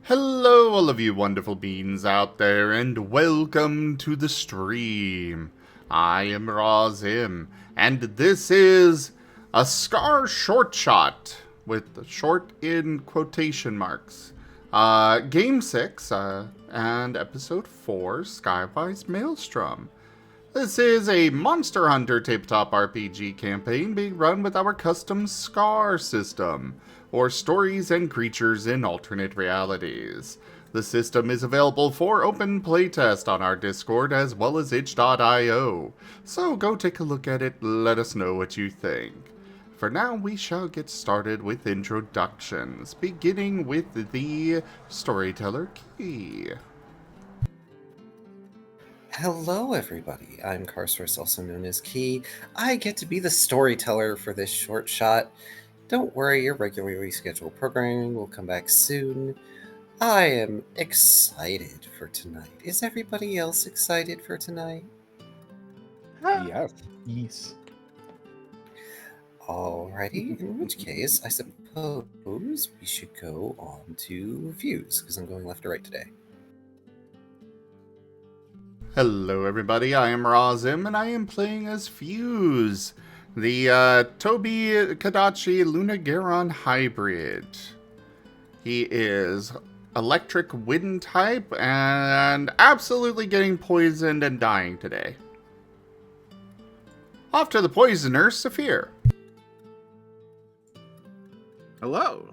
Hello, all of you wonderful beings out there, and welcome to the stream. I am Razim, and this is a Scar short shot, with the short in quotation marks. Game 6, and Episode 4, Skywise Maelstrom. This is a Monster Hunter Tabletop RPG campaign being run with our custom SCAR system, or Stories and Creatures in Alternate Realities. The system is available for open playtest on our Discord as well as itch.io, so go take a look at it, let us know what you think. For now, we shall get started with introductions, beginning with the Storyteller key. Hello, everybody. I'm Carcerus, also known as Key. I get to be the storyteller for this short shot. Don't worry, your regularly scheduled programming will come back soon. I am excited for tonight. Is everybody else excited for tonight? Yes. Alrighty, in which case, I suppose we should go on to views, because I'm going left to right today. Hello everybody, I am Razim, and I am playing as Fuse, the Toby Kadachi Lunagaron hybrid. He is electric wind type, and absolutely getting poisoned and dying today. Off to the poisoner, Saphir. Hello,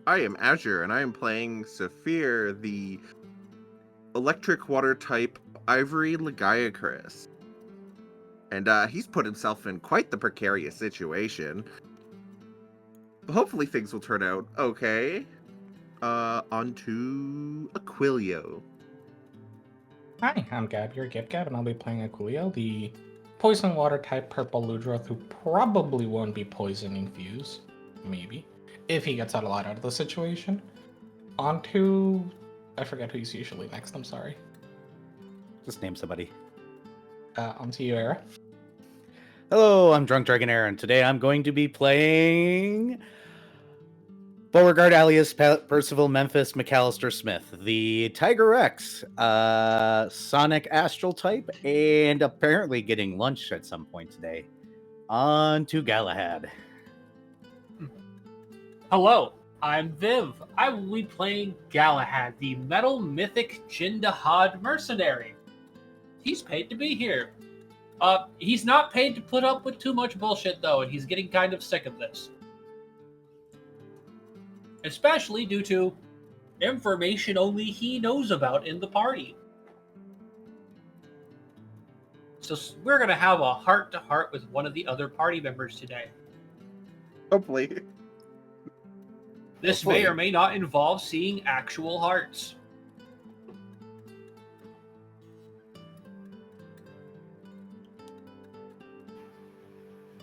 I am Azure, and I am playing Saphir, the electric water type Ivory Legiacris. And he's put himself in quite the precarious situation. Hopefully things will turn out okay. On to Aquilio. Hi, I'm Gab, your Gab, and I'll be playing Aquilio, the poison water type purple Ludroth who probably won't be poisoning Fuse. Maybe. If he gets out a lot out of the situation. On to... I forget who's usually next, I'm sorry. Just name somebody. On to you, Era. Hello, I'm Drunk Dragon Air, and today I'm going to be playing Beauregard alias Percival Memphis McAllister Smith, the Tiger X, Sonic Astral type, and apparently getting lunch at some point today. On to Galahad. Hello, I'm Viv. I will be playing Galahad, the metal mythic Jindahad mercenary. He's paid to be here. He's not paid to put up with too much bullshit, though, and he's getting kind of sick of this. Especially due to information only he knows about in the party. So we're going to have a heart-to-heart with one of the other party members today. Hopefully. This may or may not involve seeing actual hearts.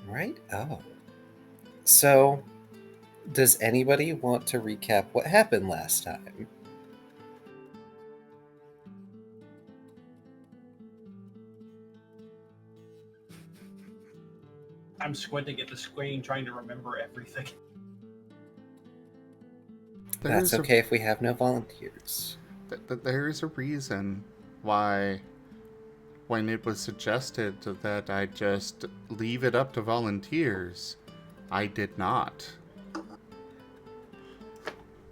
Right? Oh. So, does anybody want to recap what happened last time? I'm squinting at the screen trying to remember everything. That's okay if we have no volunteers. There is a reason why, when it was suggested that I just leave it up to volunteers, I did not.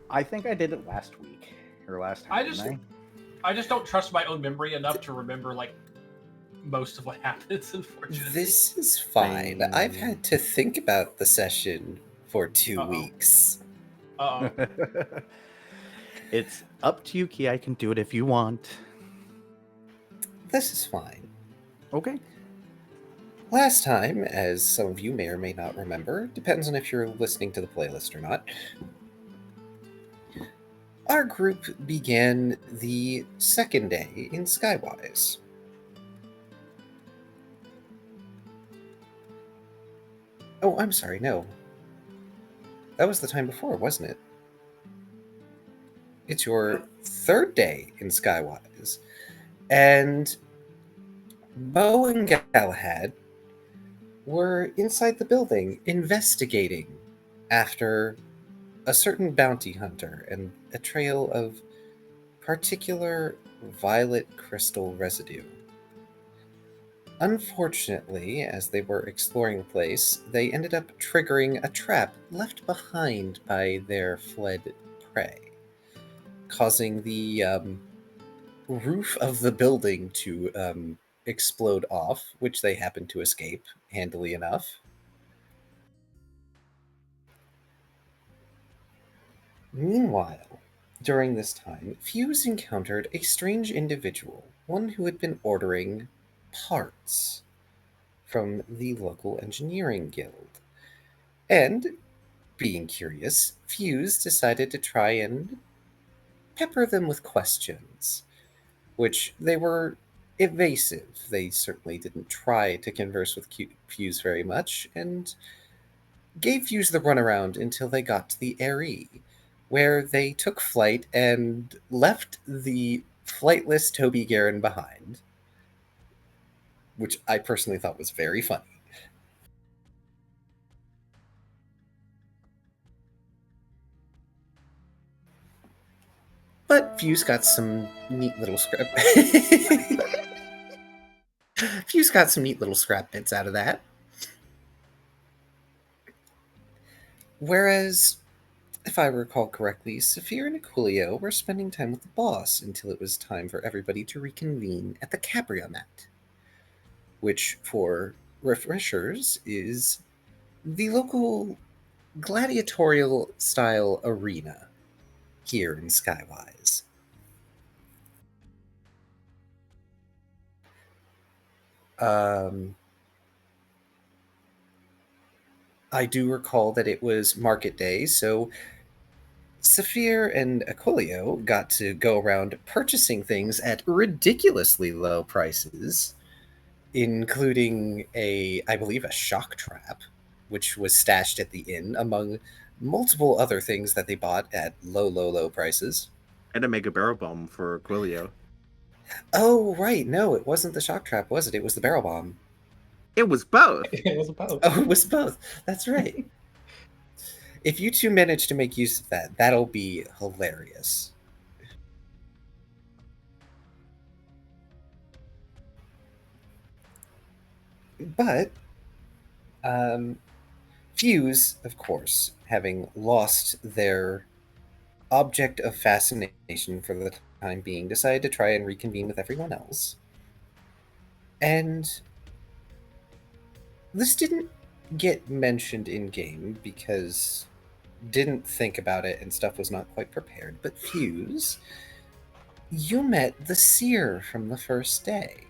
I think I did it last week, or last time, I just don't trust my own memory enough to remember, like, most of what happens, unfortunately. This is fine. I've had to think about the session for 2 weeks. Uh-oh. It's up to you, Key. I can do it if you want. This is fine. Okay. Last time, as some of you may or may not remember, depends on if you're listening to the playlist or not, our group began the second day in Skywise. Oh, I'm sorry, no. That was the time before, wasn't it? It's your third day in Skywise. And Bo and Galahad were inside the building investigating after a certain bounty hunter and a trail of particular violet crystal residue. Unfortunately, as they were exploring the place, they ended up triggering a trap left behind by their fled prey, causing the roof of the building to explode off, which they happened to escape handily enough. Meanwhile, during this time, Fuse encountered a strange individual, one who had been ordering parts from the local engineering guild. And, being curious, Fuse decided to try and pepper them with questions, which they were evasive. They certainly didn't try to converse with Fuse very much, and gave Fuse the runaround until they got to the Airy, where they took flight and left the flightless Toby Garen behind, which I personally thought was very funny. But Fuse got some neat little scrap. Fuse got some neat little scrap bits out of that. Whereas, if I recall correctly, Saphir and Aquilio were spending time with the boss until it was time for everybody to reconvene at the Cabriolet, which, for refreshers, is the local gladiatorial style arena here in Skywise. I do recall that it was market day, so Saphir and Aquilio got to go around purchasing things at ridiculously low prices, including I believe, a shock trap, which was stashed at the inn, among multiple other things that they bought at low prices. And a mega barrel bomb for Aquilio. Oh, right. No, it wasn't the shock trap, was it? It was the barrel bomb. It was both. It was both. Oh, it was both. That's right. If you two manage to make use of that, that'll be hilarious. But, Fuse, of course, having lost their object of fascination for the time being, decided to try and reconvene with everyone else. And this didn't get mentioned in game because didn't think about it and stuff was not quite prepared. But Fuse, you met the seer from the first day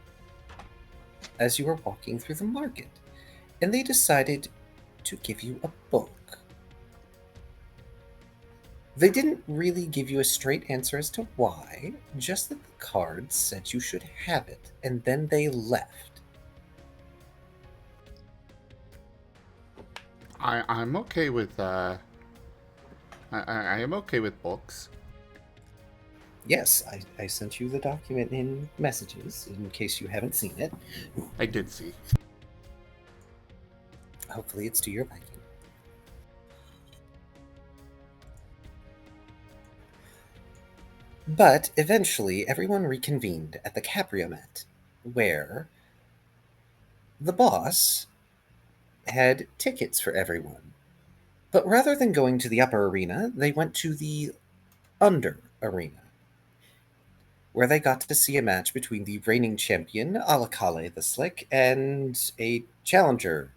as you were walking through the market, and they decided to give you a book. They didn't really give you a straight answer as to why, just that the cards said you should have it, and then they left. I'm okay with I am okay with books. Yes, I sent you the document in messages, in case you haven't seen it. I did see. Hopefully it's to your liking. But eventually everyone reconvened at the Cabriolet, where the boss had tickets for everyone. But rather than going to the upper arena, they went to the under arena, where they got to see a match between the reigning champion, Alakale the Slick, and a challenger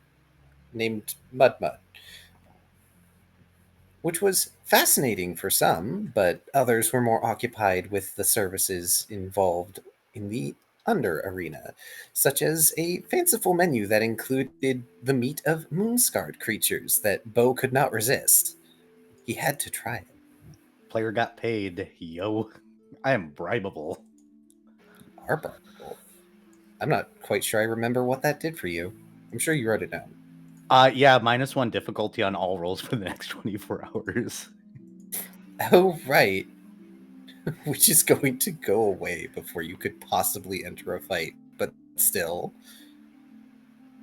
named Mudmud, which was fascinating for some, but others were more occupied with the services involved in the under arena, such as a fanciful menu that included the meat of moonscarred creatures that Bo could not resist. He had to try it. Player got paid, yo. I am bribable. Are barkable. I'm not quite sure I remember what that did for you. I'm sure you wrote it down. Yeah, -1 difficulty on all rolls for the next 24 hours. Oh, right. Which is going to go away before you could possibly enter a fight, but still.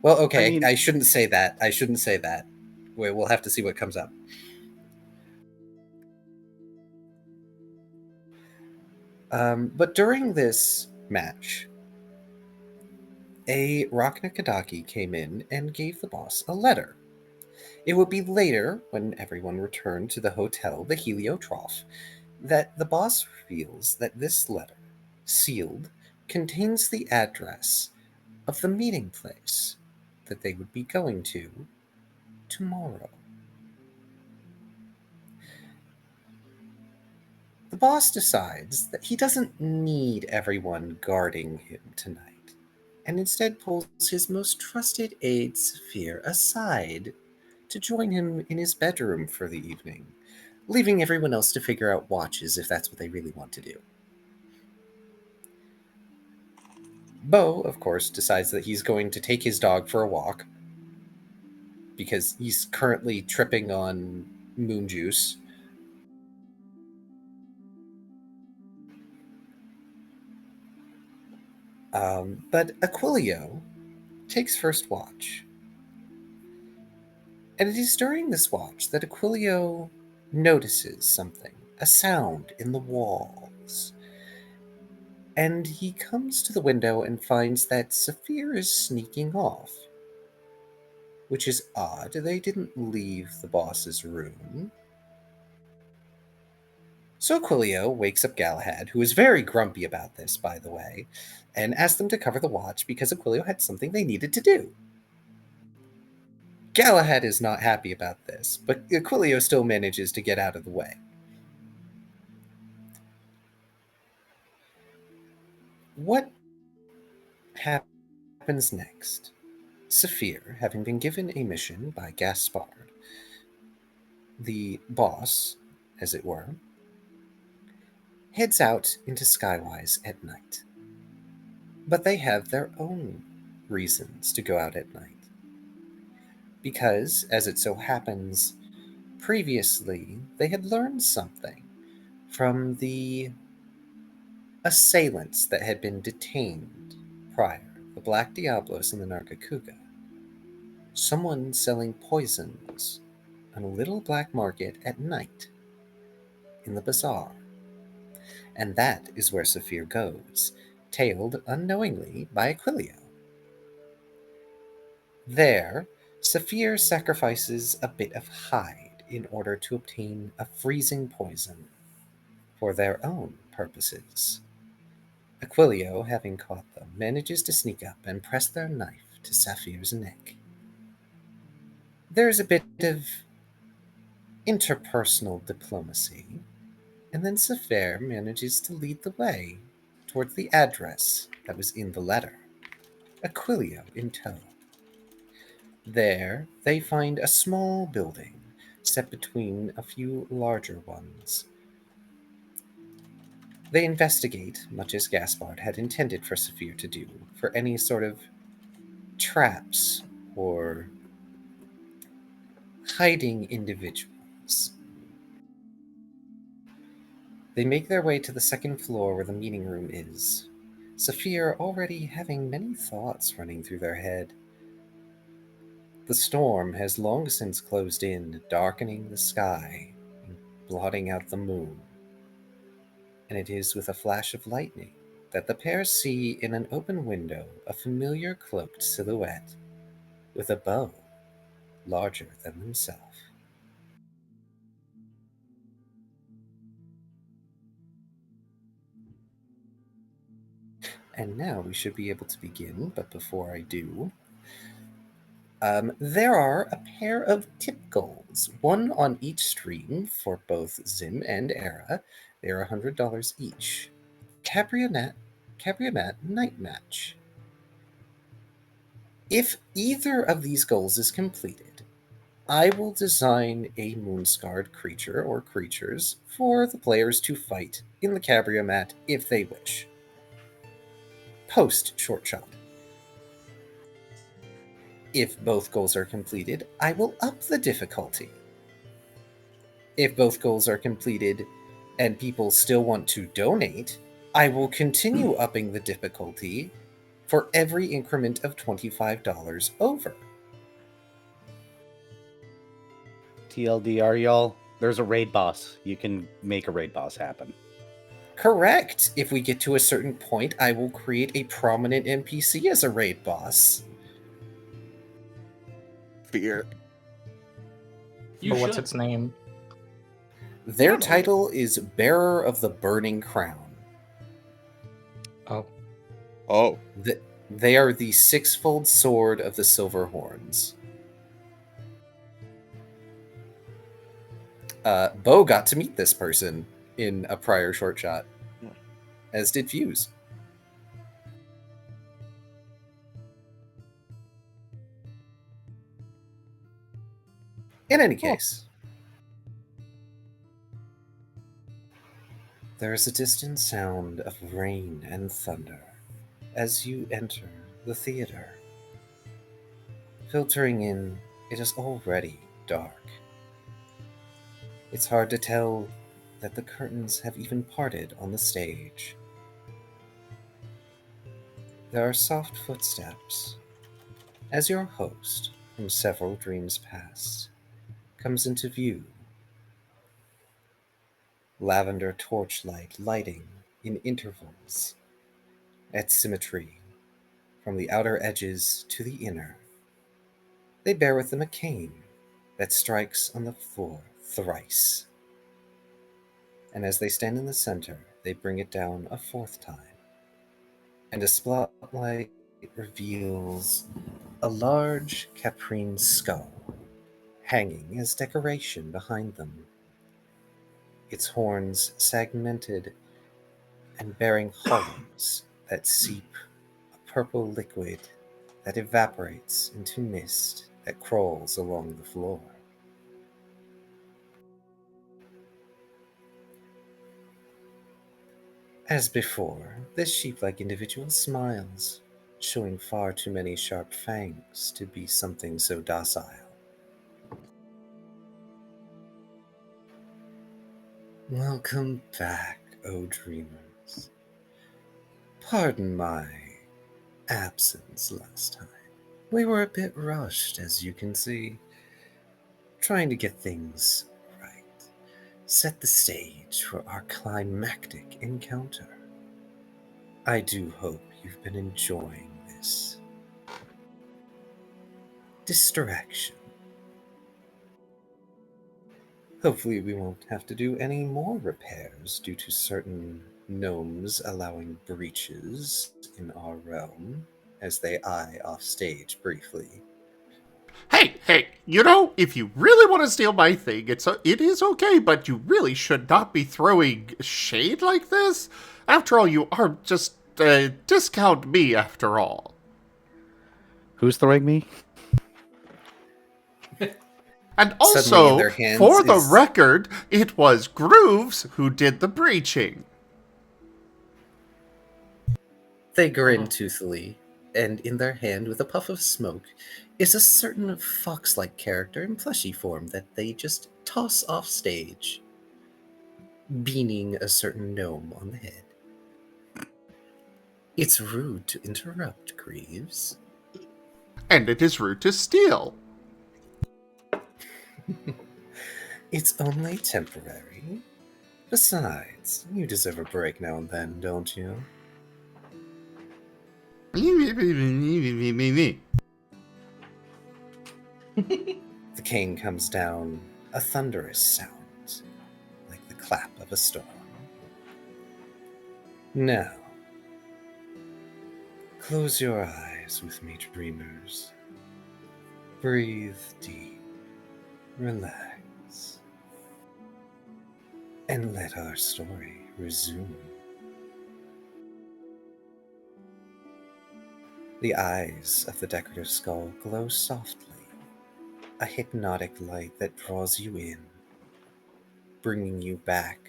Well, okay, I mean- I shouldn't say that. I shouldn't say that. We'll have to see what comes up. But during this match, a Raknakadaki came in and gave the boss a letter. It would be later, when everyone returned to the hotel, the Heliotrough, that the boss reveals that this letter, sealed, contains the address of the meeting place that they would be going to tomorrow. The boss decides that he doesn't need everyone guarding him tonight, and instead pulls his most trusted aide, Saphir, aside to join him in his bedroom for the evening, leaving everyone else to figure out watches if that's what they really want to do. Bo, of course, decides that he's going to take his dog for a walk because he's currently tripping on moon juice. But Aquilio takes first watch. And it is during this watch that Aquilio notices something, a sound in the walls. And he comes to the window and finds that Saphir is sneaking off. Which is odd. They didn't leave the boss's room. So Aquilio wakes up Galahad, who is very grumpy about this, by the way, and asks them to cover the watch because Aquilio had something they needed to do. Galahad is not happy about this, but Aquilio still manages to get out of the way. What happens next? Saphir, having been given a mission by Gaspard, the boss, as it were, heads out into Skywise at night. But they have their own reasons to go out at night. Because, as it so happens, previously they had learned something from the assailants that had been detained prior, the Black Diablos and the Nargacuga. Someone selling poisons on a little black market at night in the bazaar. And that is where Saphir goes, tailed unknowingly by Aquilio. There, Saphir sacrifices a bit of hide in order to obtain a freezing poison for their own purposes. Aquilio, having caught them, manages to sneak up and press their knife to Saphir's neck. There's a bit of interpersonal diplomacy, and then Saphir manages to lead the way towards the address that was in the letter, Aquilio in tow. There, they find a small building set between a few larger ones. They investigate, much as Gaspard had intended for Saphir to do, for any sort of traps or hiding individuals. They make their way to the second floor where the meeting room is, Saphir already having many thoughts running through their head. The storm has long since closed in, darkening the sky and blotting out the moon. And it is with a flash of lightning that the pair see in an open window a familiar cloaked silhouette with a bow larger than themselves. And now we should be able to begin, but before I do, there are a pair of tip goals, one on each stream for both Zim and Era. They are $100 each. Cabriolet Night Match. If either of these goals is completed, I will design a moon-scarred creature or creatures for the players to fight in the Cabriolet if they wish. Post short shot. If both goals are completed, I will up the difficulty. If both goals are completed and people still want to donate, I will continue upping the difficulty for every increment of $25 over. TLDR, y'all, there's a raid boss. You can make a raid boss happen. Correct. If we get to a certain point, I will create a prominent NPC as a raid boss. Fear. You But should. what's its name? Their title is Bearer of the Burning Crown. Oh, Oh. They are the sixfold sword of the Silver Horns. Bo got to meet this person in a prior short shot, as did Fuse. In any case, there is a distant sound of rain and thunder as you enter the theater. Filtering in, it is already dark. It's hard to tell that the curtains have even parted on the stage. There are soft footsteps as your host from several dreams past comes into view. Lavender torchlight lighting in intervals at symmetry from the outer edges to the inner. They bear with them a cane that strikes on the floor thrice. And as they stand in the center, they bring it down a fourth time. And a spotlight reveals a large caprine skull hanging as decoration behind them. Its horns segmented and bearing hollows that seep a purple liquid that evaporates into mist that crawls along the floor. As before, this sheep-like individual smiles, showing far too many sharp fangs to be something so docile. Welcome back, O dreamers. Pardon my absence last time. We were a bit rushed, as you can see, trying to get things right. Set the stage for our climactic encounter. I do hope you've been enjoying this distraction. Hopefully we won't have to do any more repairs due to certain gnomes allowing breaches in our realm, as they eye off stage briefly. Hey, you know, if you really want to steal my thing, it is okay, but you really should not be throwing shade like this. After all, you are just, discount me after all. Who's throwing me? And Suddenly in also, their hands for the is- record, it was Grooves who did the breaching. They grin toothily, and in their hand, with a puff of smoke, is a certain fox-like character in plushy form that they just toss off stage, beaning a certain gnome on the head. It's rude to interrupt, Greaves. And it is rude to steal. It's only temporary. Besides, you deserve a break now and then, don't you? Me. The cane comes down, a thunderous sound, like the clap of a storm. Now, close your eyes with me, dreamers. Breathe deep, relax, and let our story resume. The eyes of the decorative skull glow softly, a hypnotic light that draws you in, bringing you back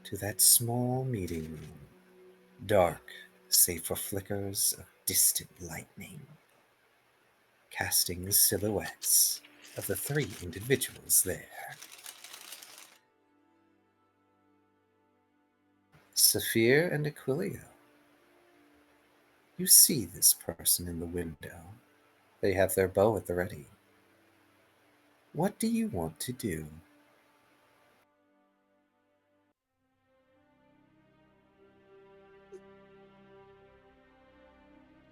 to that small meeting room, dark save for flickers of distant lightning, casting the silhouettes of the three individuals there. Saphir and Aquilio. You see this person in the window. They have their bow at the ready. What do you want to do?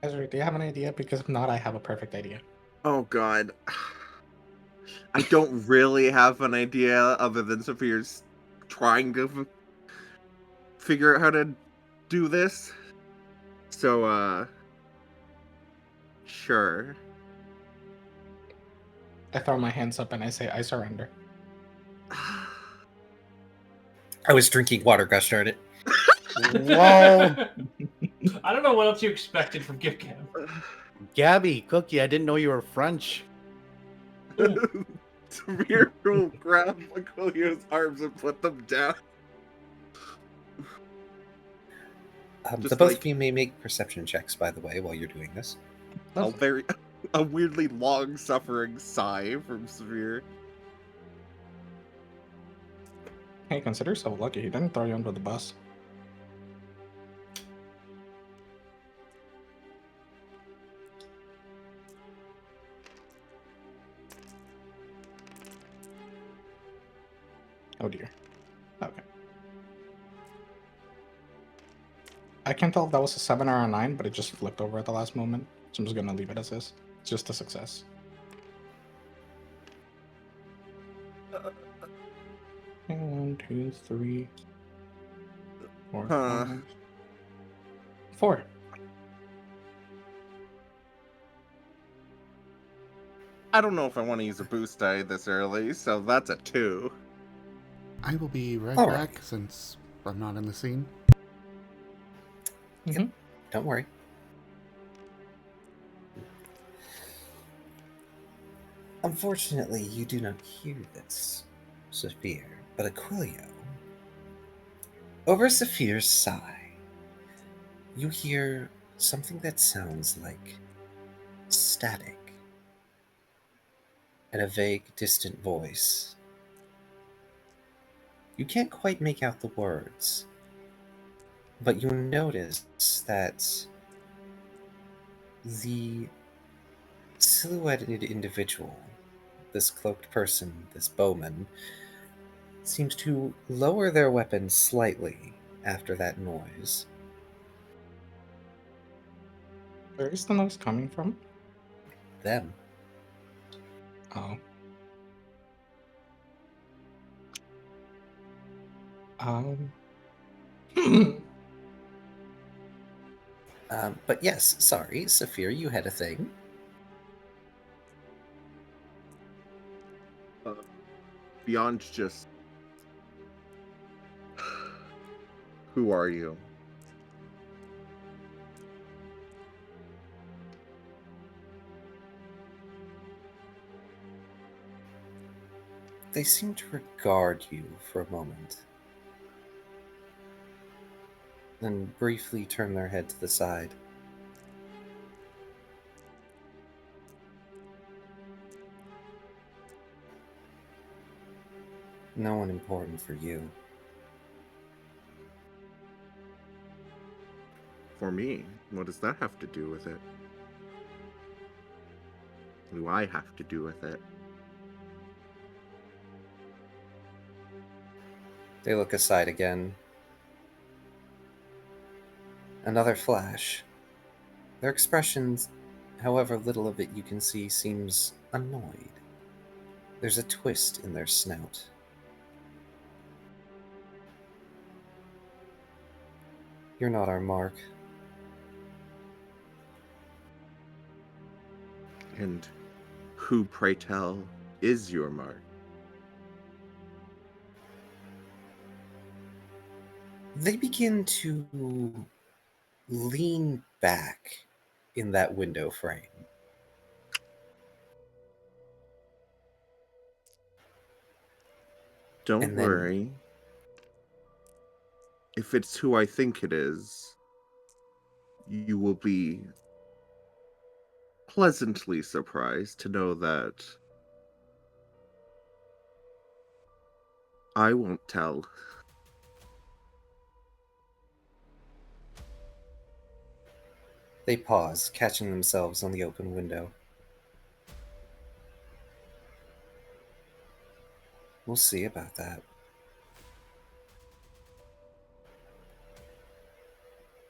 Ezra, do you have an idea? Because if not, I have a perfect idea. Oh god. I don't really have an idea other than Saphir's trying to figure out how to do this. So, sure. I throw my hands up and I say, I surrender. I was drinking water, gosh darn it. Whoa. I don't know what else you expected from Gift Gab. Gabby, Cookie, I didn't know you were French. Saphir will grab Aquilio's arms and put them down. Just The both like- of you may make perception checks, by the way, while you're doing this. A weirdly long suffering sigh from Saphir. Hey, consider yourself lucky. He didn't throw you under the bus. Oh dear. Okay. I can't tell if that was a 7 or a 9, but it just flipped over at the last moment. So I'm just gonna leave it as is. It's just a success. Okay, 1, 2, 3, 4, Huh. 5. 4. I don't know if I want to use a boost die this early, so that's a 2. I will be right All back right. since I'm not in the scene. Mhm. Don't worry. Unfortunately, you do not hear this, Saphir, but Aquilio. Over Saphir's sigh, you hear something that sounds like static and a vague, distant voice. You can't quite make out the words, but you notice that the silhouetted individual, this cloaked person, this bowman, seems to lower their weapon slightly after that noise. Where is the noise coming from? Them. Oh. Um. But yes, sorry, Saphir, you had a thing. Beyond just... Who are you? They seem to regard you for a moment, then briefly turn their head to the side. No one important for you. For me? What does that have to do with it? What do I have to do with it? They look aside again. Another flash. Their expressions, however little of it you can see, seems annoyed. There's a twist in their snout. You're not our mark. And who, pray tell, is your mark? They begin to lean back in that window frame. Don't And then- worry. If it's who I think it is, you will be pleasantly surprised to know that I won't tell. They pause, catching themselves on the open window. We'll see about that.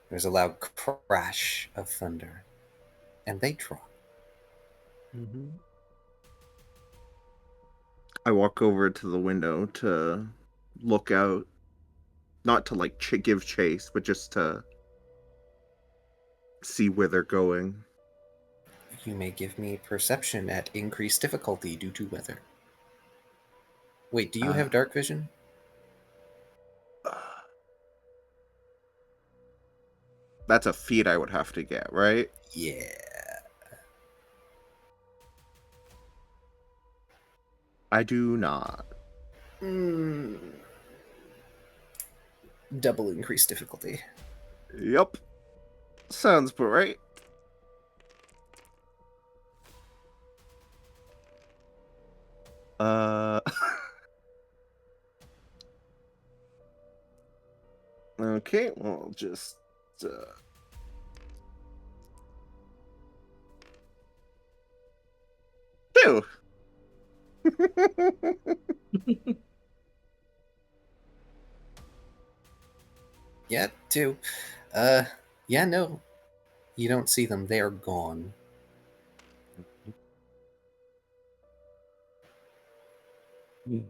There's a loud crash of thunder. and they drop. I walk over to the window to look out, not to like give chase, but just to see where they're going. You may give me perception at increased difficulty due to weather. Wait, do you have dark vision? That's a feat I would have to get, right? Yeah. I do not. Double increased difficulty. Yep. Sounds about right. Okay, well, just two. Yeah, 2. Yeah, no. You don't see them. They are gone. Did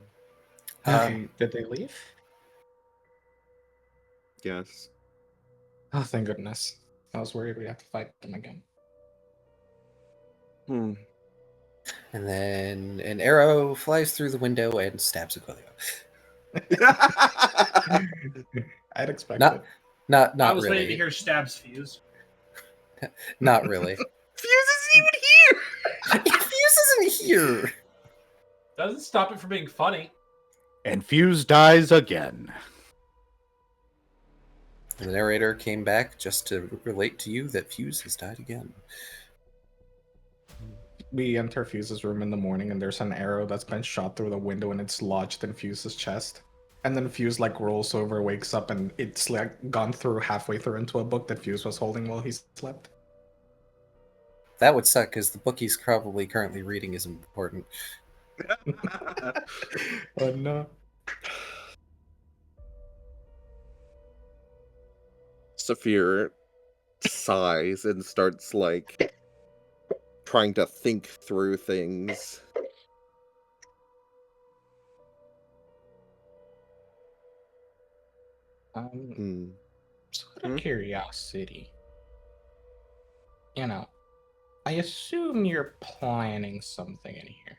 they leave? Yes. Oh, thank goodness. I was worried we'd have to fight them again. And then an arrow flies through the window and stabs Aquilio. I'd expect Not, it. not I was really. waiting to hear stabs Fuse. Not really. Fuse isn't even here! Fuse isn't here! Doesn't stop it from being funny. And Fuse dies again. The narrator came back just to relate to you that Fuse has died again. We enter Fuse's room in the morning and there's an arrow that's been shot through the window and it's lodged in Fuse's chest. And then Fuse like rolls over, wakes up, and it's like gone through halfway through into a book that Fuse was holding while he slept. That would suck because the book he's probably currently reading is important. Oh no. Saphir sighs and starts like trying to think through things. So out of curiosity, you know, I assume you're planning something in here.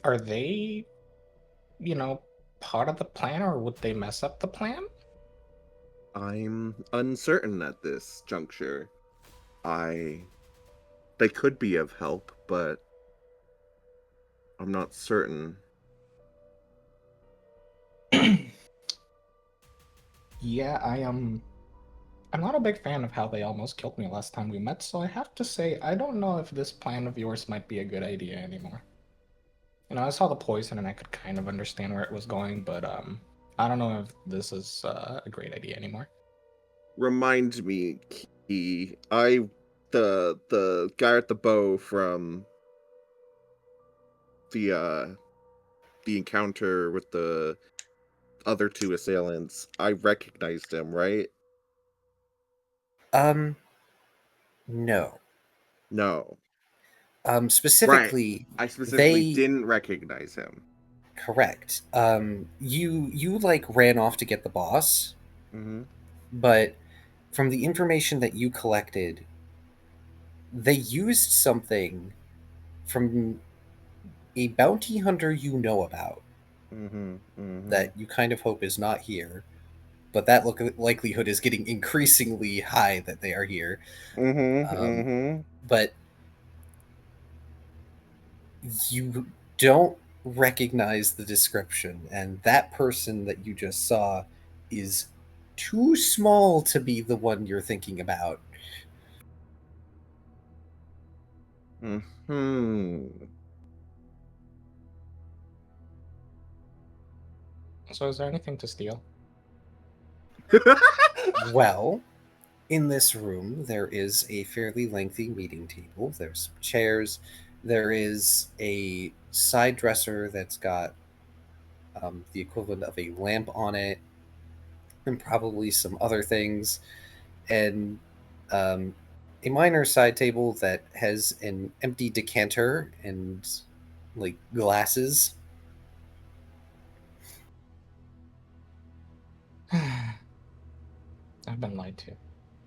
Are they, you know, part of the plan, or would they mess up the plan? I'm uncertain at this juncture. They could be of help, but I'm not certain. Yeah, I'm not a big fan of how they almost killed me last time we met, so I have to say I don't know if this plan of yours might be a good idea anymore. You know, I saw the poison and I could kind of understand where it was going, but I don't know if this is a great idea anymore. Remind me, Key. The guy at the bow from the encounter with the other 2 assailants. I recognized him, right? No. No. Specifically, Right. I specifically they didn't recognize him. correct. You like ran off to get the boss, but from the information that you collected, they used something from a bounty hunter you know about that you kind of hope is not here, but that likelihood is getting increasingly high that they are here. But you don't recognize the description, and that person that you just saw is too small to be the one you're thinking about. So is there anything to steal? Well, in this room, there is a fairly lengthy meeting table. There's chairs. There is a side dresser that's got the equivalent of a lamp on it, and probably some other things. And A minor side table that has an empty decanter and like glasses. I've been lied to.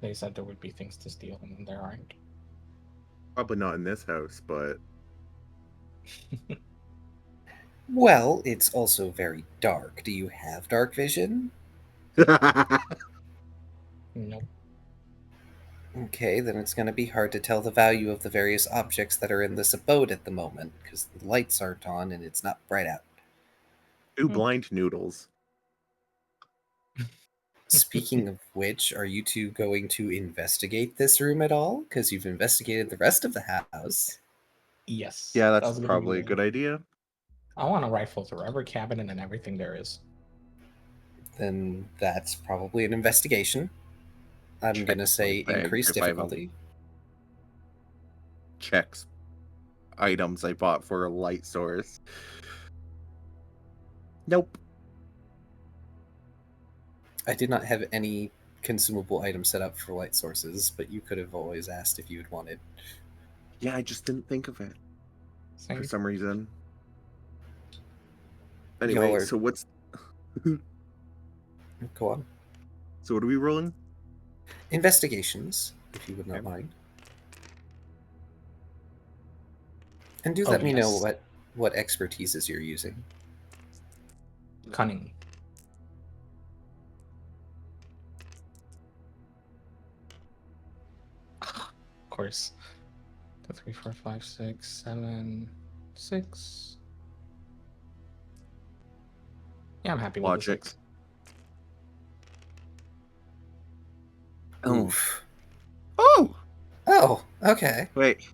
They said there would be things to steal, and there aren't. Probably not in this house, but Well, it's also very dark. Do you have dark vision? Nope. Okay, then it's going to be hard to tell the value of the various objects that are in this abode at the moment, because the lights aren't on and it's not bright out. two blind noodles. Speaking of which, are you two going to investigate this room at all? Because you've investigated the rest of the house. Yes. Yeah, that that's was gonna probably a be- good idea. I want to rifle through every cabinet and everything there is. Then that's probably an investigation. I'm Check going to say my bag increased if I have a- difficulty. Checks items I bought for a light source. Nope. I did not have any consumable items set up for light sources, but you could have always asked if you had wanted. Yeah, I just didn't think of it Same. for some reason. Y'all Anyway, are- so what's Go on. so what are we rolling? Investigations, if you would not Okay. mind. And do Oh, let me know yes. what expertises you're using. Cunning. Of course. 2, 3, 4, 5, 6, 7, 6. Yeah, I'm happy with Logic. the 6. Oof. Oh, Oh, okay. wait.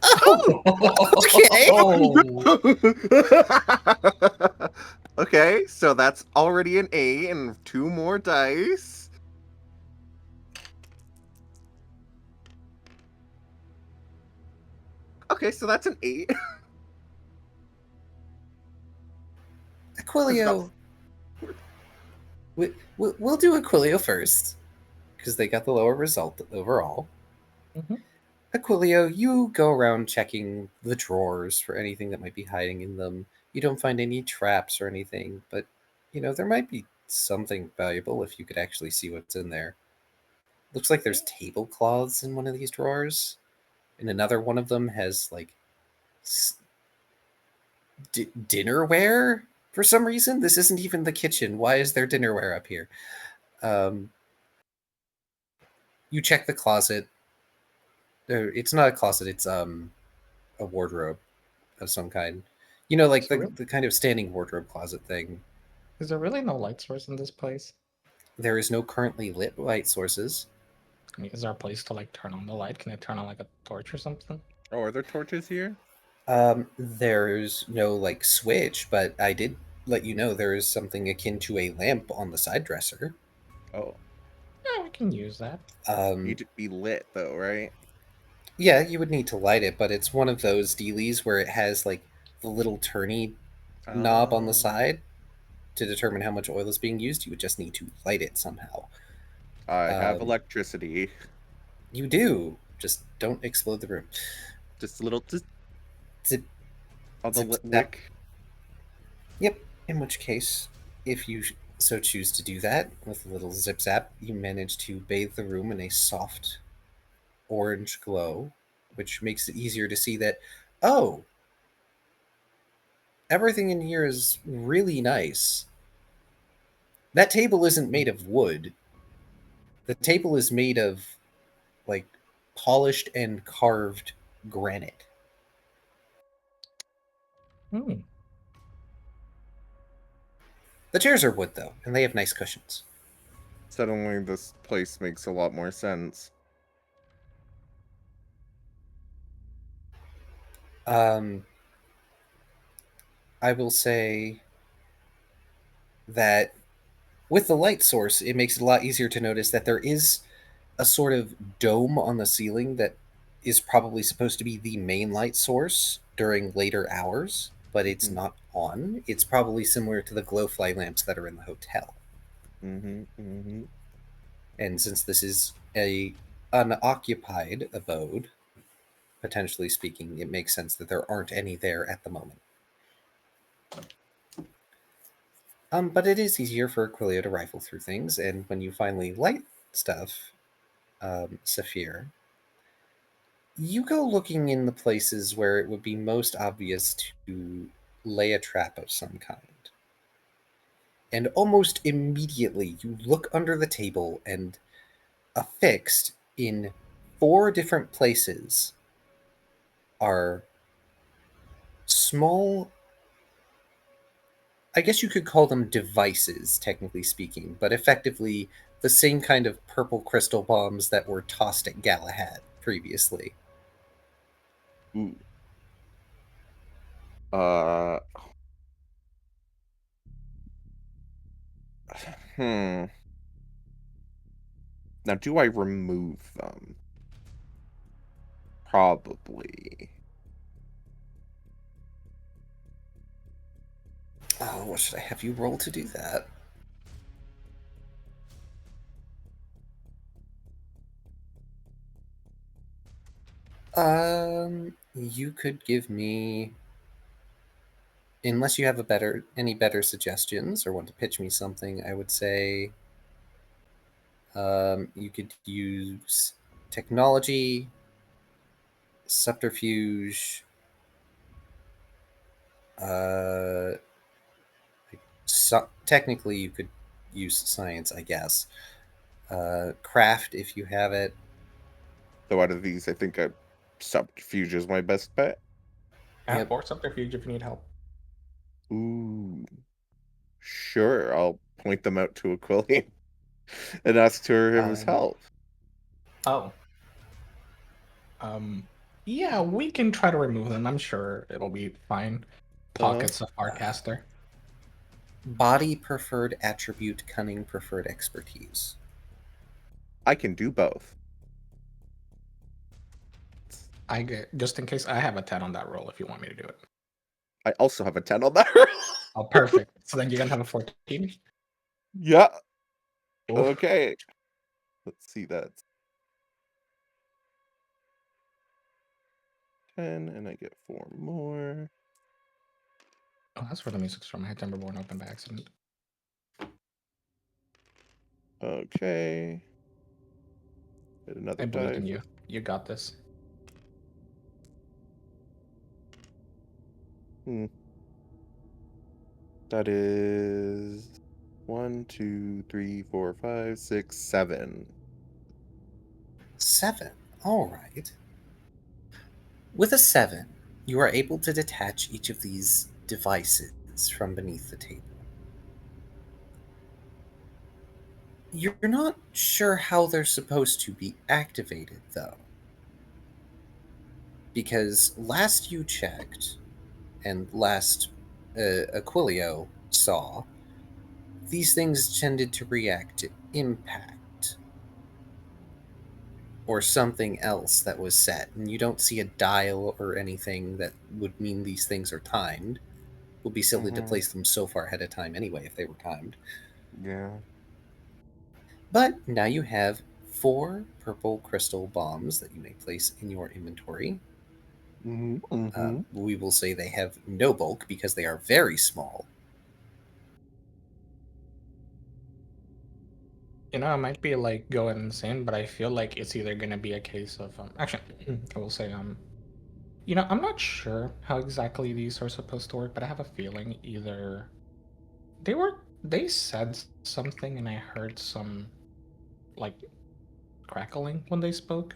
Oh, okay. Oh. Okay, so that's already an 8 and 2 more dice. Okay, so that's an 8. Aquilio. We'll do Aquilio first, because they got the lower result overall. Mhm. Aquilio, you go around checking the drawers for anything that might be hiding in them. You don't find any traps or anything, but there might be something valuable if you could actually see what's in there. Looks like there's tablecloths in one of these drawers, and another one of them has like dinnerware for some reason. This isn't even the kitchen. Why is there dinnerware up here? You check the closet. It's not a closet. It's a wardrobe of some kind. Like So the kind of standing wardrobe closet thing. Is there really no light source in this place? There is no currently lit light sources. I mean, is there a place to like turn on the light? Can I turn on like a torch or something? Oh, are there torches here? There's no like switch, but I did let you know there is something akin to a lamp on the side dresser. Oh, Yeah, we can use that. need to be lit though, right? Yeah, you would need to light it, but it's one of those dealies where it has like the little turny knob on the Oh. side to determine how much oil is being used. You would just need to light it somehow. I have Um, electricity. You do. Just don't explode the room. Just a little, just Zip. on the Zip, zap. wick. Yep. In which case, if you so choose to do that with a little zip zap, you manage to bathe the room in a soft orange glow, which makes it easier to see that, oh, everything in here is really nice. That table isn't made of wood. The table is made of like polished and carved granite. Hmm. The chairs are wood though, and they have nice cushions. Suddenly, this place makes a lot more sense. I will say that with the light source, it makes it a lot easier to notice that there is a sort of dome on the ceiling that is probably supposed to be the main light source during later hours, but it's not on. It's probably similar to the glowfly lamps that are in the hotel. And since this is a unoccupied abode, potentially speaking, it makes sense that there aren't any there at the moment. But it is easier for Aquilio to rifle through things, and when you finally light stuff, Saphir, you go looking in the places where it would be most obvious to lay a trap of some kind. And almost immediately, you look under the table, and affixed in 4 different places are small, I guess you could call them devices, technically speaking, but effectively the same kind of purple crystal bombs that were tossed at Galahad previously. Ooh. Now, do I remove them? Probably. Oh, what should I have you roll to do that? You could give me, unless you have any better suggestions or want to pitch me something, I would say you could use technology, subterfuge, technically you could use science, I guess. Craft, if you have it. So out of these, I think subterfuge is my best bet. Yep. Or subterfuge if you need help. Ooh. Sure, I'll point them out to Aquilio and ask for his help. Oh. Yeah, we can try to remove them. I'm sure it'll be fine. Pockets of Farcaster. Body preferred attribute, cunning preferred expertise. I can do both. I get, just in case, I have a 10 on that roll if you want me to do it. I also have a 10 on that roll. Oh, perfect. So then you're gonna have a 14? Yeah. Oof. Okay. Let's see that. 10, and I get 4 more. Oh, that's where the music's from. I had Timberborn open by accident. Okay. Hit another I believe in dive. you. You got this. That is 1, 2, 3, 4, 5, 6, 7. 7. All right. With a 7, you are able to detach each of these devices from beneath the table. You're not sure how they're supposed to be activated, though. Because last you checked, and last Aquilio saw, these things tended to react to impact or something else that was set, and you don't see a dial or anything that would mean these things are timed. It would be silly to place them so far ahead of time anyway if they were timed. Yeah. But now you have 4 purple crystal bombs that you may place in your inventory. We will say they have no bulk because they are very small. You know, I might be like going insane, but I feel like it's either gonna be a case of actually, I will say you know, I'm not sure how exactly these are supposed to work, but I have a feeling either they said something and I heard some like crackling when they spoke.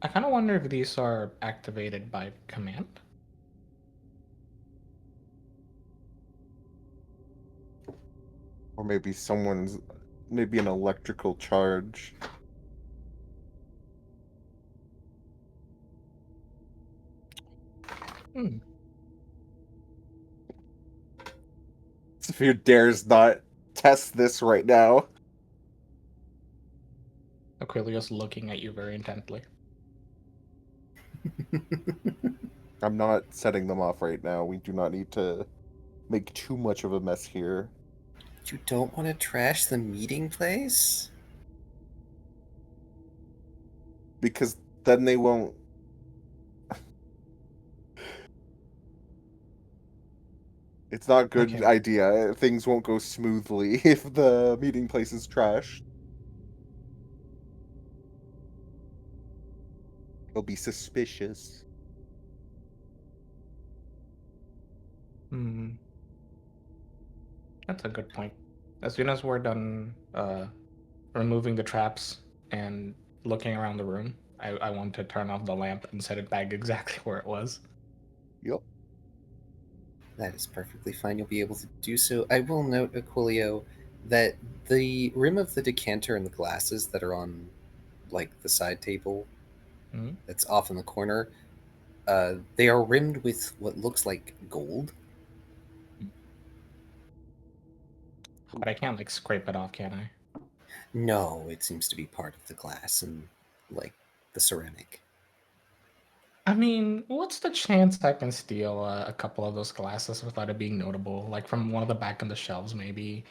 I kind of wonder if these are activated by command. Or maybe an electrical charge. Saphir dares not test this right now. Aquilio's looking at you very intently. I'm not setting them off right now. We do not need to make too much of a mess here. You don't want to trash the meeting place? Because then they won't... It's not a good Okay. idea. Things won't go smoothly if the meeting place is trashed. They'll be suspicious. Hmm. That's a good point. As soon as we're done removing the traps and looking around the room, I want to turn off the lamp and set it back exactly where it was. Yep. That is perfectly fine. You'll be able to do so. I will note, Aquilio, that the rim of the decanter and the glasses that are on, like, the side table Mhm. that's off in the corner, they are rimmed with what looks like gold. But I can't like scrape it off, can I? No, it seems to be part of the glass and, like, the ceramic. I mean, what's the chance I can steal a couple of those glasses without it being notable? Like from one of the back of the shelves, maybe.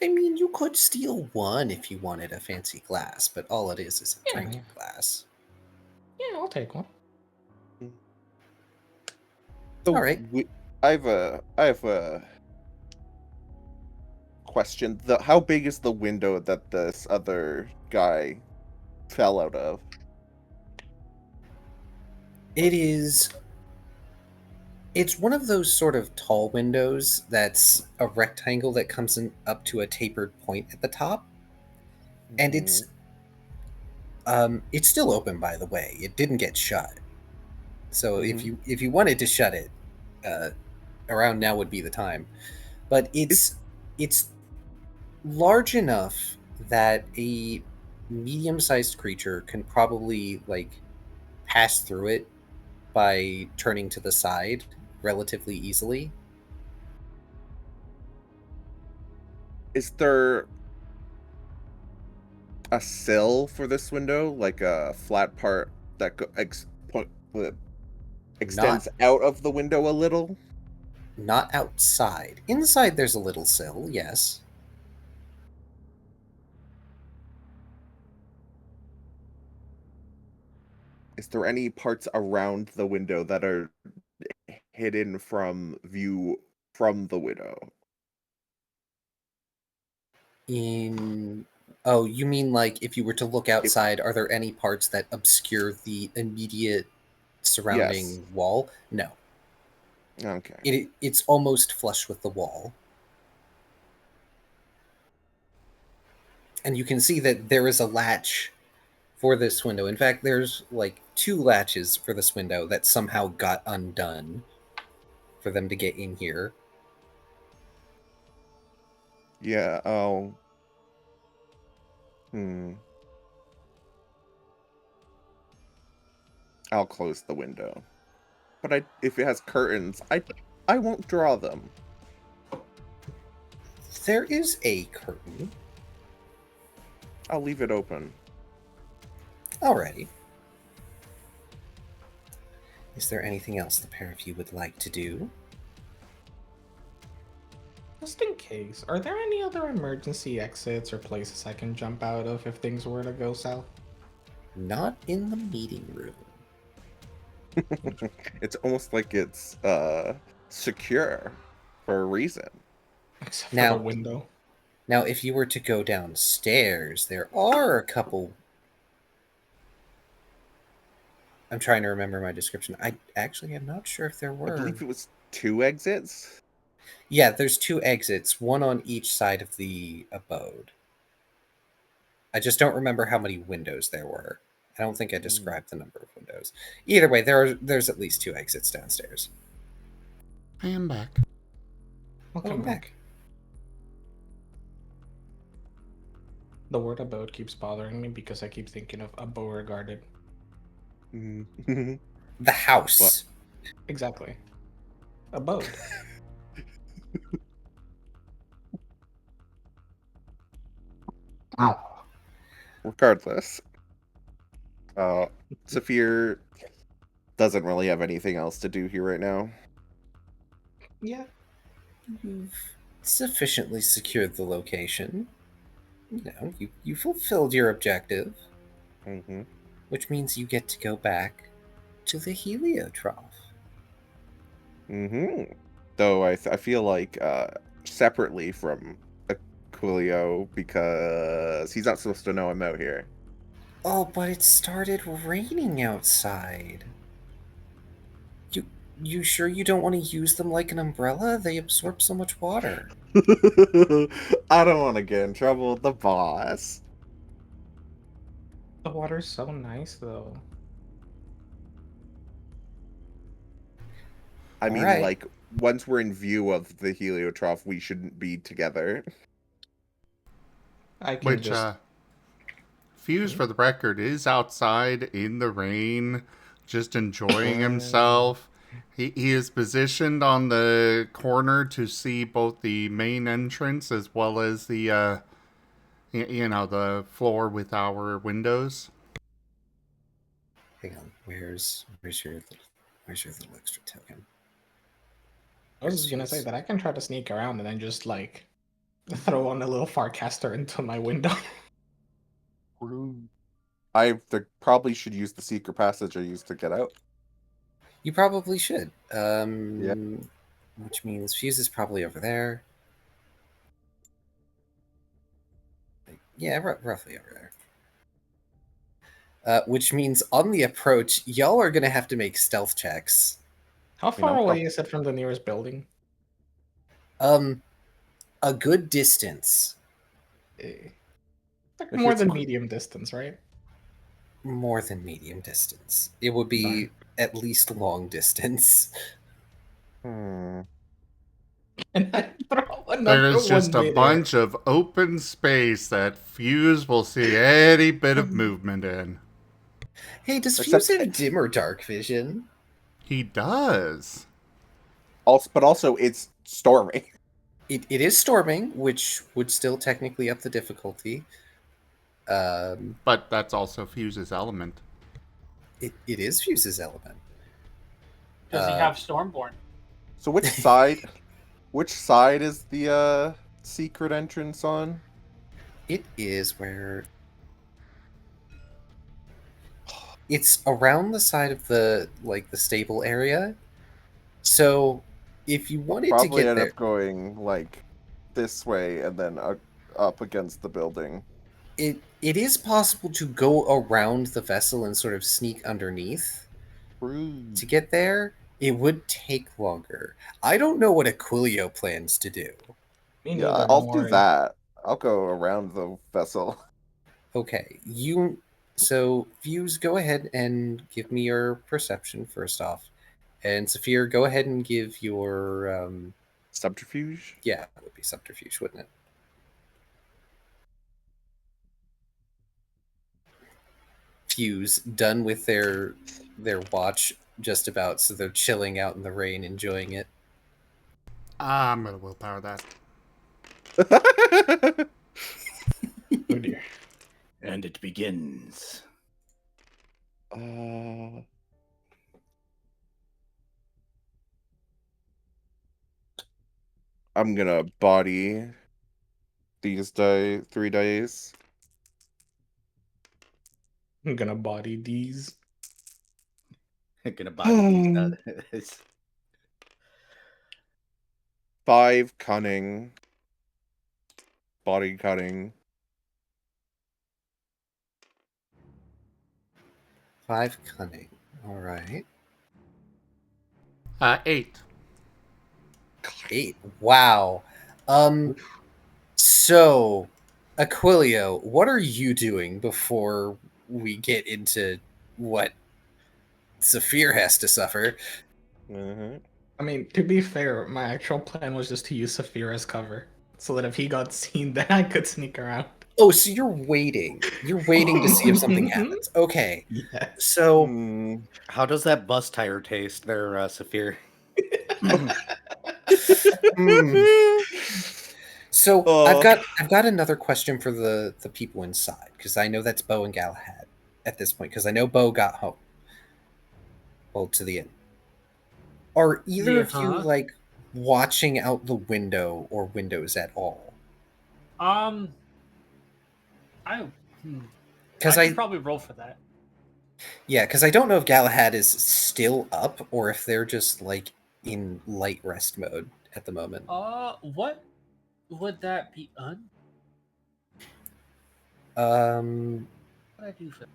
I mean, you could steal one if you wanted a fancy glass, but all it is a Yeah, drinking glass. yeah, I'll take one. So All right. I have a question. How big is the window that this other guy fell out of? It's one of those sort of tall windows that's a rectangle that comes in up to a tapered point at the top, and it's still open, by the way. It didn't get shut. So if you wanted to shut it, around now would be the time. But it's large enough that a medium-sized creature can probably like pass through it by turning to the side relatively easily. Is there a sill for this window, like a flat part that extends Not out of the window a little? not outside. Inside there's a little sill, yes. Is there any parts around the window that are hidden from view from the window? Oh, you mean like if you were to look outside, are there any parts that obscure the immediate Yes. surrounding wall? No. Okay. It's almost flush with the wall. And you can see that there is a latch for this window. In fact, there's like 2 latches for this window that somehow got undone for them to get in here. Yeah. Oh. Hmm. I'll close the window. But if it has curtains, I won't draw them. There is a curtain. I'll leave it open. Alrighty. Is there anything else the pair of you would like to do? Just in case, are there any other emergency exits or places I can jump out of if things were to go south? Not in the meeting room. It's almost like it's secure for a reason. Except for Now- the window. Now, if you were to go downstairs, there are a couple. I'm trying to remember my description. I actually am not sure if there I were. believe it was 2 exits. Yeah, there's 2 exits, one on each side of the abode. I just don't remember how many windows there were. I don't think I described the number of windows. Either way, there's at least 2 exits downstairs. I am back. Welcome back. The word abode keeps bothering me because I keep thinking of a Beauregarded. The house. What? Exactly. Abode. Regardless, Saphir doesn't really have anything else to do here right now. Yeah. You've sufficiently secured the location. You fulfilled your objective, Mm-hmm. which means you get to go back to the heliotrough. Mm-hmm. Though I feel like separately from Aquilio, because he's not supposed to know I'm out here. Oh, but it started raining outside. You sure you don't want to use them like an umbrella? They absorb so much water. I don't want to get in trouble with the boss. The water's so nice, though. I mean, Alright. like, once we're in view of the heliotrough, we shouldn't be together. I can Which, just... Fuse, for the record, is outside in the rain, just enjoying himself. He is positioned on the corner to see both the main entrance as well as the, the floor with our windows. Hang on. Where's your little extra token? I was just gonna say that I can try to sneak around and then just, like, throw on a little Farcaster into my window. Probably should use the secret passage I used to get out. You probably should. Yeah. Which means Fuse is probably over there. Yeah, roughly over there. Which means on the approach, y'all are gonna have to make stealth checks. How far know, away is it from the nearest building? A good distance. Like If more it's than qu- medium distance, right? More than medium distance. It would be at least long distance. Hmm. And I throw another There's just one a midair. bunch of open space that Fuse will see any bit of movement in. Hey, does Except- Fuse have dim or dark vision? He does. But also, it's storming. It is storming, which would still technically up the difficulty. But that's also Fuse's element. It is Fuse's element. Does he have Stormborn? So which side? Which side is the secret entrance on? It is where it's around the side of the stable area. So if you wanted Probably to get end there, up going like this way and then up against the building. it is possible to go around the vessel and sort of sneak underneath to get there. It would take longer. I don't know what Aquilio plans to do. Me Yeah, neither, I'll don't do worry. that. I'll go around the vessel. Okay, so Fuse, go ahead and give me your perception first off, and Saphir, go ahead and give your Subterfuge? yeah, it would be subterfuge, wouldn't it? Fuse done with their watch just about, so they're chilling out in the rain, enjoying it. I'm gonna willpower that. Oh dear. And it begins. I'm gonna body these 3 days. I'm gonna body these. I'm gonna body these. 5 cunning. Body cutting. 5 cunning. All right. 8. 8. Wow. So Aquilio, what are you doing before we get into what Saphir has to suffer? Mm-hmm. I mean, to be fair, my actual plan was just to use Saphir as cover, so that if he got seen, then I could sneak around. Oh, so you're waiting. You're waiting to see if something happens. Okay. Yes. So How does that bus tire taste there, Saphir? So Oh. I've got another question for the people inside, because I know that's Bo and Galahad at this point, because I know Bo got home. well, to the inn. Are either of you Uh-huh. like watching out the window or windows at all? I I Because could probably roll for that. yeah, because I don't know if Galahad is still up or if they're just like in light rest mode at the moment. What would that be? Um, What I do for?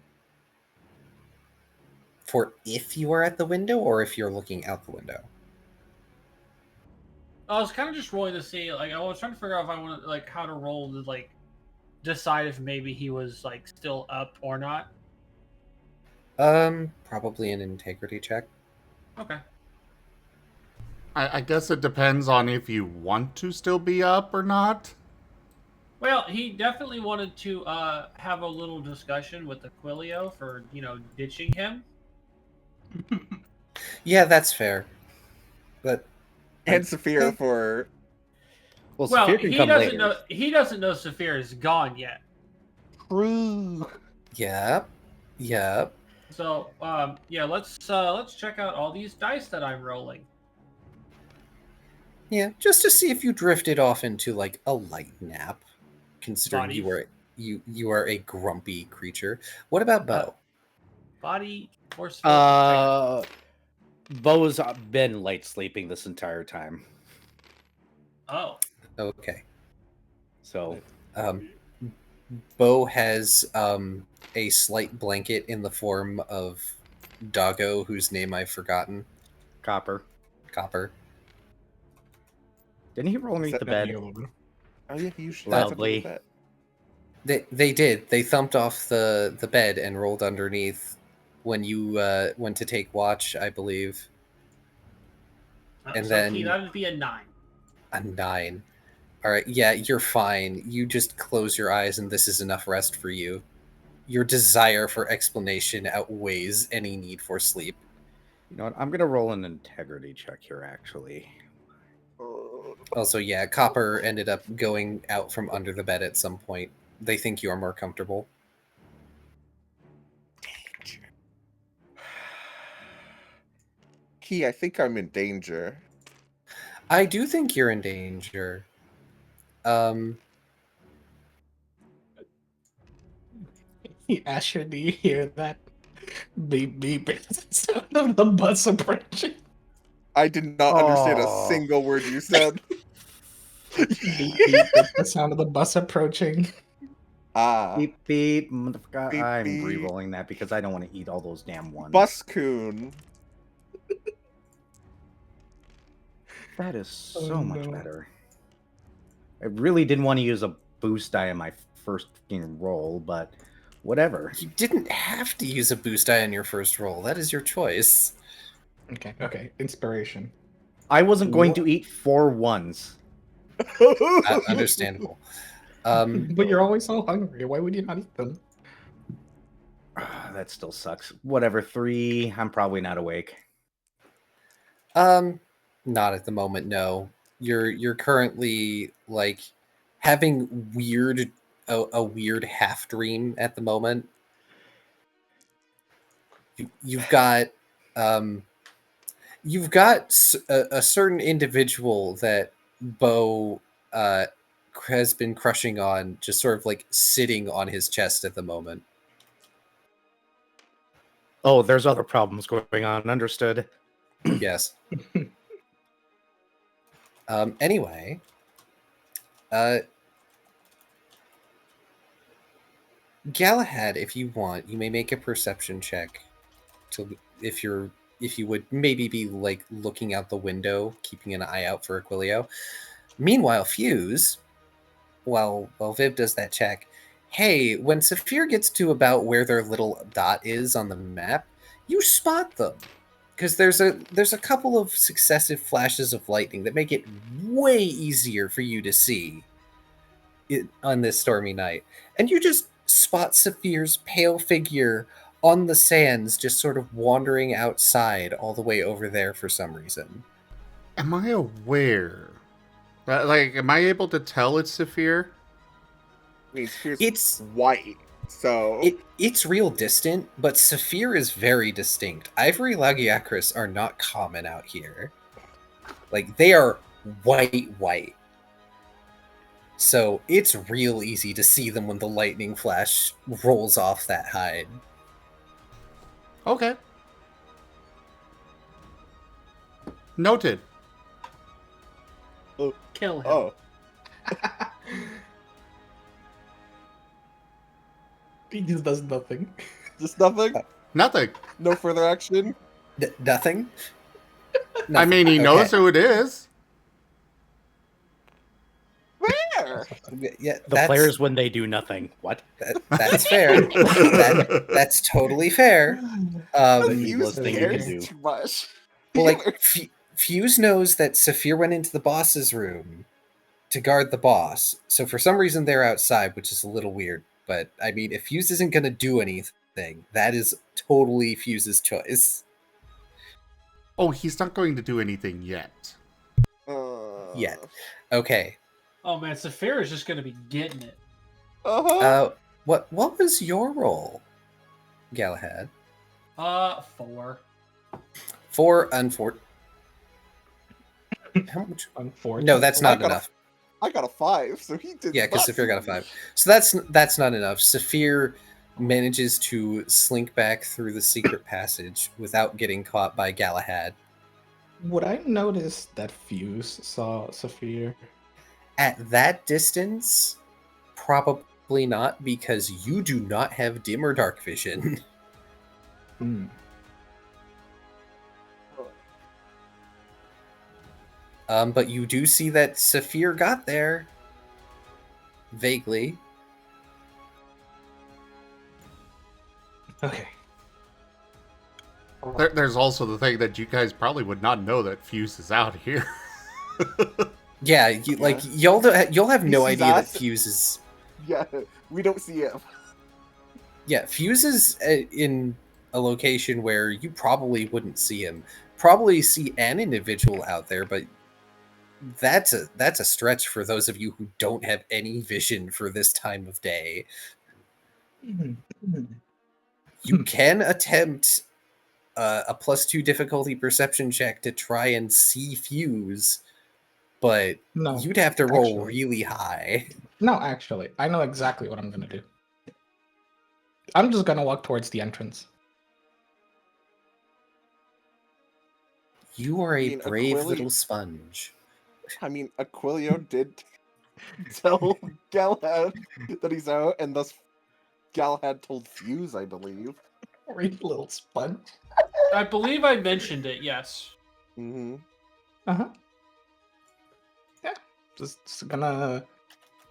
for if you are at the window or if you're looking out the window. I was kind of just rolling to see. Like, I was trying to figure out if I wanted like how to roll to like decide if maybe he was like still up or not. Probably an integrity check. Okay. I guess it depends on if you want to still be up or not. Well, he definitely wanted to have a little discussion with Aquilio for ditching him. Yeah, that's fair. But And Saphir for Well, Well, Saphir can he come doesn't later. know. He doesn't know Saphir is gone yet. True. yep. So, yeah, let's check out all these dice that I'm rolling. Yeah, just to see if you drifted off into like a light nap, considering Body. you are a grumpy creature. What about Bo? Body or spell? Bo's been light sleeping this entire time. Oh. Okay. So Bo has a slight blanket in the form of Doggo, whose name I've forgotten. Copper. Didn't he roll underneath the bed? Oh yeah, you should Loudly. They did. They thumped off the bed and rolled underneath when you went to take watch, I believe. And so then that would be a 9. a 9. All right, yeah, you're fine. You just close your eyes, and this is enough rest for you. Your desire for explanation outweighs any need for sleep. You know what? I'm gonna roll an integrity check here, actually. Also, yeah, Copper ended up going out from under the bed at some point. They think you are more comfortable. Key, I think I'm in danger. I do think you're in danger. Asher, do you hear that? Beep beep. It's the sound of the bus approaching. I did not understand a Oh. single word you said. Beep beep. It's the sound of the bus approaching. Beep beep. Motherfucker. Beep, I'm beep. re-rolling that because I don't want to eat all those damn ones. Buscoon. That is so Oh, much no. better. I really didn't want to use a boost die on my first fucking roll, but whatever. You didn't have to use a boost die on your first roll. That is your choice. Okay. Inspiration. I wasn't going to eat 4 ones. Understandable. But you're always so hungry. Why would you not eat them? That still sucks. Whatever, 3. I'm probably not awake. Not at the moment, no. You're currently like having a weird half dream at the moment. You've got a certain individual that Bo has been crushing on, just sort of like sitting on his chest at the moment. Oh, there's other problems going on. Understood. Yes. Anyway, Galahad, if you want, you may make a perception check to if you would maybe be like looking out the window, keeping an eye out for Aquilio. Meanwhile, Fuse, while Viv does that check, hey, when Saphir gets to about where their little dot is on the map, you spot them. Because there's a couple of successive flashes of lightning that make it way easier for you to see on this stormy night. And you just spot Saphir's pale figure on the sands, just sort of wandering outside all the way over there for some reason. Am I aware? Like, am I able to tell it's Saphir? I mean, Saphir's It's white. So It's real distant, but Saphir is very distinct. Ivory Lagiacris are not common out here. Like, they are white. So it's real easy to see them when the lightning flash rolls off that hide. Okay. Noted. Kill him. oh, He just does nothing. just nothing. Nothing. No further action. Nothing? I mean, he knows who it is. Where? Yeah, The players when they do nothing. What? That's fair. That's totally fair. Needless thing you can do. Too much. Well, like, Fuse knows that Saphir went into the boss's room to guard the boss. So for some reason they're outside, which is a little weird. But, I mean, if Fuse isn't going to do anything, that is totally Fuse's choice. Oh, he's not going to do anything yet. Yet. Okay. Oh man, Saphir is just gonna be getting it. What was your role, Galahad? 4. 4 unfor... How much? Unfortunately. No, that's not I got enough. I got a 5, so he did. Yeah, because not Saphir got a see 5. So that's not enough. Saphir manages to slink back through the secret passage without getting caught by Galahad. Would I notice that Fuse saw Saphir? At that distance, probably not, because you do not have dim or dark vision. Hmm. But you do see that Saphir got there. Vaguely. Okay. There's also the thing that you guys probably would not know that Fuse is out here. Yeah, you'll have He no sees idea that us. Fuse is... Yeah, we don't see him. Yeah, Fuse is in a location where you probably wouldn't see him. Probably see an individual out there, but that's a stretch for those of you who don't have any vision for this time of day. You can attempt a +2 difficulty perception check to try and see Fuse, but No. you'd have to roll actually. really high. No, actually, I know exactly what I'm gonna do. I'm just gonna walk towards the entrance. You are a mean, brave Aquili- little sponge. I mean, Aquilio did tell Galahad that he's out, and thus Galahad told Fuse, I believe. Brave little sponge. I believe I mentioned it. Yes. Mm-hmm. Uh-huh. Yeah. Just gonna...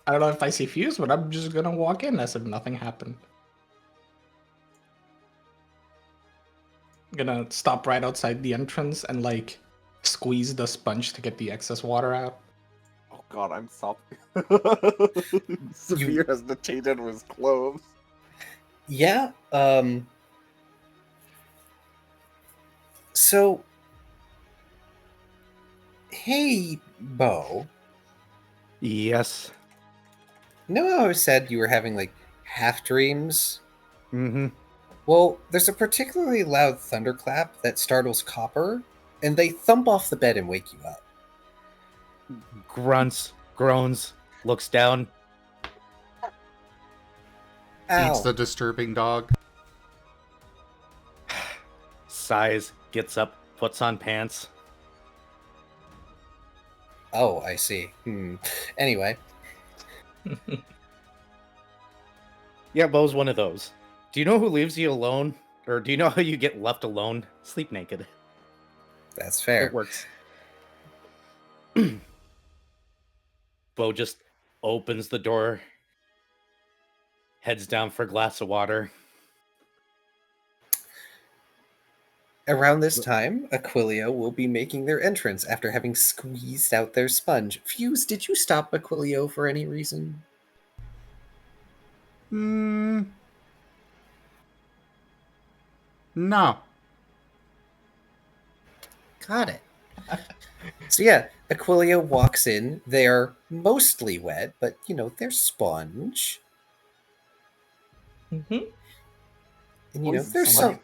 I don't know if I see Fuse, but I'm just gonna walk in as if nothing happened. Gonna stop right outside the entrance and, like, squeeze the sponge to get the excess water out. Oh god, I'm sopping. Saphir has the chain under his clothes. Yeah, so, hey, Bo, Yes. you know how I always said you were having, like, half dreams? Mm-hmm. Well, there's a particularly loud thunderclap that startles Copper, and they thump off the bed and wake you up. Grunts, groans, looks down. Ow. Eats the disturbing dog. Sighs, gets up, puts on pants. Oh, I see. Anyway, Yeah, Bo's one of those. Do you know who leaves you alone? Or do you know how you get left alone? Sleep naked. that's fair. It works. Bo just opens the door, heads down for a glass of water. Around this time, Aquilio will be making their entrance after having squeezed out their sponge. Fuse, did you stop Aquilio for any reason? No. Got it. So yeah, Aquilio walks in. They're mostly wet, but they're sponge. Mm-hmm. And you know, Poison there's someone.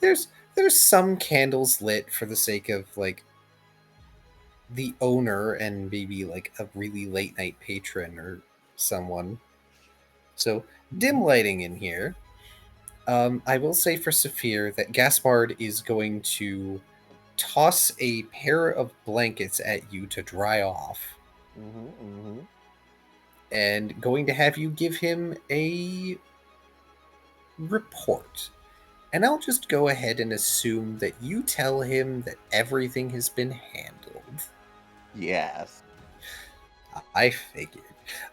there's some candles lit for the sake of like the owner and maybe like a really late night patron or someone. So dim lighting in here. I will say for Saphir that Gaspard is going to toss a pair of blankets at you to dry off, and going to have you give him a report. And I'll just go ahead and assume that you tell him that everything has been handled. Yes. I figured.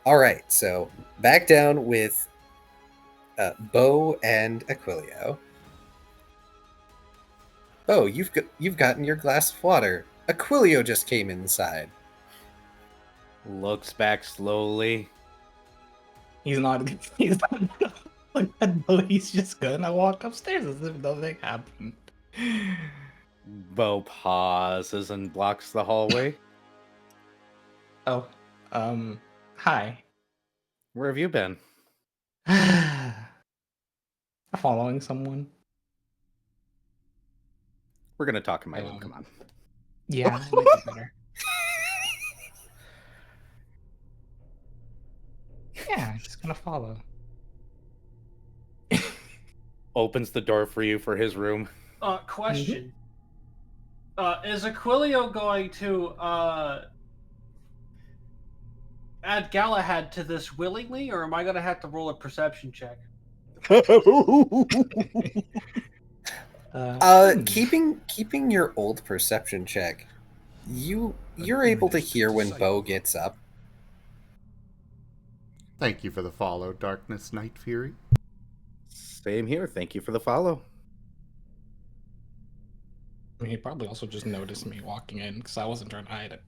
All right, so back down with Bo and Aquilio. Bo, you've gotten your glass of water. Aquilio just came inside. Looks back slowly. He's not. He's not like that, but he's just gonna walk upstairs as if nothing happened. Bo pauses and blocks the hallway. Oh, hi. Where have you been? Following someone. We're gonna talk in my room. Come on. Yeah, that might be better. Yeah, just gonna follow. Opens the door for you for his room. Question. Is Aquilio going to add Galahad to this willingly, or am I going to have to roll a perception check? Keeping your old perception check, you're able to hear when Bo gets up. Thank you for the follow, Darkness Night Fury. Same here. Thank you for the follow. I mean, he probably also just noticed me walking in because I wasn't trying to hide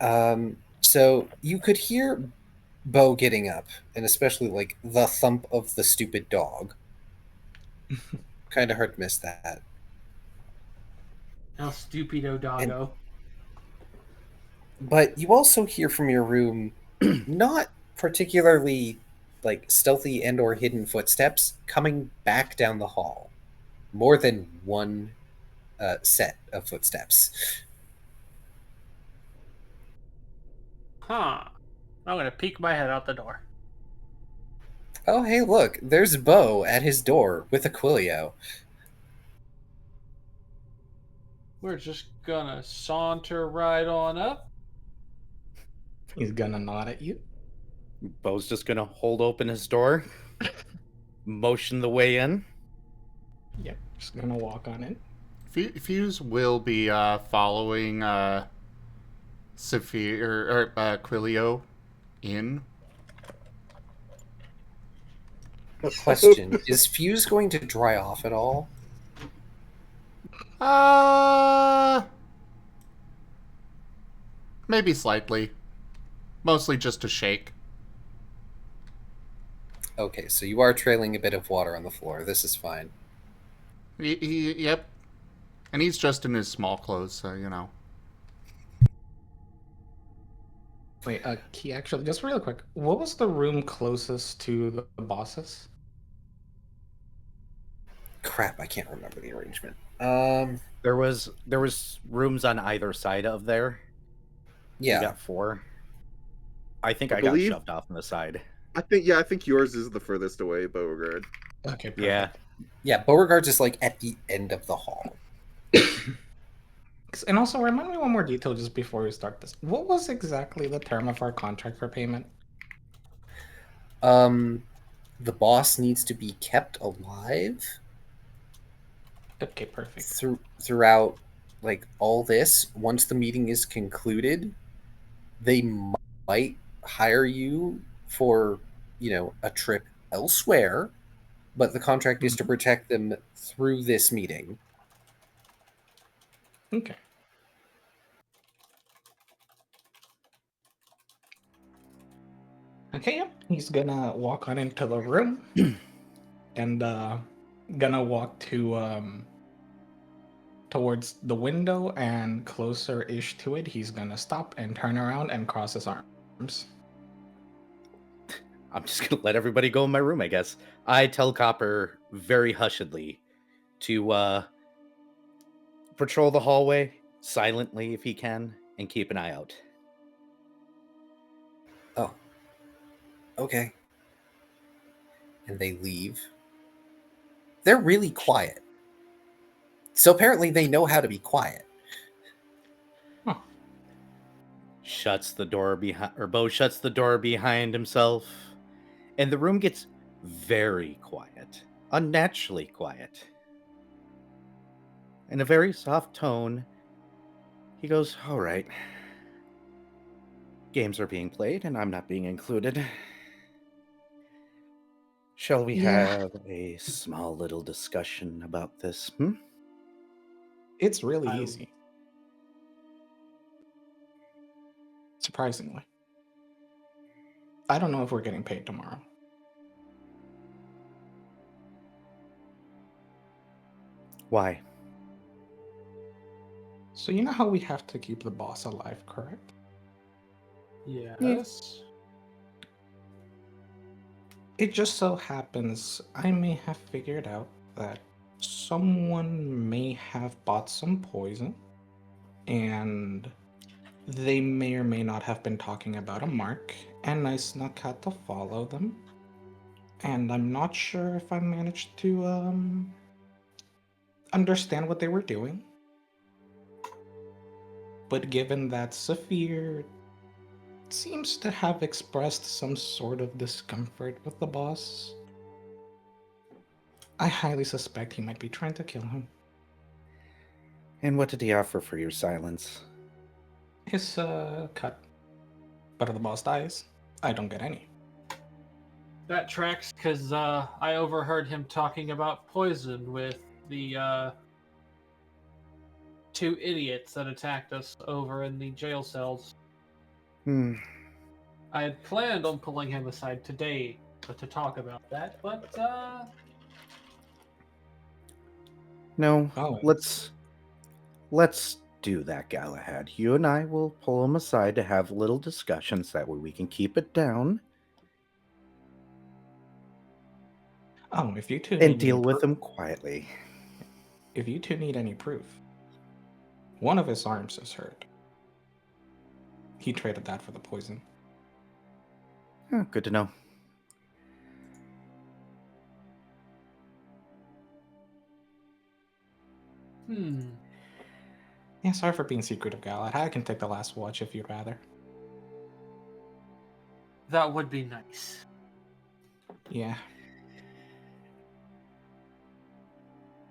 it. So you could hear Bo getting up, and especially like the thump of the stupid dog. Kind of hard to miss that. El stupido doggo. But you also hear from your room not particularly like stealthy and or hidden footsteps coming back down the hall. More than one set of footsteps. Huh. I'm going to peek my head out the door. Oh, hey, look, there's Bo at his door with Aquilio. We're just going to saunter right on up. He's gonna nod at you. Bo's just gonna hold open his door, motion the way in. Yep, just gonna walk on it. Fuse will be following Saphir or Aquilio in. Question, is Fuse going to dry off at all? Maybe slightly. Mostly just a shake. Okay, so you are trailing a bit of water on the floor. This is fine. Yep. And he's just in his small clothes, so, you know. Wait, Key, actually, just real quick, what was the room closest to the bosses? Crap, I can't remember the arrangement. There was rooms on either side of there. You Yeah. got 4. I think I I got believe- shoved off on the side. I think yours is the furthest away, Beauregard. Okay, perfect. Yeah. Yeah, Beauregard's just like at the end of the hall. And also, remind me one more detail just before we start this. What was exactly the term of our contract for payment? The boss needs to be kept alive Okay, perfect. throughout like all this. Once the meeting is concluded, they might hire you for, you know, a trip elsewhere, but the contract is to protect them through this meeting. Okay. Okay, yeah. He's gonna walk on into the room and gonna walk to towards the window, and closer-ish to it, he's gonna stop and turn around and cross his arms. I'm just going to let everybody go in my room, I guess. I tell Copper very hushedly to patrol the hallway silently if he can and keep an eye out. Oh. Okay. And they leave. They're really quiet. So apparently they know how to be quiet. Shuts the door behind, or Bo shuts the door behind himself, and the room gets very quiet, unnaturally quiet. In a very soft tone, he goes, "All right. Games are being played, and I'm not being included. Shall we have a small little discussion about this? It's really I- easy. Surprisingly. I don't know if we're getting paid tomorrow. Why? So you know how we have to keep the boss alive, correct? Yes. It just so happens I may have figured out that someone may have bought some poison, and they may or may not have been talking about a mark, and I snuck out to follow them. And I'm not sure if I managed to understand what they were doing. But given that Saphir seems to have expressed some sort of discomfort with the boss, I highly suspect he might be trying to kill him. And what did he offer for your silence?" His cut. But if the boss dies, I don't get any. That tracks because I overheard him talking about poison with the two idiots that attacked us over in the jail cells. I had planned on pulling him aside today to talk about that, but No, Oh, let's do that, Galahad. You and I will pull him aside to have little discussions. That way we can keep it down if you two and need deal any with proof, him quietly. if you two need any proof, one of his arms is hurt. He traded that for the poison. Oh, good to know. Yeah, sorry for being secretive, Galahad. I can take the last watch if you'd rather. that would be nice. Yeah.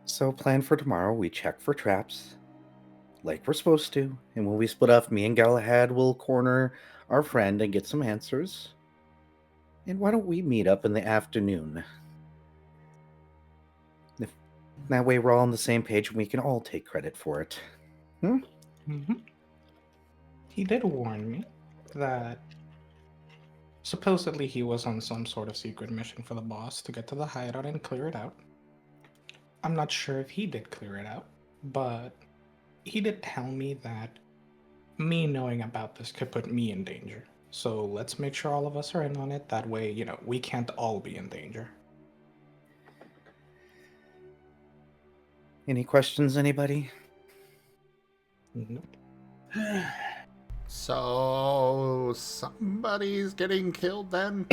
So, plan for tomorrow, we check for traps, like we're supposed to, and when we split off, me and Galahad will corner our friend and get some answers. And why don't we meet up in the afternoon? That way we're all on the same page and we can all take credit for it. He did warn me that supposedly he was on some sort of secret mission for the boss to get to the hideout and clear it out. I'm not sure if he did clear it out, but he did tell me that me knowing about this could put me in danger. So let's make sure all of us are in on it. That way, we can't all be in danger. Any questions, anybody? Nope. So, somebody's getting killed then?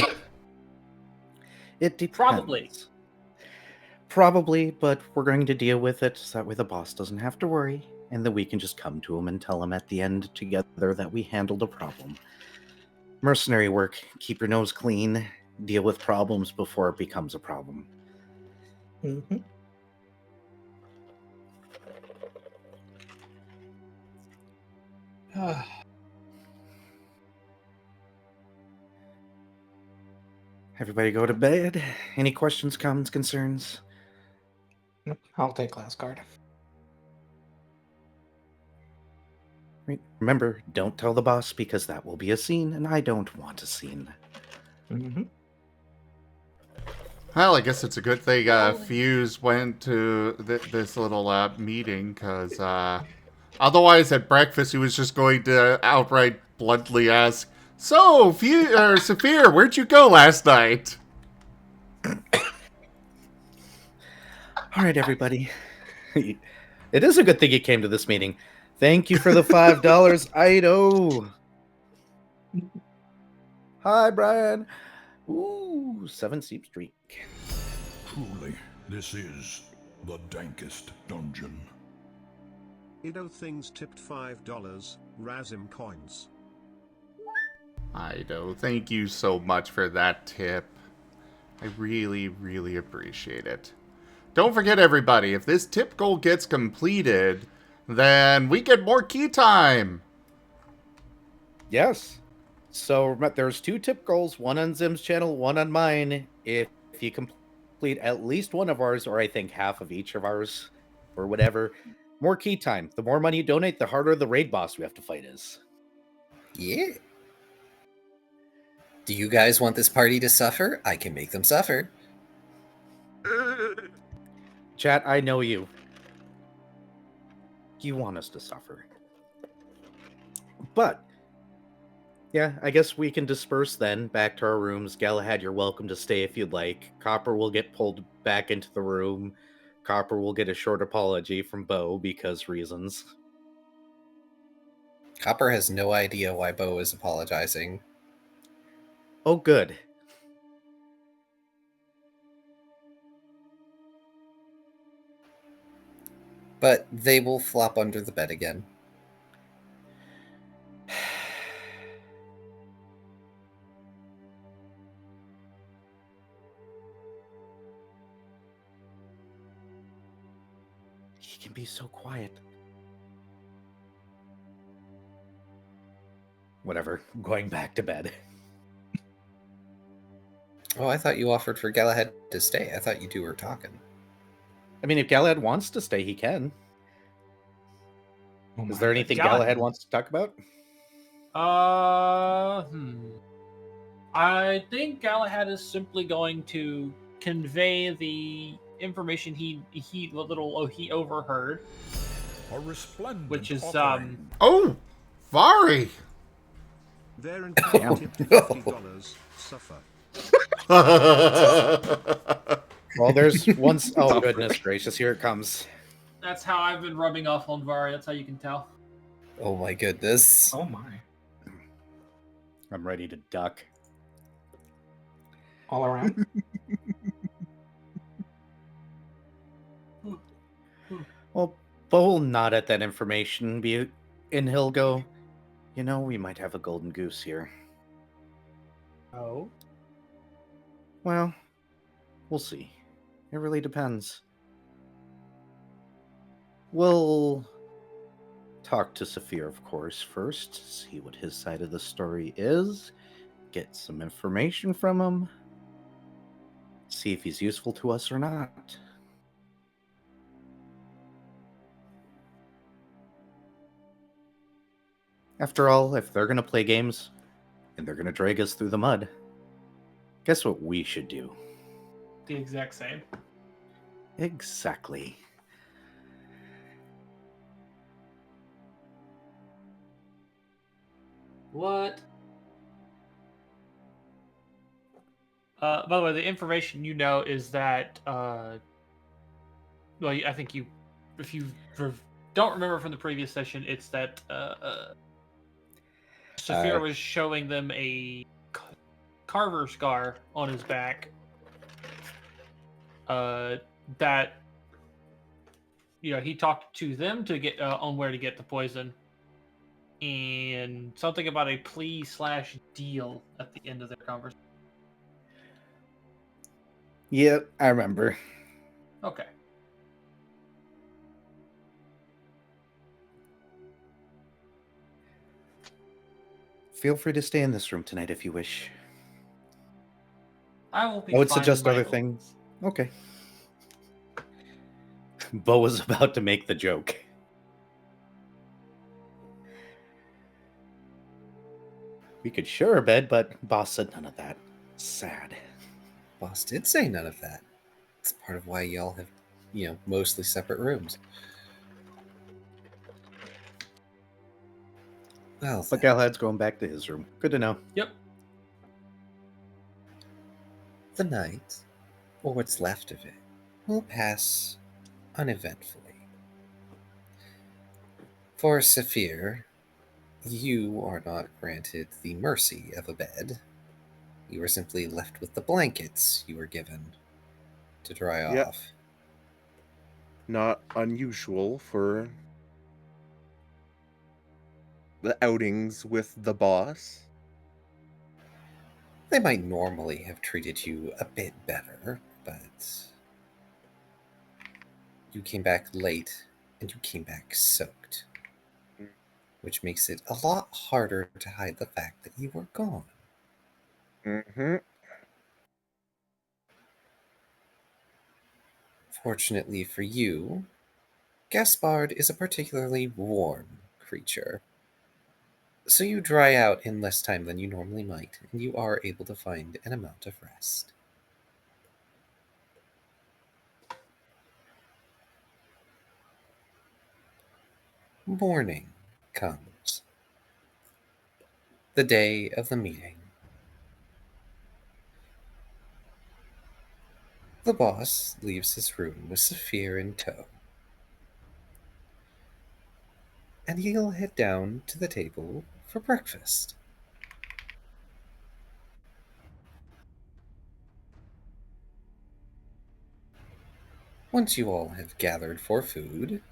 It depends. Probably. But we're going to deal with it so that way the boss doesn't have to worry, and then we can just come to him and tell him at the end together that we handled a problem. Mercenary work, keep your nose clean, deal with problems before it becomes a problem. Everybody go to bed. Any questions, comments, concerns? Nope, I'll take last card. Right. Remember, don't tell the boss because that will be a scene, and I don't want a scene. Well, I guess it's a good thing Fuse went to this little meeting, because otherwise at breakfast he was just going to outright bluntly ask, So, Saphir, where'd you go last night? All right, everybody. It is a good thing you came to this meeting. Thank you for the $5, Ido. Hi, Brian. Ooh, 7 Steep Streak. Truly, this is the dankest dungeon. Ido Things tipped $5, Razim coins. Ido, thank you so much for that tip. I really, really appreciate it. Don't forget, everybody, if this tip goal gets completed, then we get more key time. Yes. So there's 2 tip goals, one on Zim's channel, one on mine. If you complete at least one of ours, or I think half of each of ours, or whatever, more key time. The more money you donate, the harder the raid boss we have to fight is. Yeah. Do you guys want this party to suffer? I can make them suffer. Chat, I know you. You want us to suffer. But, yeah, I guess we can disperse then back to our rooms. Galahad, you're welcome to stay if you'd like. Copper will get pulled back into the room. Copper will get a short apology from Bo because reasons. Copper has no idea why Bo is apologizing. Oh, good. But they will flop under the bed again. He can be so quiet. Whatever, I'm going back to bed. Oh, I thought you offered for Galahad to stay. I thought you two were talking. I mean, if Galahad wants to stay, he can. Oh Is there my anything God. Galahad wants to talk about? I think Galahad is simply going to convey the information he overheard, A resplendent which is offering. Oh, Furry! Their Damn. entire tipped $50, suffer. Well, there's once. Oh, goodness gracious, here it comes. That's how I've been rubbing off on Vari. That's how you can tell. Oh my goodness. Oh my. I'm ready to duck. All around? Well, Bo will nod at that information, and he'll go, you know, we might have a golden goose here. Oh. Well, we'll see. It really depends. We'll talk to Saphir, of course, first, see what his side of the story is, get some information from him, see if he's useful to us or not. After all, if they're going to play games and they're going to drag us through the mud, guess what we should do? The exact same. Exactly. What? By the way, the information you know is that, well, I think you, if you don't remember from the previous session, it's that Saphir was showing them a carver scar on his back. That, you know, he talked to them to get on where to get the poison, and something about a plea/deal at the end of their conversation. Yep, I remember. Okay. Feel free to stay in this room tonight if you wish. I will be. I would fine suggest by other all. things. Okay. Bo was about to make the joke. We could share a bed, but boss said none of that. Sad. Boss did say none of that. It's part of why y'all have, mostly separate rooms. Well, But then, Galahad's going back to his room. Good to know. Yep. the night, or what's left of it, will pass uneventfully. For Saphir, you are not granted the mercy of a bed. You are simply left with the blankets you were given to dry Yep. off. Not unusual for the outings with the boss. They might normally have treated you a bit better, but you came back late and you came back soaked, which makes it a lot harder to hide the fact that you were gone. Mm-hmm. Fortunately for you, Gaspard is a particularly warm creature. So you dry out in less time than you normally might, and you are able to find an amount of rest. Morning comes. The day of the meeting. The boss leaves his room with Saphir in tow, and he'll head down to the table for breakfast. Once you all have gathered for food,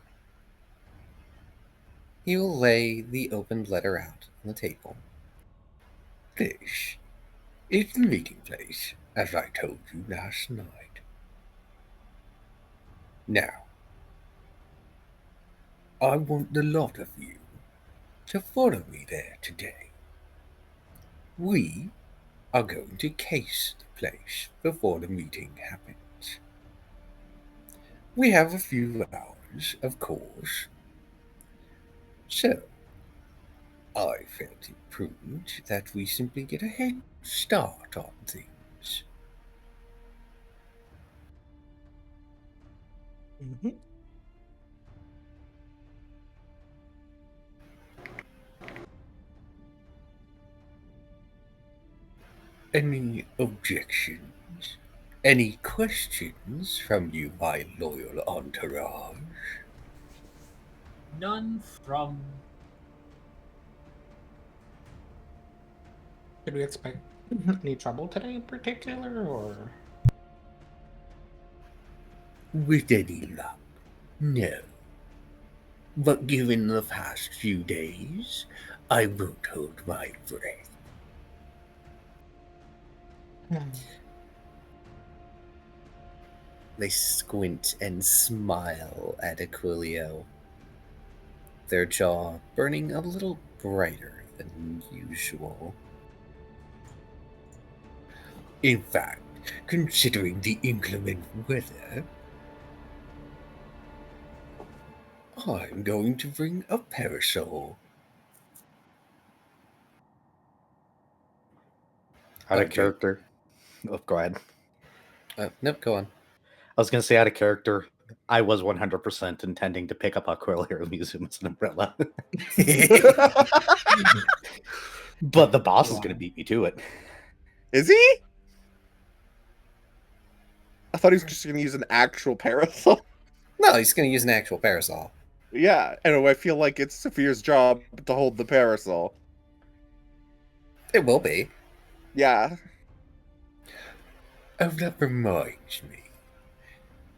he will lay the opened letter out on the table. This is the meeting place, as I told you last night. Now, I want the lot of you to follow me there today. We are going to case the place before the meeting happens. We have a few hours, of course. So, I felt it prudent that we simply get a head start on things. Any objections? Any questions from you, my loyal entourage? None from. Did we expect any trouble today in particular, or? With any luck, no. But given the past few days, I won't hold my breath. They squint and smile at Aquilio, their jaw burning a little brighter than usual. In fact, considering the inclement weather, I'm going to bring a parasol. Out of Okay. character. Oh, go ahead. Nope, go on. I was going to say out of character. I was 100% intending to pick up Aquila and use him as an umbrella. But the boss is going to beat me to it. Is he? I thought he was just going to use an actual parasol. No, he's going to use an actual parasol. Yeah, and I feel like it's Saphir's job to hold the parasol. It will be. Yeah. Oh, that reminds me.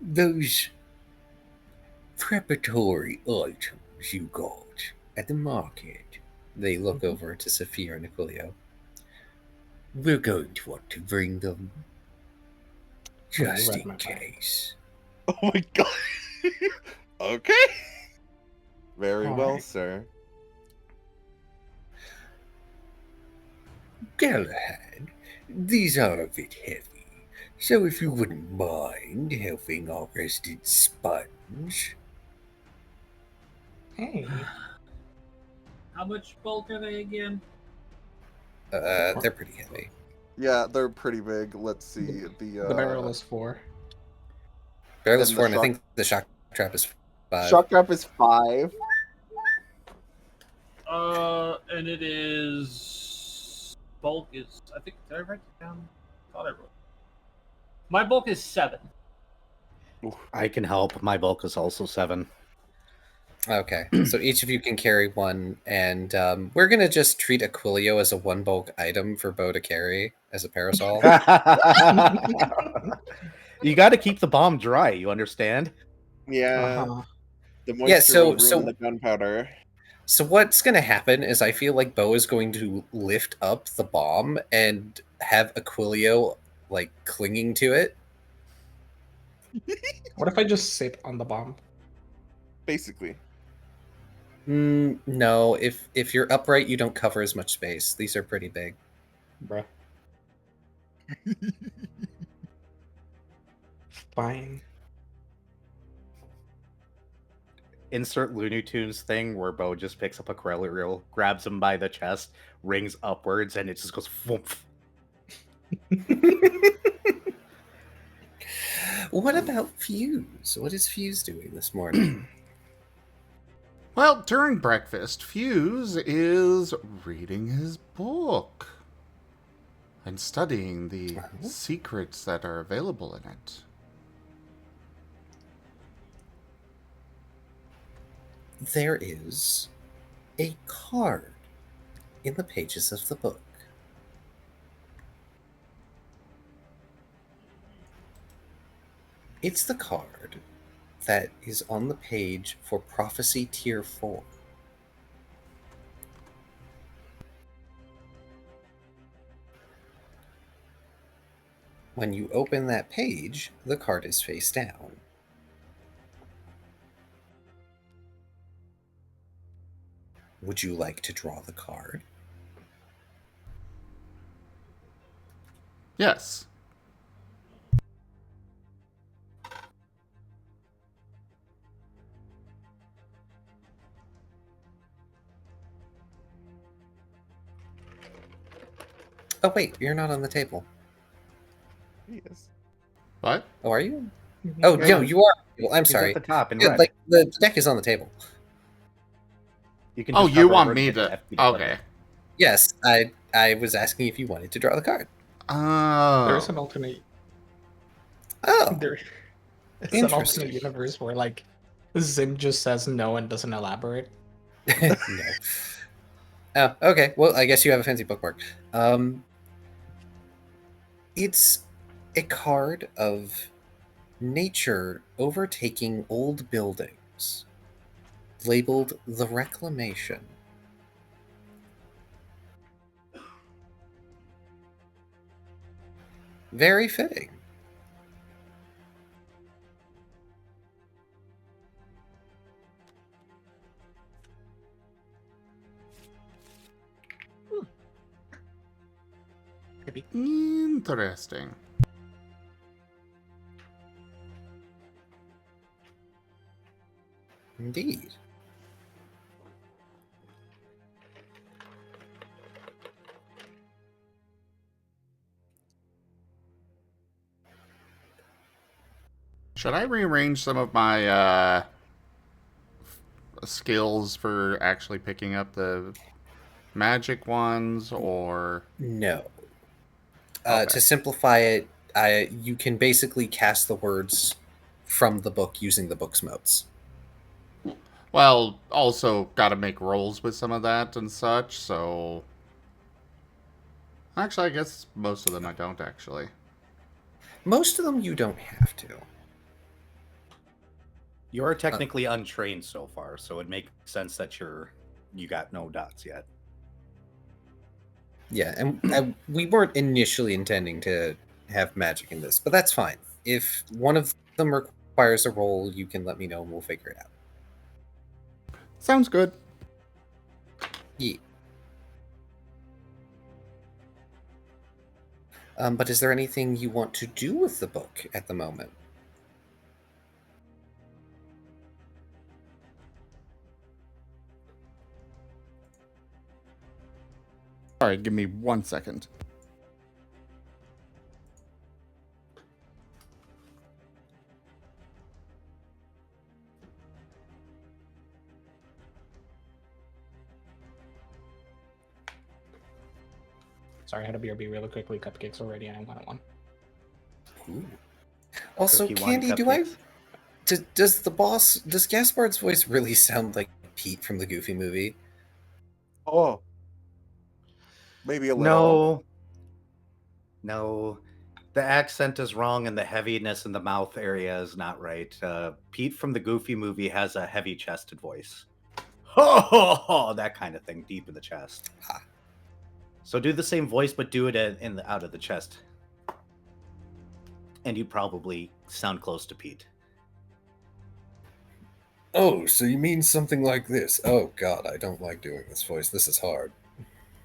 Those preparatory items you got at the market. They look over to Saphir and Aquilio. We're going to want to bring them just read in my mind. case. Oh my god. Okay. Very All well, right. sir. Galahad, these are a bit heavy, so if you wouldn't mind helping our resident sponge. Hey, How much bulk are they again? They're pretty heavy. Yeah, they're pretty big. Let's see. the barrel is 4. Barrel is And the 4, and I shock- think the shock trap is 5. Shock trap is 5. And it is bulk is I think did I write it down? I thought I wrote. My bulk is 7. I can help. My bulk is also 7. Okay, so each of you can carry one, and we're gonna just treat Aquilio as a one bulk item for Bo to carry as a parasol. You got to keep the bomb dry. You understand? Yeah, Uh-huh. the Yeah, moisture will so- ruin the gunpowder. So what's gonna happen is I feel like Bo is going to lift up the bomb and have Aquilio like clinging to it. What if I just sit on the bomb? Basically. No, if you're upright, you don't cover as much space. These are pretty big. Bruh. Fine. Insert Looney Tunes thing where Bo just picks up a Krelliel, grabs him by the chest, rings upwards, and it just goes whoomph. What about Fuse? What is Fuse doing this morning? Well, during breakfast, Fuse is reading his book and studying the secrets that are available in it. There is a card in the pages of the book. It's the card that is on the page for Prophecy Tier 4. When you open that page, the card is face down. Would you like to draw the card? Yes. Oh wait, you're not on the table. Yes. What? Oh, are you? Oh, Yeah. no, you are. Well, I'm He's sorry. at the top in Yeah, red. like the deck is on the table. You can Oh, just you hover want over me and hit to... F to play Okay. it. Yes, I was asking if you wanted to draw the card. There's Oh. an alternate. Oh, There, it's an Interesting. alternate universe where like Zim just says no and doesn't elaborate. no. Oh, okay. Well, I guess you have a fancy bookmark. It's a card of nature overtaking old buildings, labeled the Reclamation. Very fitting. Interesting. Indeed. Should I rearrange some of my skills for actually picking up the magic ones, or... No. Okay. To simplify it, you can basically cast the words from the book using the book's motes. Well, also gotta make rolls with some of that and such, so... Actually, I guess most of them I don't, actually. Most of them you don't have to. You are technically untrained so far, so it makes sense that you got no dots yet. Yeah, and we weren't initially intending to have magic in this, but that's fine. If one of them requires a roll, you can let me know and we'll figure it out. Sounds good. Yeah. But is there anything you want to do with the book at the moment? Alright, give me 1 second. Sorry, I had a BRB really quickly. Cupcakes already. I want one. Ooh. Also, Cookie one, Candy, cupcakes. does Gaspard's voice really sound like Pete from the Goofy movie? Oh, maybe a little. No. The accent is wrong and the heaviness in the mouth area is not right. Pete from the Goofy movie has a heavy chested voice. Oh, that kind of thing, deep in the chest. Ah. So do the same voice, but do it out of the chest. And you probably sound close to Pete. Oh, so you mean something like this? Oh God, I don't like doing this voice. This is hard.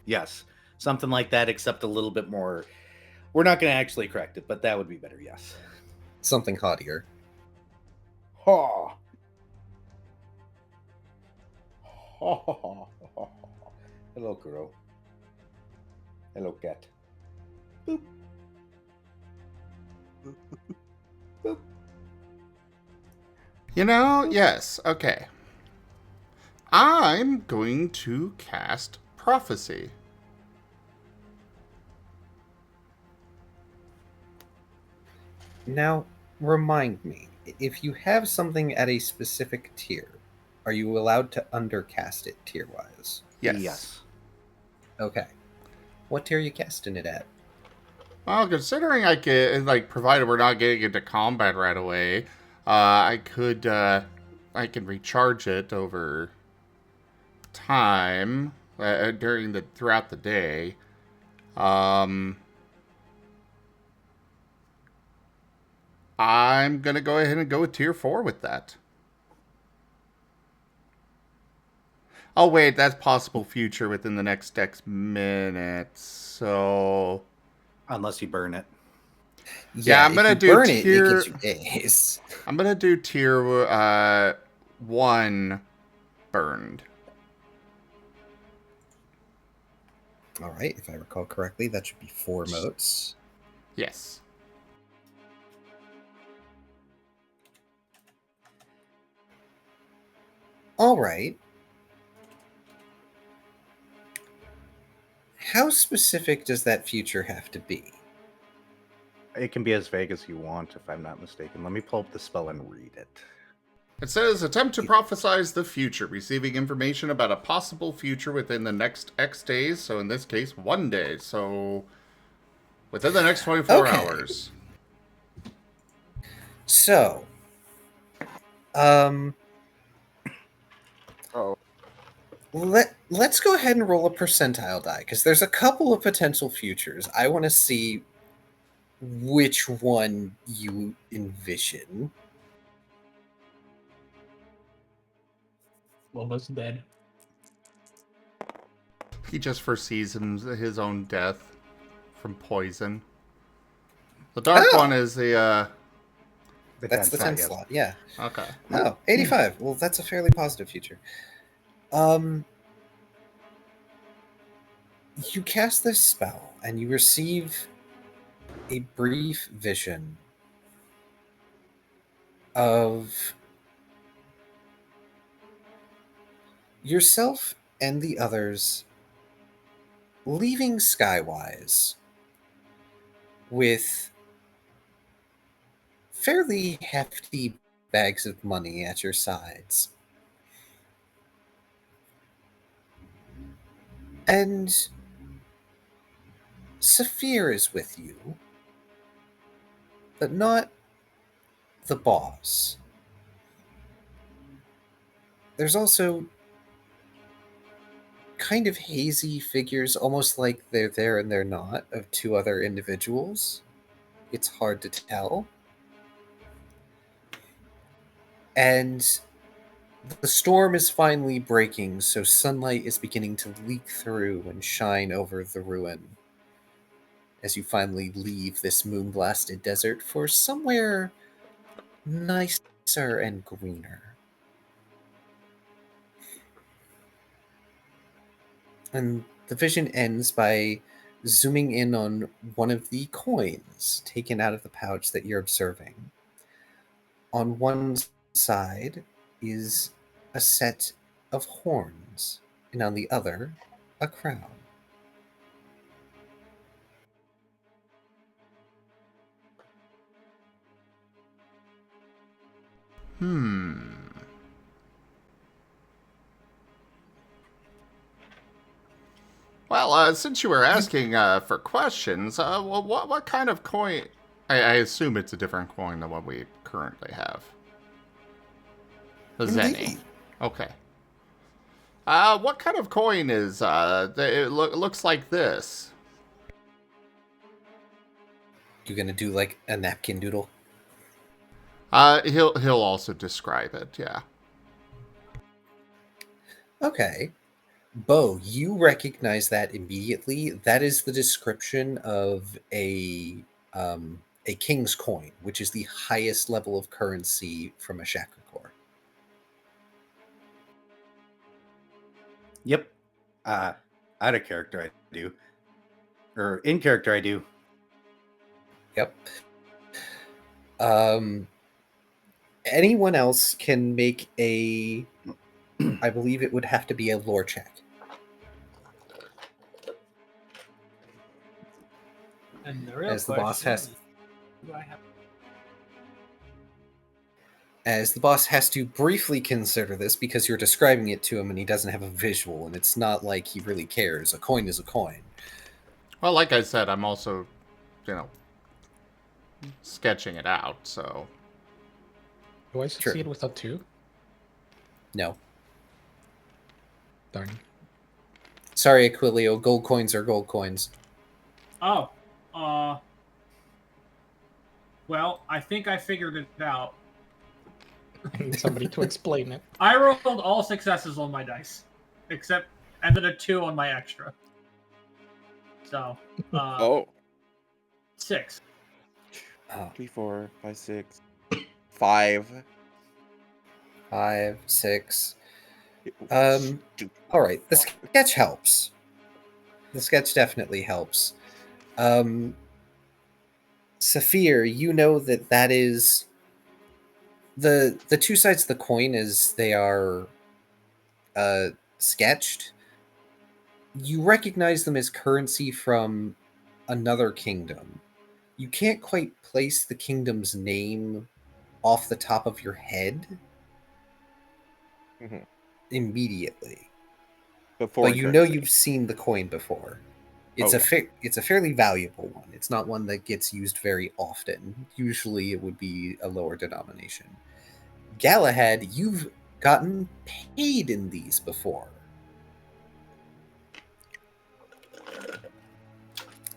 Yes, something like that, except a little bit more. We're not going to actually correct it, but that would be better, yes. Something haughtier. Ha. Hello, girl. Hello, cat. Boop. Boop. You know, yes, okay. I'm going to cast Prophecy. Now, remind me, if you have something at a specific tier, are you allowed to undercast it tier-wise? Yes. Okay. What tier are you casting it at? Well, considering I can, like, provided we're not getting into combat right away, I can recharge it over time throughout the day. I'm gonna go ahead and go with tier 4 with that. Oh wait, that's possible future within the next X minutes. So Unless you burn it. Yeah, I'm if gonna you do burn tier- it gives you days. I'm gonna do tier 1 burned. All right, if I recall correctly, that should be 4 motes. Yes. All right. How specific does that future have to be? It can be as vague as you want, if I'm not mistaken. Let me pull up the spell and read it. It says, attempt to prophesize the future, receiving information about a possible future within the next X days. So in this case, 1 day. So within the next 24 Okay. hours. So, Oh, let's go ahead and roll a percentile die, because there's a couple of potential futures. I want to see which one you envision. Almost dead. He just foresees his own death from poison. The dark one is the, That's the 10 yes. slot, yeah. okay. Oh, 85. Well, that's a fairly positive future. You cast this spell, and you receive a brief vision of yourself and the others leaving Skywise with fairly hefty bags of money at your sides. And Saphir is with you, but not the boss. There's also kind of hazy figures, almost like they're there and they're not, of 2 other individuals. It's hard to tell. And the storm is finally breaking, so sunlight is beginning to leak through and shine over the ruin as you finally leave this moon-blasted desert for somewhere nicer and greener. And the vision ends by zooming in on one of the coins taken out of the pouch that you're observing. On one side is a set of horns, and on the other, a crown. Well, since you were asking for questions, what kind of coin? I assume it's a different coin than what we currently have. The Zenny. Indeed. Okay. What kind of coin is? It looks like this. You gonna do like a napkin doodle? He'll also describe it. Yeah. Okay. Bo, you recognize that immediately. That is the description of a king's coin, which is the highest level of currency from a Chakra core. Yep. Out of character, I do. Or in character, I do. Yep. Anyone else can make a. I believe it would have to be a lore check. And the real As the boss question has- is, do I have? As the boss has to briefly consider this because you're describing it to him and he doesn't have a visual, and it's not like he really cares. A coin is a coin. Well, like I said, I'm also, sketching it out. So Do I Sure. succeed with a 2? No. Darn. Sorry, Aquilio. Gold coins are gold coins. Oh, well, I think I figured it out. I need somebody to explain it. I rolled all successes on my dice, and then a 2 on my extra. So, Oh. 6. 3, 4, 5, 6, 5. 5, 6. All right. The sketch helps. The sketch definitely helps. Saphir, you know that is the two sides of the coin as they are sketched. You recognize them as currency from another kingdom. You can't quite place the kingdom's name off the top of your head Mhm. immediately. Before But you know you've seen the coin before. It's Oh, it's a fairly valuable one. It's not one that gets used very often. Usually it would be a lower denomination. Galahad, you've gotten paid in these before.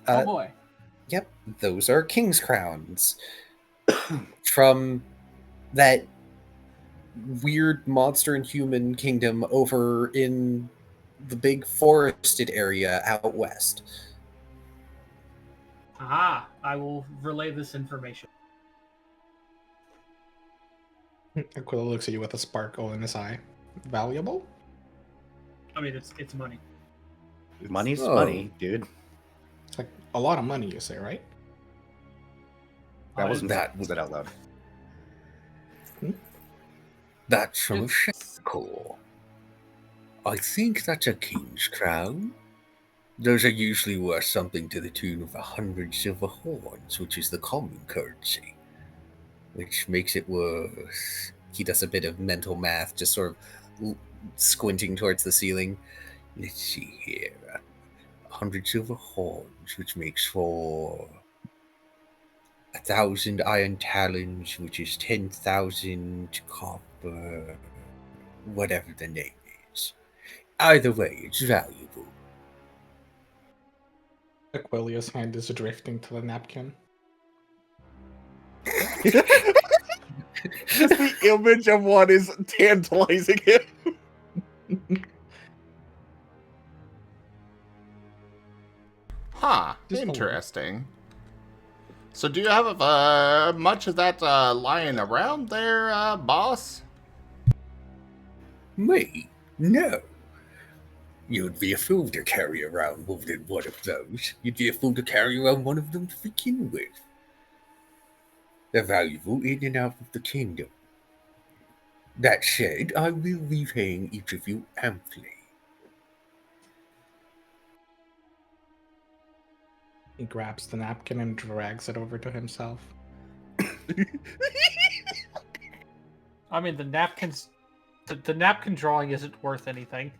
Oh boy. Yep, those are king's crowns from that weird monster and human kingdom over in the big forested area out west. Aha! I will relay this information. Aquila looks at you with a sparkle in his eye. Valuable? I mean, it's money. Money's Oh. money, dude. It's like a lot of money, you say, right? That wasn't that- said out loud. That's from a It's- shackle. I think that's a king's crown. Those are usually worth something to the tune of 100 silver horns, which is the common currency. Which makes it worth. He does a bit of mental math, just sort of squinting towards the ceiling. Let's see here. 100 silver horns, which makes for 1,000 iron talons, which is 10,000 copper, whatever the name is. Either way, it's valuable. Aquilia's hand is drifting to the napkin. Just the image of one is tantalizing him. Huh. Just a little. Interesting. So do you have much of that lying around there, boss? Me? No. You'd be a fool to carry around more than one of those. You'd be a fool to carry around one of them to begin with. They're valuable in and out of the kingdom. That said, I will be paying each of you amply. He grabs the napkin and drags it over to himself. I mean, the napkins, the napkin drawing isn't worth anything.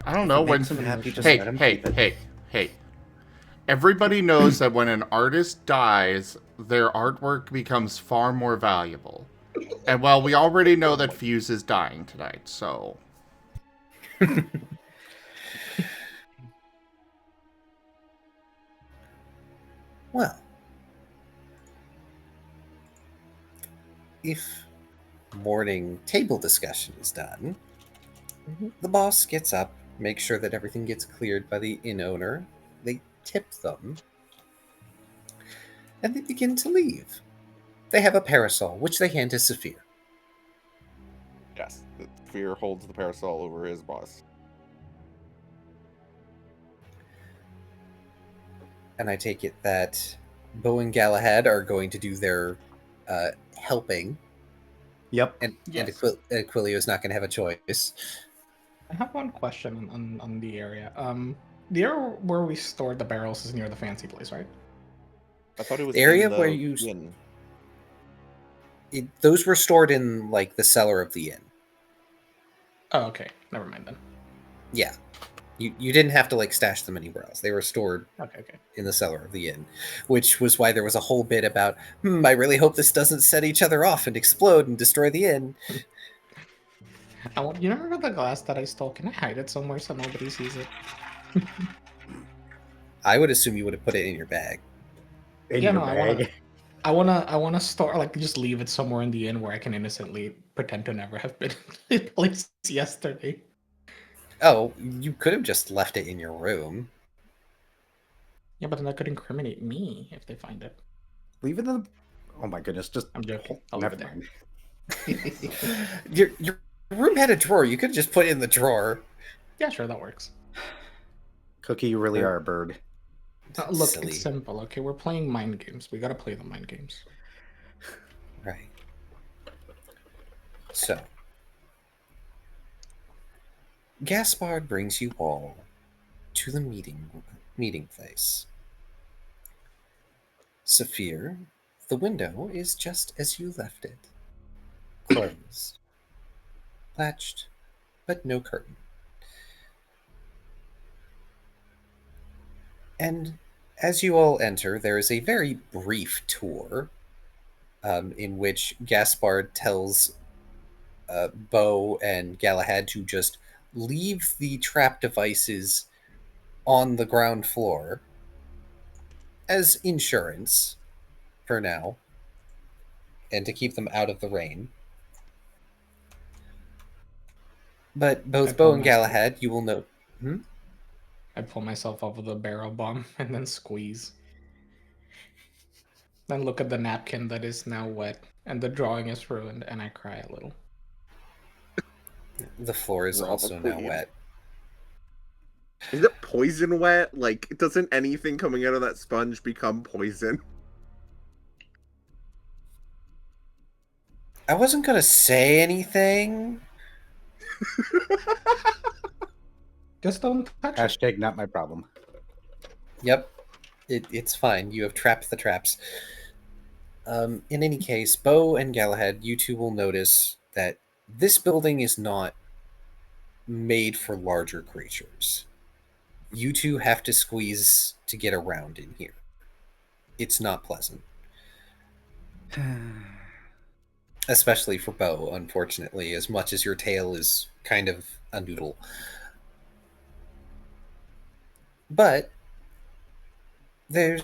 I don't know when. Makes them happy, just Hey, let 'em hey, keep it. hey. Everybody knows that when an artist dies, their artwork becomes far more valuable. And well, we already know that Fuse is dying tonight, so. Well, if morning table discussion is done, the boss gets up, makes sure that everything gets cleared by the inn owner. They tip them, and they begin to leave. They have a parasol, which they hand to Saphir. Yes, Fear holds the parasol over his boss. And I take it that Bo and Galahad are going to do their helping, Yep. and Yes. Aquilio is not going to have a choice. I have one question on the area. The area where we stored the barrels is near the fancy place, right? I thought it was The area in the where you- inn. Those were stored in like the cellar of the inn. Oh, okay. Never mind then. Yeah, you didn't have to like stash them anywhere else. They were stored Okay. in the cellar of the inn, which was why there was a whole bit about, I really hope this doesn't set each other off and explode and destroy the inn. You remember the glass that I stole? Can I hide it somewhere so nobody sees it? I would assume you would have put it in your bag. In Yeah, your no, bag. I wanna store, like, just leave it somewhere in the inn where I can innocently pretend to never have been in place yesterday. Oh, you could have just left it in your room. Yeah, but then that could incriminate me if they find it. Leave it in the. Oh my goodness! Just. I'm joking. I'll leave Never it there. mind. Your room had a drawer. You could have just put it in the drawer. Yeah, sure, that works. Cookie, you really are a bird. Look, Silly. it's simple. Okay, we're playing mind games. We gotta play the mind games. Right. So, Gaspard brings you all to the meeting place. Saphir, the window is just as you left it. Closed. Latched, but no curtain. And as you all enter, there is a very brief tour in which Gaspard tells Bo and Galahad to just leave the trap devices on the ground floor as insurance for now, and to keep them out of the rain. But both Bo and Galahad, you will note. I pull myself off of the barrel bomb and then squeeze. Then look at the napkin that is now wet, and the drawing is ruined, and I cry a little. The floor is Lava also now queen. wet. Is it poison wet? Like, doesn't anything coming out of that sponge become poison? I wasn't gonna say anything. Just don't touch it. Hashtag not my problem. Yep, it's fine. You have trapped the traps. In any case, Bo and Galahad, you two will notice that this building is not made for larger creatures. You two have to squeeze to get around in here. It's not pleasant. Especially for Bo, unfortunately, as much as your tail is kind of a noodle. But there's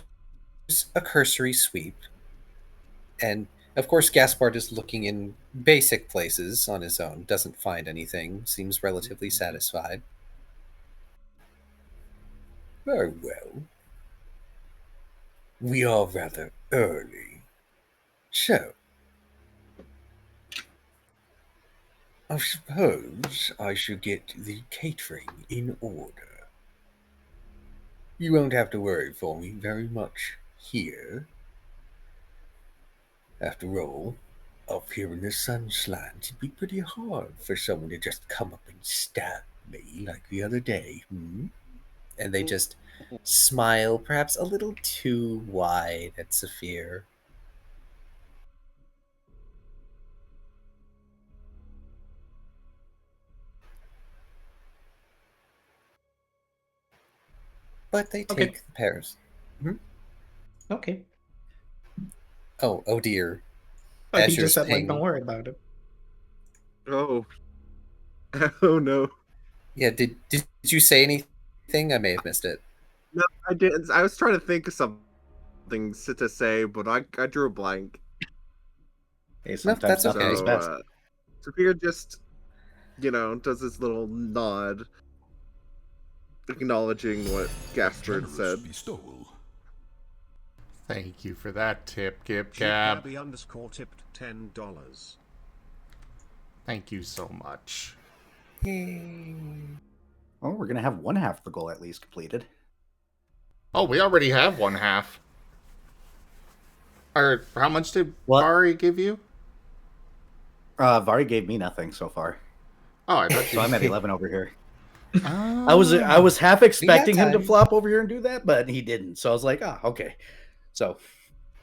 a cursory sweep. And of course, Gaspard is looking in basic places on his own, doesn't find anything, seems relatively satisfied. Very well. We are rather early. So, I suppose I should get the catering in order. You won't have to worry for me very much here. After all, up here in the sunslant, it'd be pretty hard for someone to just come up and stab me like the other day, And they just smile, perhaps a little too wide at Saphir. but they Okay. take the pairs. Okay. Oh dear. But he Azure's just said, like, ping. don't worry about it. Oh. Oh no. Yeah, did you say anything? I may have missed it. No, I didn't. I was trying to think of something to say, but I drew a blank. Hey, No, that's sometimes nothing is okay. best. Saphir just, does this little nod, acknowledging what Gaspard Generous said. bestowal. Thank you for that tip, Gib Gab Gab. _ tipped $10. Thank you so much. Yay. Oh, we're gonna have one half the goal at least completed. Oh, we already have one half. Or how much did What? Furry give you? Vari gave me nothing so far, Oh, I thought you. so I'm at 11 over here. Oh. I was half expecting him to time. flop over here and do that, but he didn't. So I was like, okay. So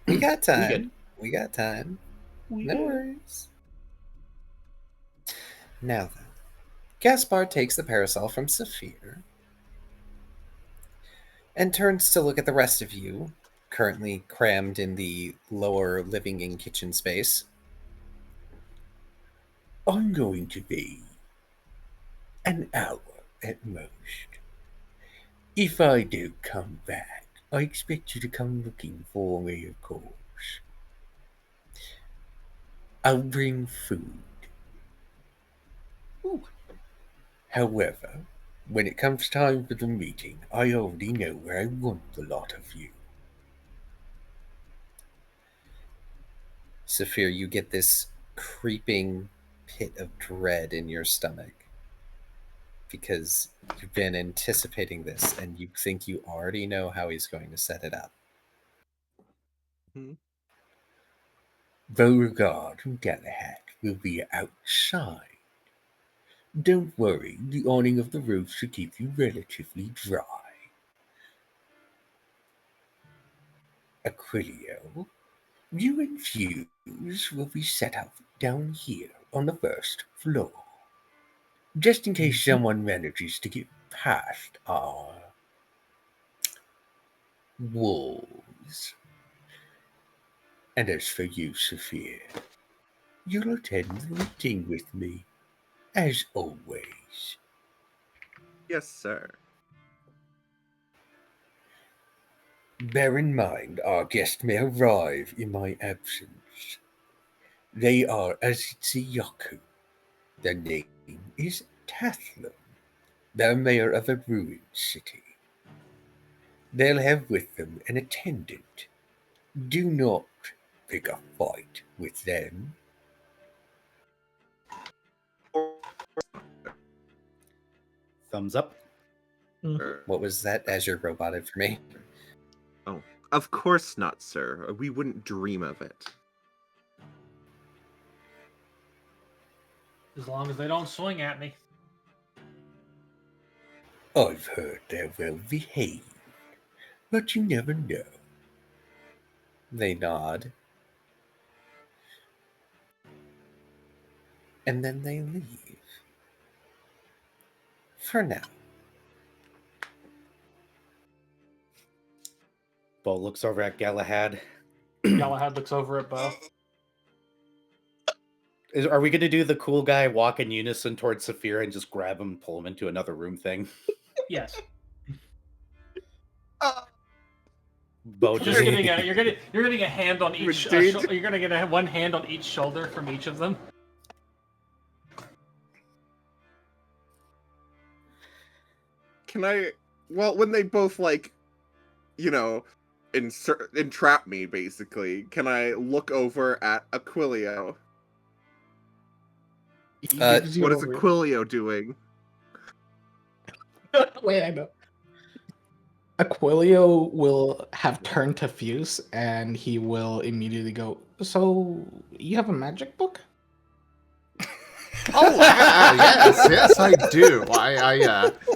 We got We time. good. We got time. No worries. Now then, Gaspard takes the parasol from Saphir and turns to look at the rest of you, currently crammed in the lower living and kitchen space. I'm going to be an hour at most. If I do come back, I expect you to come looking for me, of course. I'll bring food. However, when it comes time for the meeting, I already know where I want the lot of you. Saphir, you get this creeping pit of dread in your stomach because you've been anticipating this and you think you already know how he's going to set it up. Beauregard and Galahad will be outside. Don't worry, the awning of the roof should keep you relatively dry. Aquilio, you and Fuse will be set up down here on the first floor, just in case someone manages to get past our walls. And as for you, Saphir, you'll attend the meeting with me, as always. Yes, sir. Bear in mind, our guest may arrive in my absence. They are Azitsuyaku. Their name is Tathlum. They're mayor of a ruined city. They'll have with them an attendant. Do not pick a fight with them. thumbs up. What was that Azure roboted for me? Oh, of course not, sir. We wouldn't dream of it. As long as they don't swing at me. I've heard they're well behaved, but you never know. They nod. And then they leave. For now. Bo looks over at Galahad. Galahad looks over at Bo. Are we going to do the cool guy walk in unison towards Saphir and just grab him and pull him into another room thing? Yes. Bo just You're getting a hand on each. You're gonna get one hand on each shoulder from each of them. Can I? Well, when they both entrap me, basically, can I look over at Aquilio? What is Aquilio doing? Wait, I know. Aquilio will have turned to Fuse, and he will immediately go, "So, you have a magic book?" Oh, yes, I do.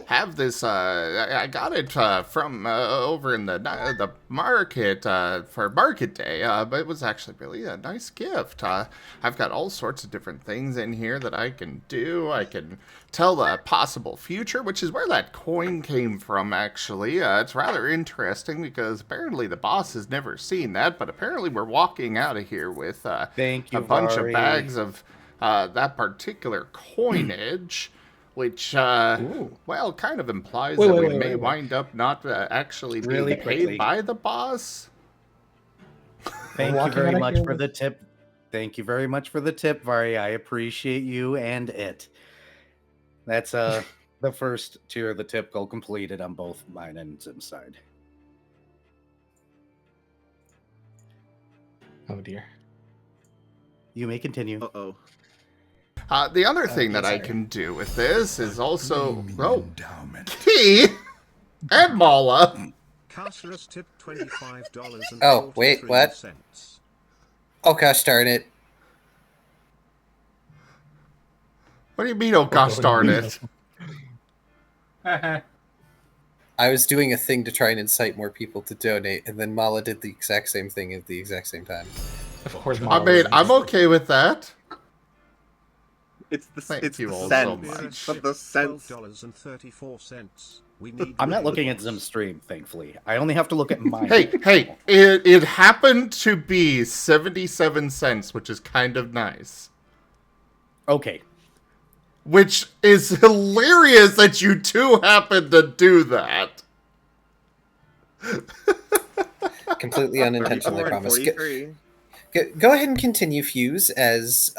have this. I got it from over in the market for Market Day, but it was actually really a nice gift. I've got all sorts of different things in here that I can do. I can tell the possible future, which is where that coin came from, actually. It's rather interesting because apparently the boss has never seen that, but apparently we're walking out of here with Thank you, a bunch Vari. of bags of that particular coinage, which, well, kind of implies that we may wind up not actually being Really paid quickly. by the boss. Thank you Walking very out of much here for with- the tip. Thank you very much for the tip, Vari. I appreciate you and it. That's the first tier of the tip goal completed on both mine and Zim's side. Oh dear. You may continue. Uh-oh. The other thing that I sorry. can do with this is also, Gleaming oh, endowment. Key and Mala. Carcerus tipped $25 and Oh, wait, what? 43 cents. Oh gosh darn it. What do you mean, oh gosh darn it? I was doing a thing to try and incite more people to donate, and then Mala did the exact same thing at the exact same time. Of course, I mean, I'm okay with that. It's the Thank it's you the all so cents, much. but the cents. $12.34. We need I'm not more looking at dollars. Zim's stream, thankfully. I only have to look at mine. Hey, it happened to be 77 cents, which is kind of nice. Okay. Which is hilarious that you two happen to do that. Completely unintentional, I promise. 43. Go ahead and continue, Fuse, as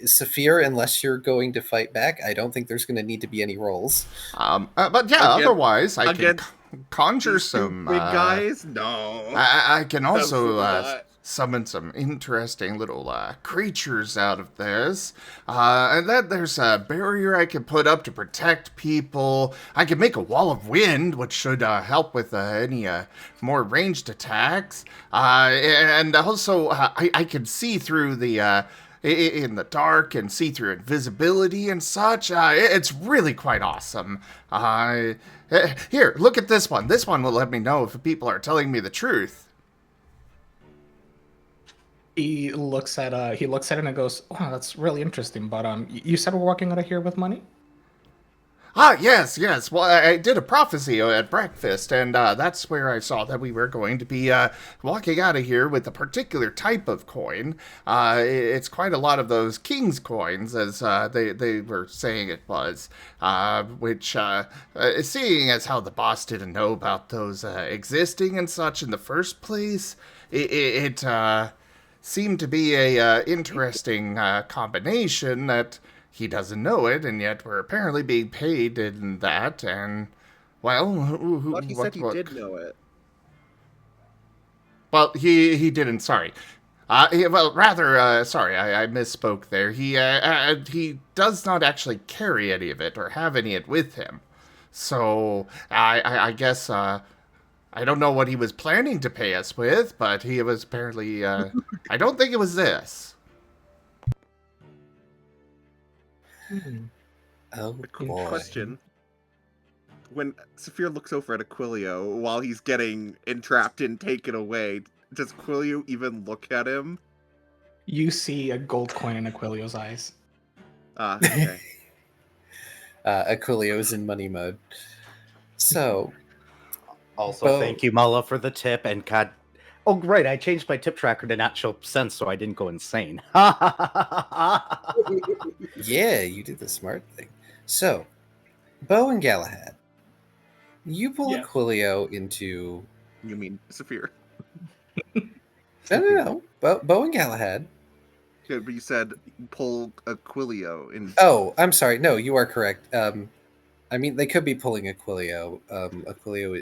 Saphir, unless you're going to fight back. I don't think there's going to need to be any rolls. But yeah, Again- otherwise, I can against conjure These two some... big guys? No. I can also Absolutely not. summon some interesting little creatures out of this. And then there's a barrier I can put up to protect people. I can make a wall of wind, which should help with any more ranged attacks. And also, I can see through the... in the dark and see through invisibility and such. It's really quite awesome. Here, look at this one. This one will let me know if people are telling me the truth. He looks at it and goes, "Wow, that's really interesting." But you said we're walking out of here with money. Yes. Well, I did a prophecy at breakfast, and that's where I saw that we were going to be walking out of here with a particular type of coin. It's quite a lot of those king's coins, as they were saying it was, which, seeing as how the boss didn't know about those existing and such in the first place, it seemed to be a interesting combination that... He doesn't know it, and yet we're apparently being paid in that, and, well... But he said he did know it. Well, he didn't, sorry. I misspoke there. He does not actually carry any of it, or have any of it with him. So, I guess, I don't know what he was planning to pay us with, but he was apparently, I don't think it was this. Oh, boy. Question. When Saphir looks over at Aquilio while he's getting entrapped and taken away, does Aquilio even look at him? You see a gold coin in Aquilio's eyes. Ah, okay. Aquilio is in money mode. So, Also, Bo- thank you, Mala, for the tip. And God, oh, right, I changed my tip tracker to not show cents so I didn't go insane. yeah, you did the smart thing. So, Bo and Galahad, you pull Yeah. Aquilio into... You mean Saphir? No. Bo and Galahad. Good, but you said pull Aquilio in. Oh, I'm sorry. No, you are correct. I mean, they could be pulling Aquilio. Aquilio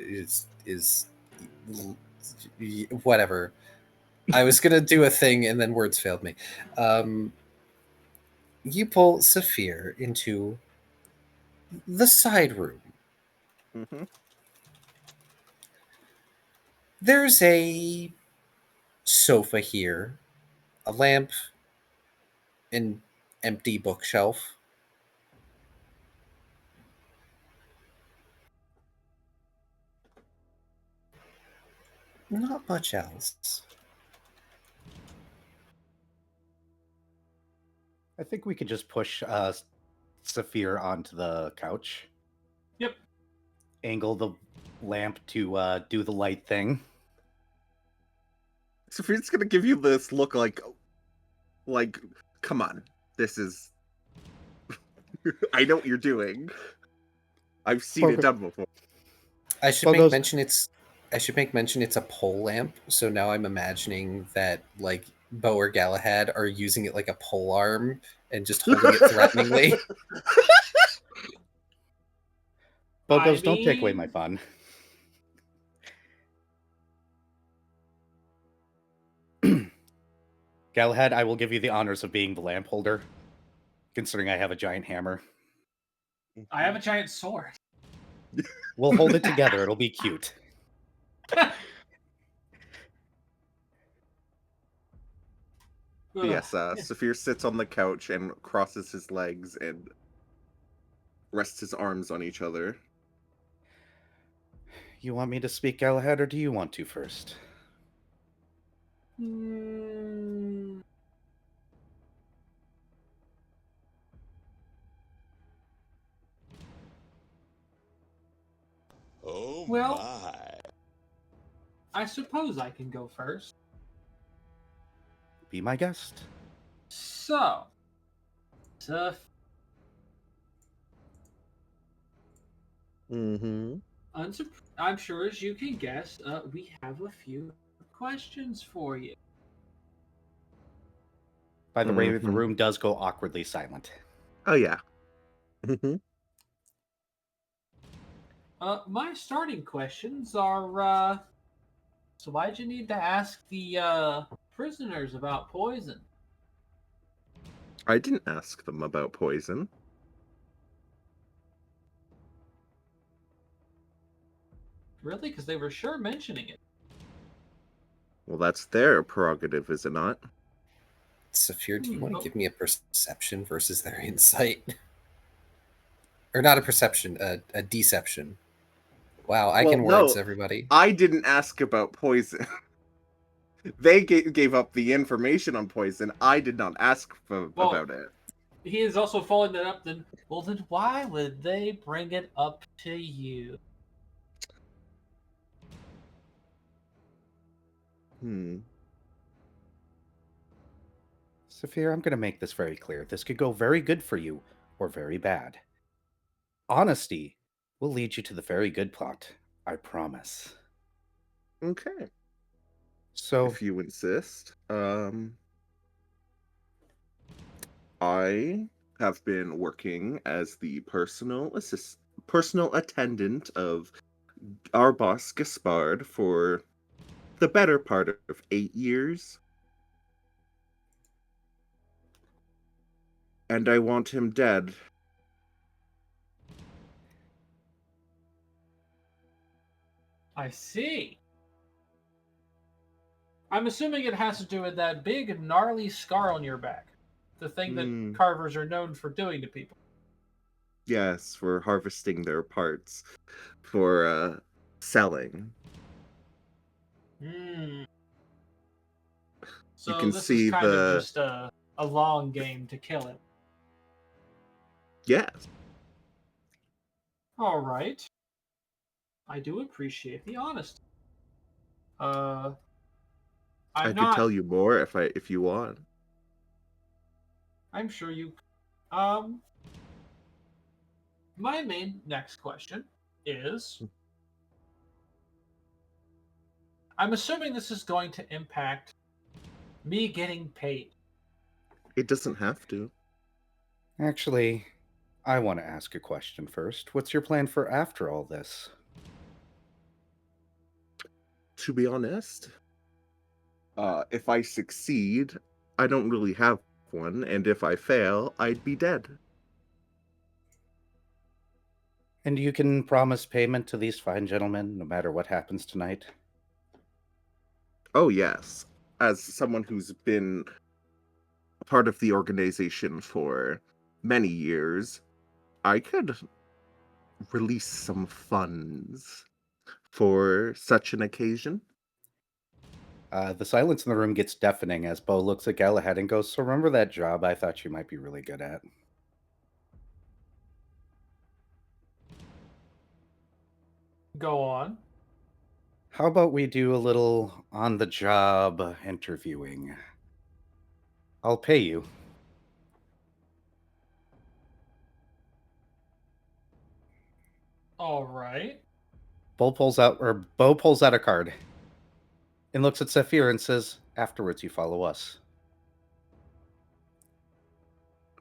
is whatever. I was gonna do a thing and then words failed me. You pull Saphir into the side room. Mm-hmm. There's a sofa here, a lamp, an empty bookshelf. Not much else. I think we could just push Saphir onto the couch. Yep. Angle the lamp to do the light thing. Saphir's gonna give you this look like, come on, this is. I know what you're doing. I've seen it done before. I should make mention it's a pole lamp. So now I'm imagining that like Bo or Galahad are using it like a pole arm and just holding it threateningly. Bogos, don't take away my fun. Galahad, I will give you the honors of being the lamp holder, considering I have a giant hammer. I have a giant sword. We'll hold it together. It'll be cute. Yes, Saphir sits on the couch and crosses his legs and rests his arms on each other. You want me to speak, Galahad, or do you want to first? Oh Well, my. I suppose I can go first. Be my guest. So, Mm-hmm. I'm sure as you can guess, we have a few questions for you. By the way, the room does go awkwardly silent. Oh, yeah. Mm-hmm. My starting questions are, so why'd you need to ask the prisoners about poison? I didn't ask them about poison. Really? Because they were sure mentioning it. Well, that's their prerogative, is it not? Saphir, do you want to give me a perception versus their insight? Or not a perception, a deception. Wow, I can words, everybody. I didn't ask about poison. They gave up the information on poison. I did not ask about it. He is also following that up. Then why would they bring it up to you? Saphir, I'm going to make this very clear. This could go very good for you, or very bad. Honesty will lead you to the very good plot. I promise. Okay. So, if you insist, I have been working as the personal attendant of our boss Gaspard for the better part of 8 years. And I want him dead. I see. I'm assuming it has to do with that big, gnarly scar on your back. The thing that carvers are known for doing to people. Yes, for harvesting their parts for selling. So you can this see is kind of just a long game to kill him. Yes. All right. I do appreciate the honesty. I could tell you more if you want. I'm sure you. My main next question is, I'm assuming this is going to impact me getting paid. It doesn't have to. Actually, I want to ask a question first. What's your plan for after all this? To be honest, if I succeed, I don't really have one, and if I fail, I'd be dead. And you can promise payment to these fine gentlemen no matter what happens tonight? Oh, yes. As someone who's been part of the organization for many years, I could release some funds for such an occasion. The silence in the room gets deafening as Bo looks at Galahad and goes, "So remember that job I thought you might be really good at?" Go on. How about we do a little on-the-job interviewing? I'll pay you. All right. Bo pulls out a card and looks at Saphir and says, "Afterwards, you follow us."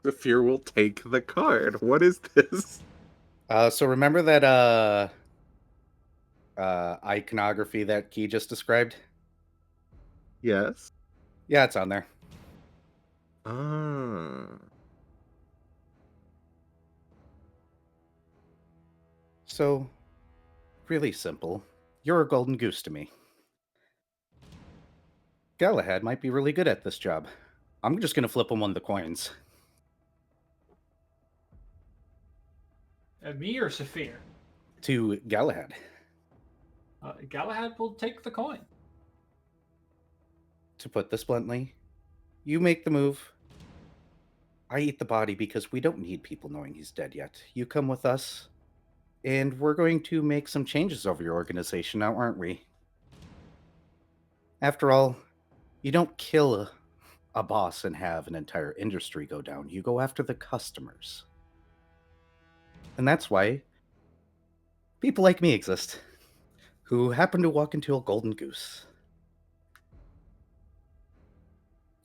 The fear will take the card. What is this? So remember that iconography that Key just described? Yes. Yeah, it's on there. Ah. So, really simple. You're a golden goose to me. Galahad might be really good at this job. I'm just going to flip him one of the coins. Me or Saphir? To Galahad. Galahad will take the coin. To put this bluntly, you make the move. I eat the body because we don't need people knowing he's dead yet. You come with us, and we're going to make some changes over your organization now, aren't we? After all, you don't kill a boss and have an entire industry go down. You go after the customers. And that's why people like me exist, who happen to walk into a golden goose.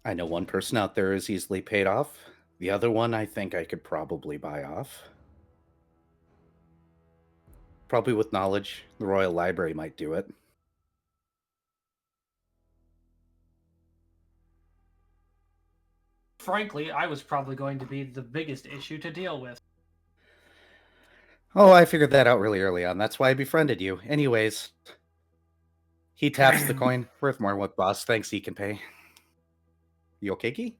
I know one person out there is easily paid off. The other one I think I could probably buy off. Probably with knowledge, the Royal Library might do it. Frankly, I was probably going to be the biggest issue to deal with. Oh, I figured that out really early on. That's why I befriended you. Anyways, he taps the coin. Worth more what boss thinks he can pay. You okay, Key?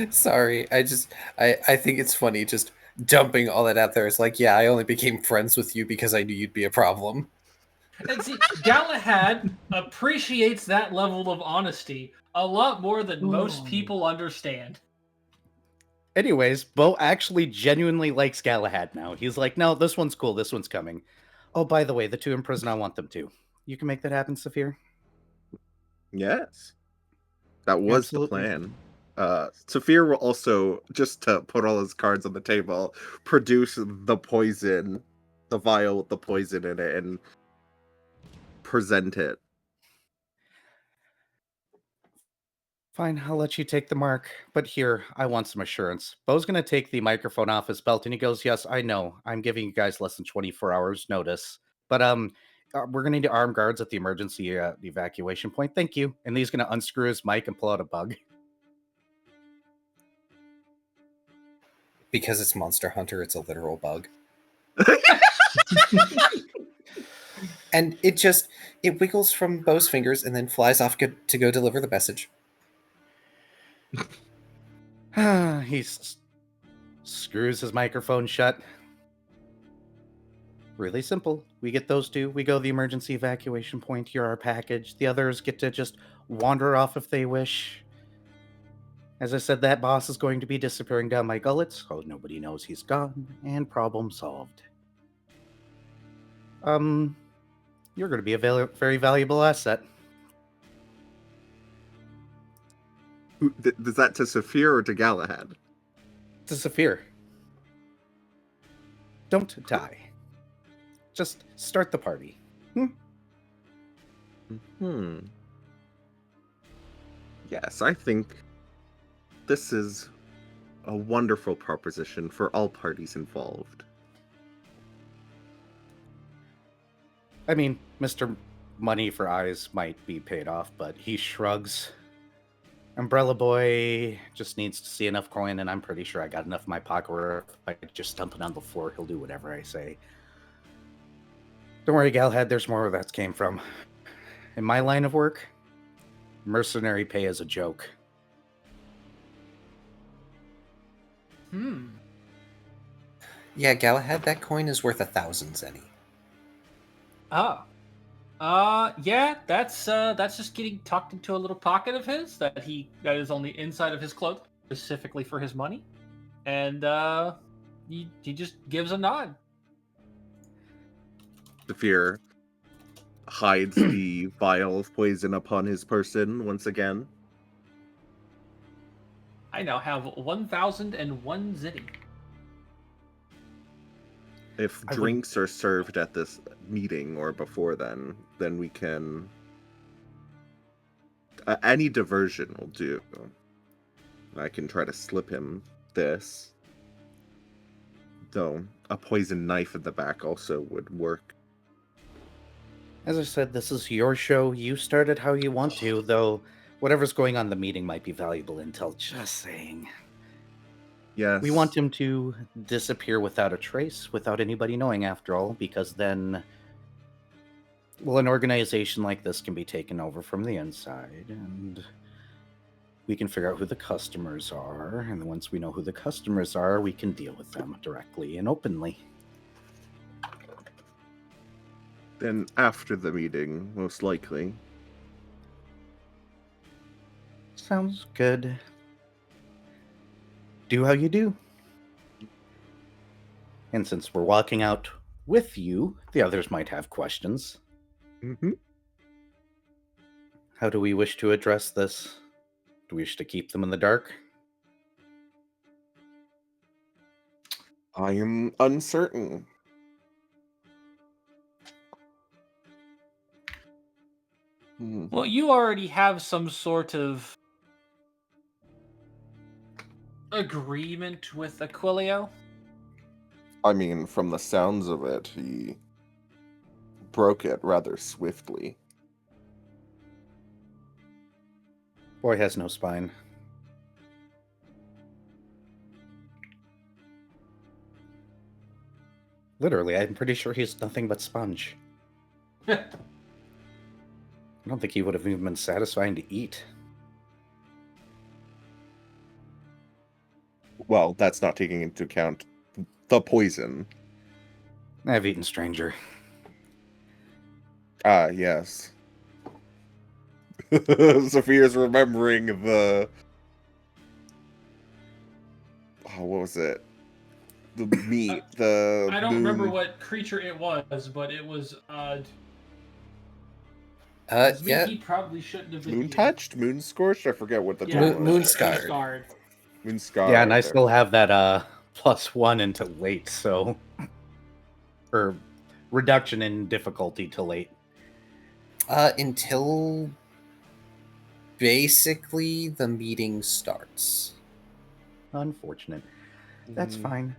Sorry, I think it's funny just dumping all that out there. It's like, yeah, I only became friends with you because I knew you'd be a problem. And see, Galahad appreciates that level of honesty a lot more than most people understand. Anyways, Bo actually genuinely likes Galahad now. He's like, no, this one's cool. This one's coming. Oh, by the way, the two in prison, I want them too. You can make that happen, Saphir? Yes. That was Absolutely. the plan. Saphir will also, just to put all his cards on the table, produce the poison, the vial with the poison in it, and present it. Fine, I'll let you take the mark. But here, I want some assurance. Bo's going to take the microphone off his belt, and he goes, yes, I know. I'm giving you guys less than 24 hours notice. But we're going to need armed guards at the emergency evacuation point. Thank you. And he's going to unscrew his mic and pull out a bug. Because it's Monster Hunter, it's a literal bug. And it wiggles from Bo's fingers and then flies off to go deliver the message. He screws his microphone shut. Really simple. We get those two. We go to the emergency evacuation point. Here, our package. The others get to just wander off if they wish. As I said, that boss is going to be disappearing down my gullet, so nobody knows he's gone, and problem solved. You're going to be a very valuable asset. Is that to Saphir or to Galahad? To Saphir. Don't die. Just start the party. Yes, I think this is a wonderful proposition for all parties involved. I mean, Mr. Money for Eyes might be paid off, but he shrugs. Umbrella Boy just needs to see enough coin, and I'm pretty sure I got enough in my pocket where if I just dump it on the floor, he'll do whatever I say. Don't worry, Galahad, there's more where that came from. In my line of work, mercenary pay is a joke. Yeah, Galahad, that coin is worth 1,000 zenny. Ah. Yeah, that's just getting tucked into a little pocket of his that is on the inside of his clothing, specifically for his money, and he just gives a nod. Saphir hides the vial of poison upon his person once again. I now have 1,001 zitty. If drinks are served at this meeting or before then we can... any diversion will do. I can try to slip him this. Though, a poison knife in the back also would work. As I said, this is your show. You start it how you want to, though whatever's going on in the meeting might be valuable intel. Just saying. Yes. We want him to disappear without a trace, without anybody knowing, after all, because then, well, an organization like this can be taken over from the inside, and we can figure out who the customers are, and once we know who the customers are, we can deal with them directly and openly. Then after the meeting, most likely. Sounds good. Do how you do. And since we're walking out with you, the others might have questions. Mm-hmm. How do we wish to address this? Do we wish to keep them in the dark? I am uncertain. Well, you already have some sort of agreement with Aquilio. I mean, from the sounds of it, he broke it rather swiftly. Boy has no spine. Literally, I'm pretty sure he's nothing but sponge. I don't think he would have even been satisfying to eat. Well, that's not taking into account the poison. I've eaten stranger. Ah, yes. Sophia's remembering the... Oh, what was it? The meat, the I don't moon... remember what creature it was, but it was Yeah. he probably shouldn't have been Moon eating. touched? Moon scorched? I forget what the Yeah, term was. Moon scarred. Scarred. Moon scarred. Yeah, and I still have that +1 into late, so... or reduction in difficulty to late. Until basically the meeting starts. Unfortunate. That's fine.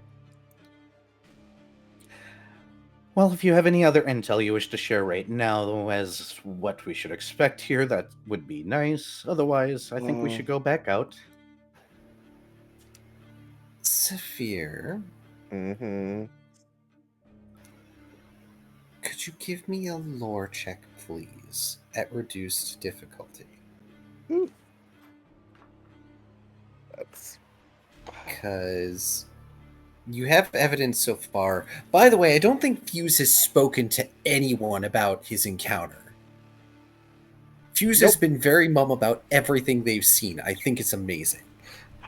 Well, if you have any other intel you wish to share right now as what we should expect here, that would be nice. Otherwise, I think we should go back out. Saphir, Mm-hmm. could you give me a lore check, please, at reduced difficulty? That's... Because you have evidence so far. By the way, I don't think Fuse has spoken to anyone about his encounter. Fuse has been very mum about everything they've seen. I think it's amazing.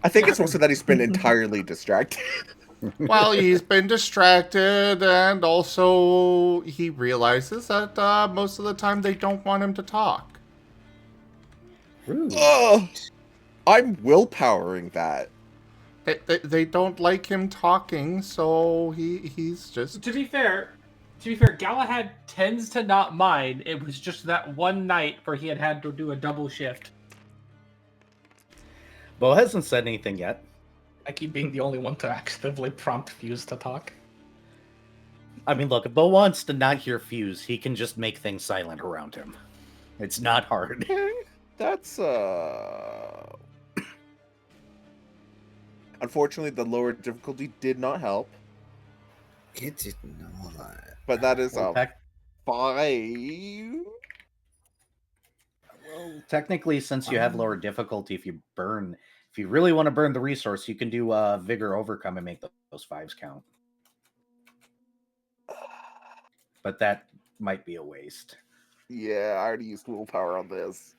I think it's also that he's been entirely distracted. Well, he's been distracted, and also he realizes that most of the time they don't want him to talk. Ugh! I'm willpowering that. They don't like him talking, so he's just... To be fair, Galahad tends to not mind. It was just that one night where he had to do a double shift. Bo hasn't said anything yet. I keep being the only one to actively prompt Fuse to talk. I mean, look, if Bo wants to not hear Fuse, he can just make things silent around him. It's not hard. That's, Unfortunately, the lower difficulty did not help. It did not. But that is Well, a 5. Well, technically, since you have lower difficulty, if you really want to burn the resource, you can do Vigor Overcome and make those 5s count. But that might be a waste. Yeah, I already used willpower on this.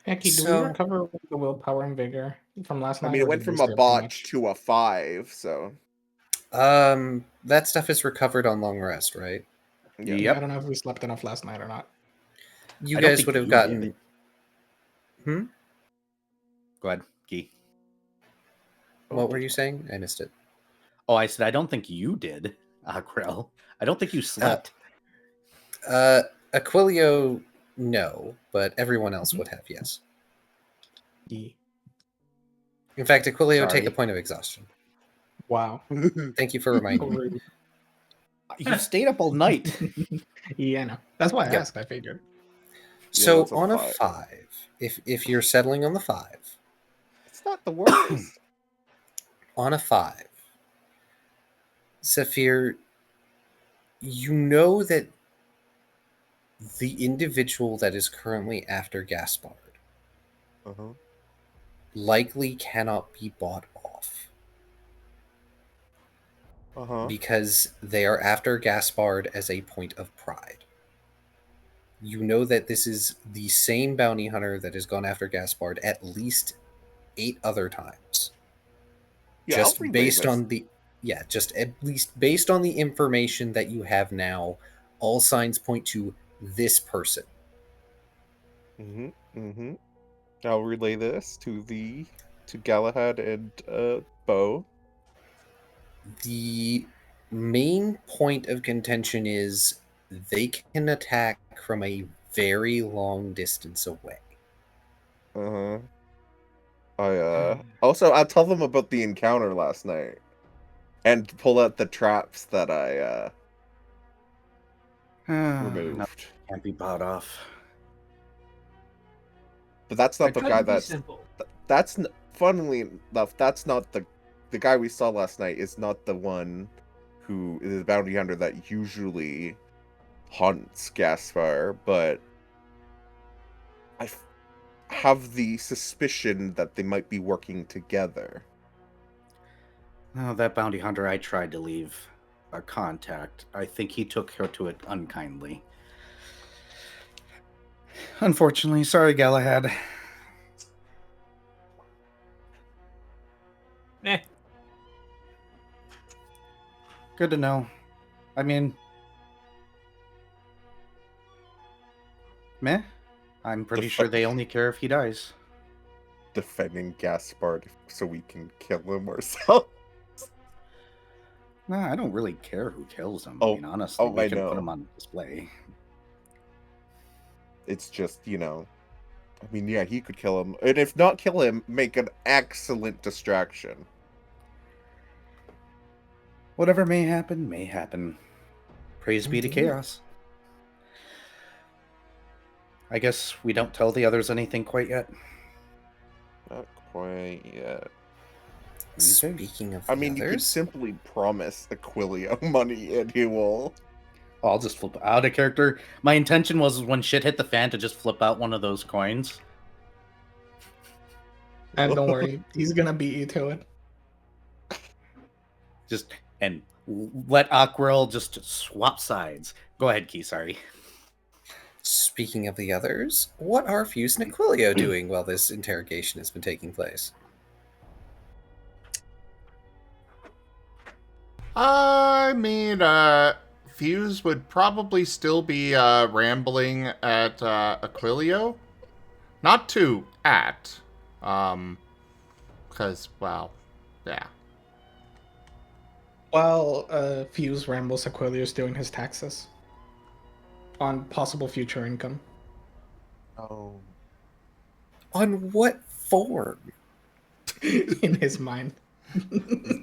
Eki, do we So- recover the willpower and vigor from last I night? mean, it or went did we from a save too botch much? to a 5, so That stuff is recovered on long rest, right? yeah. Yeah, I don't know if we slept enough last night or not. You I don't guys think would have you gotten. did. Go ahead, Key. What were you saying? I missed it. Oh, I said I don't think you did, Akrel. I don't think you slept. Aquilio, no, but everyone else would have, yes. Yeah. In fact, Aquilio, take a Sorry. point of exhaustion. Wow. Thank you for reminding me. Rude. You stayed up all night. Yeah, I know. That's why I Yep. asked. I figured. So that's a on a 5. 5, if you're settling on the 5, It's not the worst. on a 5, Saphir, you know that the individual that is currently after Gaspard Uh-huh. likely cannot be bought off Uh-huh. because they are after Gaspard as a point of pride. You know that this is the same bounty hunter that has gone after Gaspard at least 8 other times. Yeah, Just I'll relay based this. on the just at least based on the information that you have now, all signs point to this person. Mm-hmm. Mm-hmm. I'll relay this to Galahad and Bo. The main point of contention is they can attack from a very long distance away. Uh-huh. Also I'll tell them about the encounter last night. And pull out the traps that I removed. No, can't be bought off. But that's not It the couldn't guy be that's simple. funnily enough, that's not the guy we saw last night is not the one who is the bounty hunter that usually haunts Gaspar, but I have the suspicion that they might be working together. Oh, that bounty hunter I tried to leave a contact. I think he took her to it unkindly. Unfortunately, sorry, Galahad. Eh, Good to know. I mean, meh. I'm pretty sure they only care if he dies. Defending Gaspard so we can kill him ourselves. Nah, I don't really care who kills him. Oh, I mean, honestly, we I can put know. him on display. It's just, I mean, yeah, he could kill him. And if not kill him, make an excellent distraction. Whatever may happen, may happen. Praise be to Indeed. chaos. I guess we don't tell the others anything quite yet. Not quite yet. Speaking of I mean, you could others, simply promise Aquilio money and he will. I'll just flip out a character. My intention was when shit hit the fan to just flip out one of those coins. And don't worry, he's gonna beat you to it. Just and let Aquirl just swap sides. Go ahead, Key, sorry. speaking of the others, what are Fuse and Aquilio doing while this interrogation has been taking place? I mean, Fuse would probably still be rambling at Aquilio. Not to at. Because, well, yeah. While Fuse rambles, Aquilio's doing his taxes on possible future income. Oh. On what form? In his mind.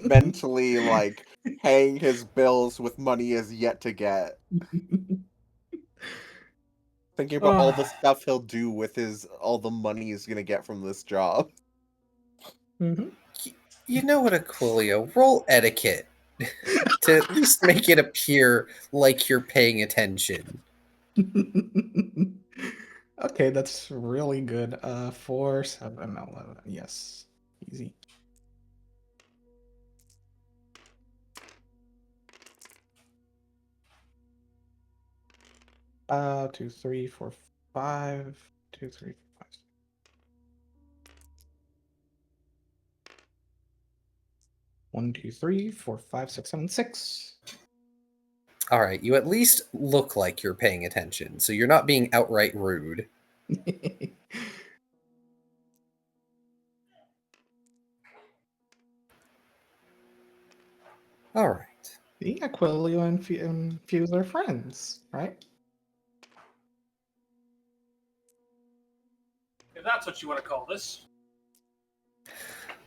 Mentally, like, paying his bills with money he is yet to get. Thinking about all the stuff he'll do with all the money he's gonna get from this job. Mm-hmm. You know what, Aquilio? Roll etiquette to at least make it appear like you're paying attention. Okay, that's really good. 4, 7, 11. Yes. Easy. 2, 3, 4, 5. 2, 3, 4, 5. 1, 2, 3, 4, 5, 6, 7, 6. All right, you at least look like you're paying attention, so you're not being outright rude. All right. The Aquilio and Fuse are friends, right? If that's what you want to call this.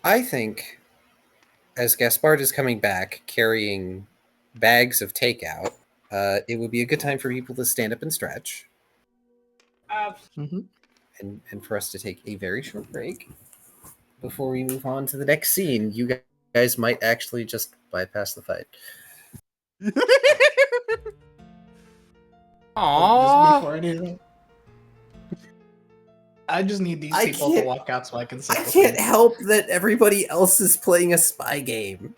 I think as Gaspard is coming back carrying bags of takeout, it would be a good time for people to stand up and stretch. Mm-hmm. And for us to take a very short break before we move on to the next scene. You guys might actually just bypass the fight. Aww. Before anything. I just need these people to walk out so I can sit. I can't help that everybody else is playing a spy game.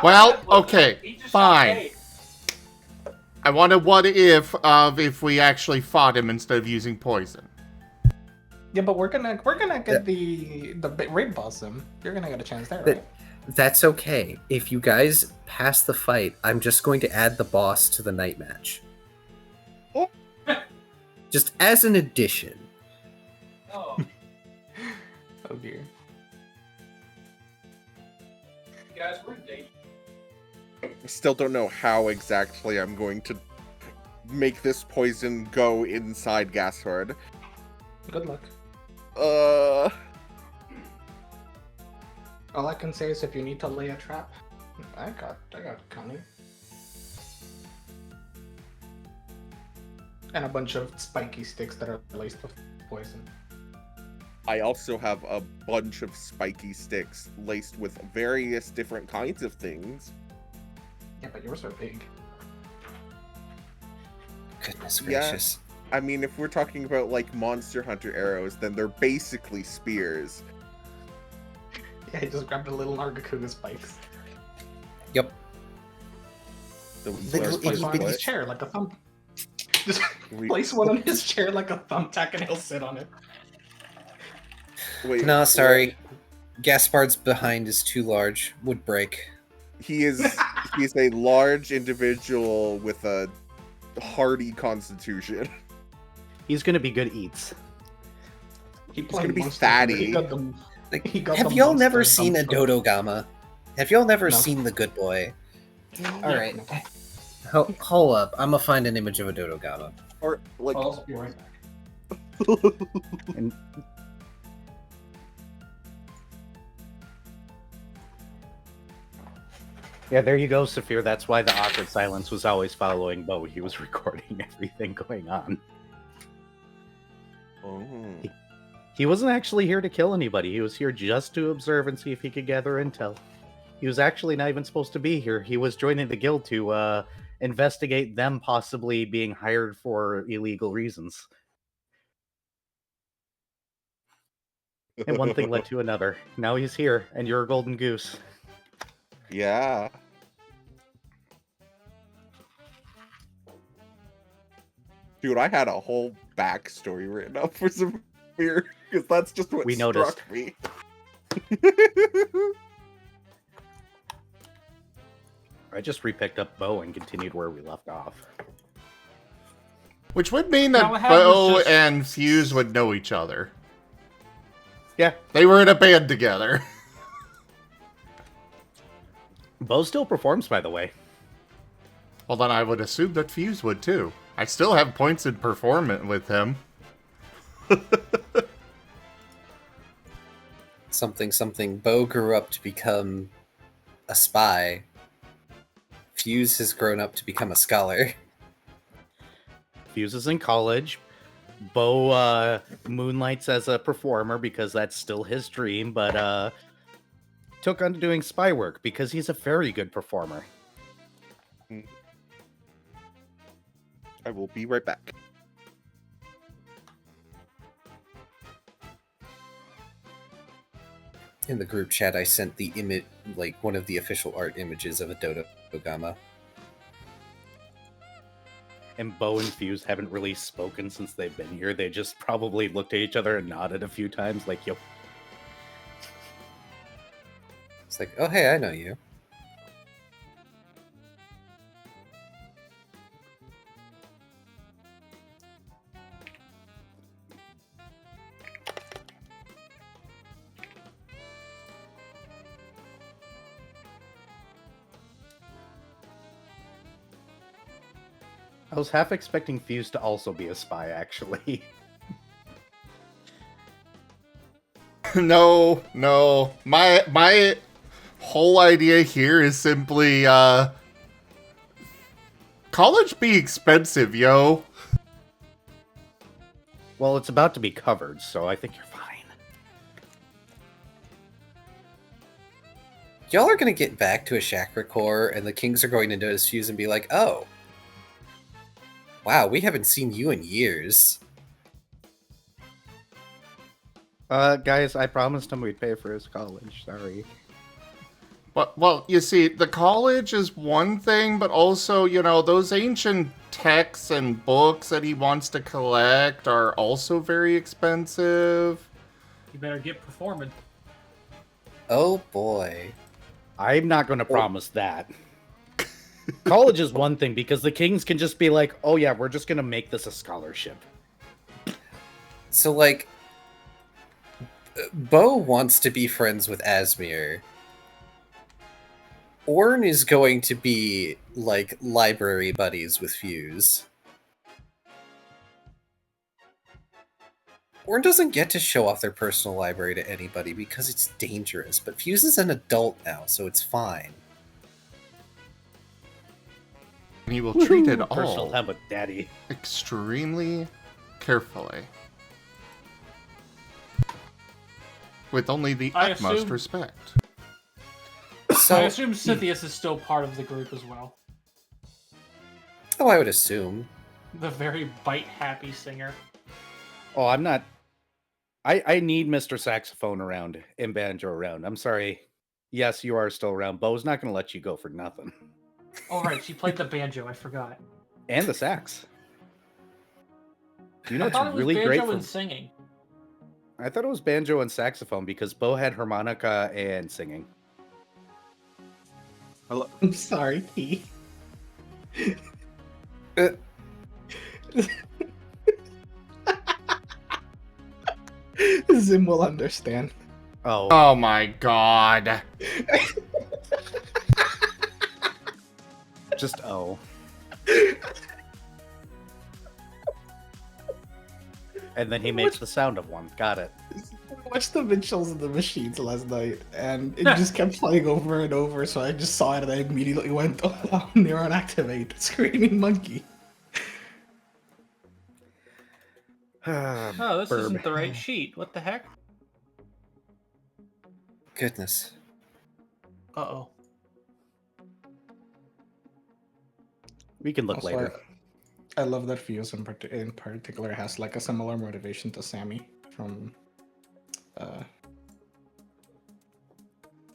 Well, okay, fine. I wonder what if we actually fought him instead of using poison. Yeah, but we're gonna get the raid boss him. You're gonna get a chance there, right? That's okay. If you guys pass the fight, I'm just going to add the boss to the night match. Just as an addition. Oh. Oh dear. You guys were in danger. I still don't know how exactly I'm going to make this poison go inside Gaspard. Good luck. All I can say is if you need to lay a trap, I got coming. And a bunch of spiky sticks that are laced with poison. I also have a bunch of spiky sticks laced with various different kinds of things. Yeah, but yours are big. Goodness gracious. Yeah, I mean, if we're talking about like Monster Hunter arrows, then they're basically spears. Yeah, he just grabbed a little Nargacuga spikes. Yep. Just place one on his chair like a thumb. Just place one on his chair like a thumbtack and he'll sit on it. Wait, no, sorry. Gaspard's behind is too large. Would break. He's a large individual with a hardy constitution. He's gonna be good eats. He's gonna be fatty. Have y'all never seen a Dodogama? Have y'all never seen The Good Boy? Alright. Hold up. I'm gonna find an image of a Dodogama. Or, like... I'll be right back. And... Yeah, there you go, Saphir. That's why the awkward silence was always following Bo. He was recording everything going on. Oh. He wasn't actually here to kill anybody. He was here just to observe and see if he could gather intel. He was actually not even supposed to be here. He was joining the guild to investigate them possibly being hired for illegal reasons. And one thing led to another. Now he's here, and you're a golden goose. Yeah. Dude, I had a whole backstory written up for Saphir, because that's just what struck me. I just repicked up Bo and continued where we left off. Which would mean that Bo and Fuse would know each other. Yeah. They were in a band together. Bo still performs, by the way. Well, then I would assume that Fuse would too. I still have points in performance with him. Something. Bo grew up to become a spy. Fuse has grown up to become a scholar. Fuse is in college. Bo moonlights as a performer because that's still his dream, but took on doing spy work because he's a very good performer. I will be right back. In the group chat, I sent the image, like one of the official art images of a Dodogama. and Bo and Fuse haven't really spoken since they've been here. They just probably looked at each other and nodded a few times, like, yo. It's like, oh, hey, I know you. I was half expecting Fuse to also be a spy, actually. No. My whole idea here is simply, college be expensive, yo. Well, it's about to be covered, so I think you're fine. Y'all are going to get back to a chakra core, and the kings are going to notice Fuse and be like, oh, wow, we haven't seen you in years. Guys, I promised him we'd pay for his college. Sorry. But, well, you see, the college is one thing, but also, you know, those ancient texts and books that he wants to collect are also very expensive. You better get performing. Oh, boy. I'm not going to promise that. College is one thing, because the kings can just be like, oh yeah, we're just going to make this a scholarship. So, like, Bo wants to be friends with Asmir. Orn is going to be, like, library buddies with Fuse. Orn doesn't get to show off their personal library to anybody because it's dangerous, but Fuse is an adult now, so it's fine. And he will treat it Personal all time with daddy. extremely carefully. With only the I utmost assume- respect. So, I assume Scythius is still part of the group as well. oh, I would assume. The very bite-happy singer. Oh, I'm not... I need Mr. Saxophone around and Banjo around. I'm sorry. Yes, you are still around. Bo's not going to let you go for nothing. Oh, right, she played the banjo, I forgot. And the sax. You know, I it's thought it was really banjo great and for... singing. I thought it was banjo and saxophone because Bo had harmonica and singing. I'm sorry, P. Zim will understand. Oh. Oh my god. Just oh. And then he makes the sound of one. Got it. I watched the Mitchells and the Machines last night, and it just kept playing over and over, so I just saw it and I immediately went, oh, neuron activate, screaming monkey. Oh, this Burb. isn't the right sheet. What the heck? Goodness. Uh-oh. We can look Also, later. I love that Fuse in particular has like a similar motivation to Sammy from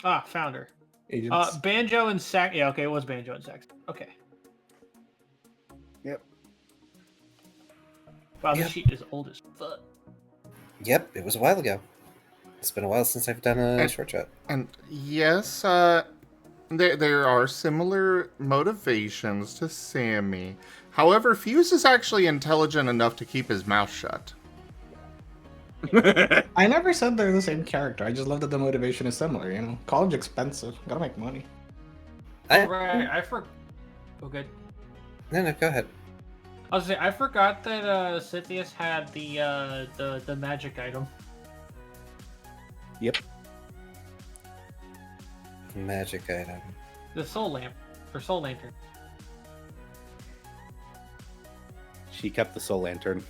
Found her. Agents. Banjo and sax. Yeah, okay, it was banjo and sax. Okay. Yep. Wow, Yep. this sheet is old as fuck. Yep, it was a while ago. It's been a while since I've done a short shot. And yes, there are similar motivations to Sammy. However, Fuse is actually intelligent enough to keep his mouth shut. I never said they're the same character. I just love that the motivation is similar, you know? College expensive. Gotta make money. Right, Oh, good. No, go ahead. I was saying, I forgot that Scythius had the magic item. Yep. Magic item. The soul lamp. Or soul lantern. She kept the soul lantern.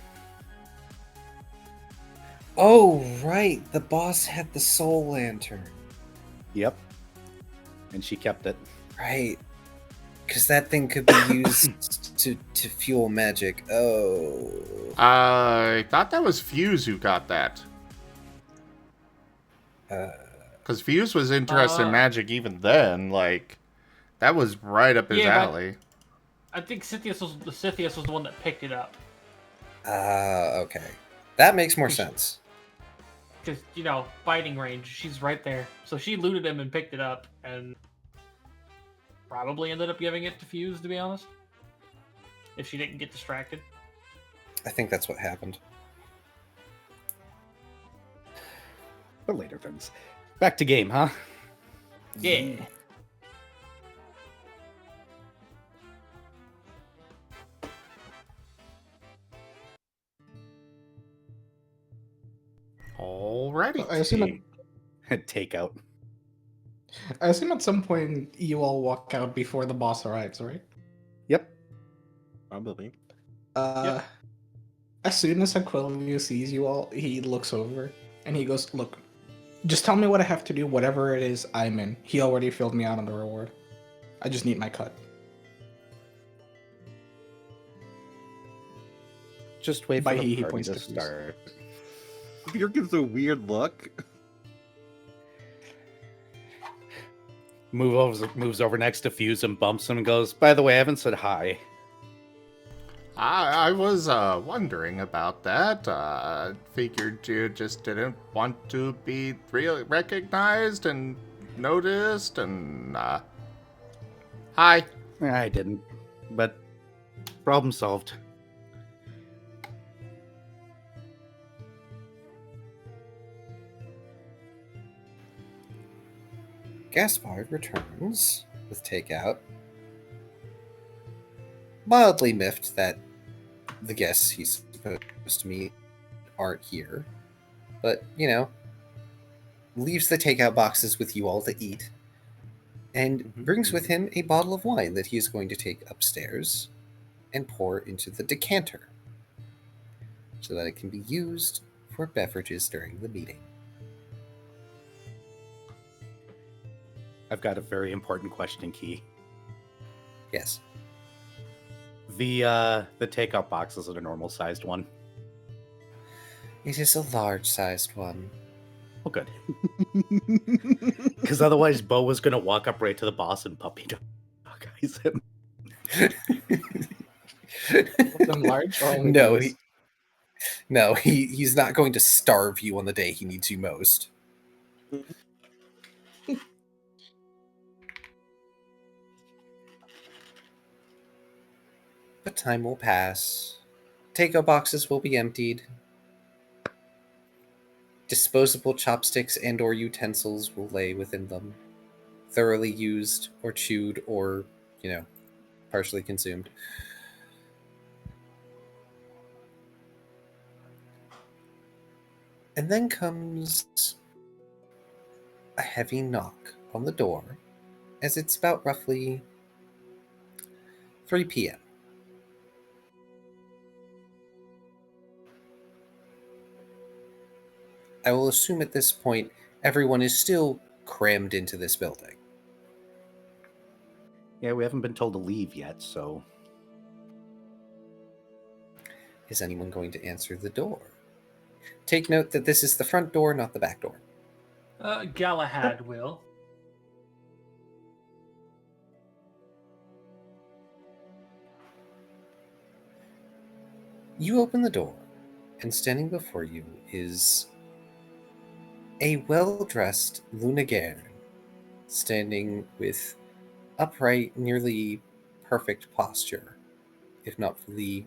Oh, right. The boss had the soul lantern. Yep. And she kept it. Right. Because that thing could be used to fuel magic. Oh. I thought that was Fuse who got that. Because Fuse was interested in magic even then. Like, that was right up his alley. I think Scythius was the one that picked it up. Okay. That makes more sense. Because, fighting range, she's right there. So she looted him and picked it up, and probably ended up giving it to Fuse, to be honest. If she didn't get distracted. I think that's what happened. But later things. Back to game, huh? Yeah. Alrighty. I assume Takeout. at some point you all walk out before the boss arrives, right? Yep. Probably. As soon as Aquilio sees you all, he looks over and he goes, "Look, just tell me what I have to do, whatever it is I'm in. He already filled me out on the reward. I just need my cut." Just wait for By the he party points to to Fuse. start. Peter gives a weird look. Moves over next to Fuse and bumps him and goes, "By the way, I haven't said hi." I was wondering about that. Figured you just didn't want to be really recognized and noticed, and hi. I didn't, but problem solved. Gaspard returns with takeout, mildly miffed that the guests he's supposed to meet aren't here, but, leaves the takeout boxes with you all to eat, and brings with him a bottle of wine that he is going to take upstairs and pour into the decanter so that it can be used for beverages during the meeting. I've got a very important question, Key. Yes. The takeout box is a normal sized one. It is a large-sized one. Oh, good. Because otherwise, Bo was going to walk up right to the boss and puppy dog eyes him. Them large or only he's not going to starve you on the day he needs you most. But time will pass. Takeout boxes will be emptied. Disposable chopsticks and or utensils will lay within them, thoroughly used or chewed or, partially consumed. And then comes a heavy knock on the door as it's about roughly 3 p.m. I will assume at this point everyone is still crammed into this building. Yeah, we haven't been told to leave yet, so... Is anyone going to answer the door? Take note that this is the front door, not the back door. Galahad will. You open the door, and standing before you is a well-dressed Lunagairn, standing with upright, nearly perfect posture, if not for the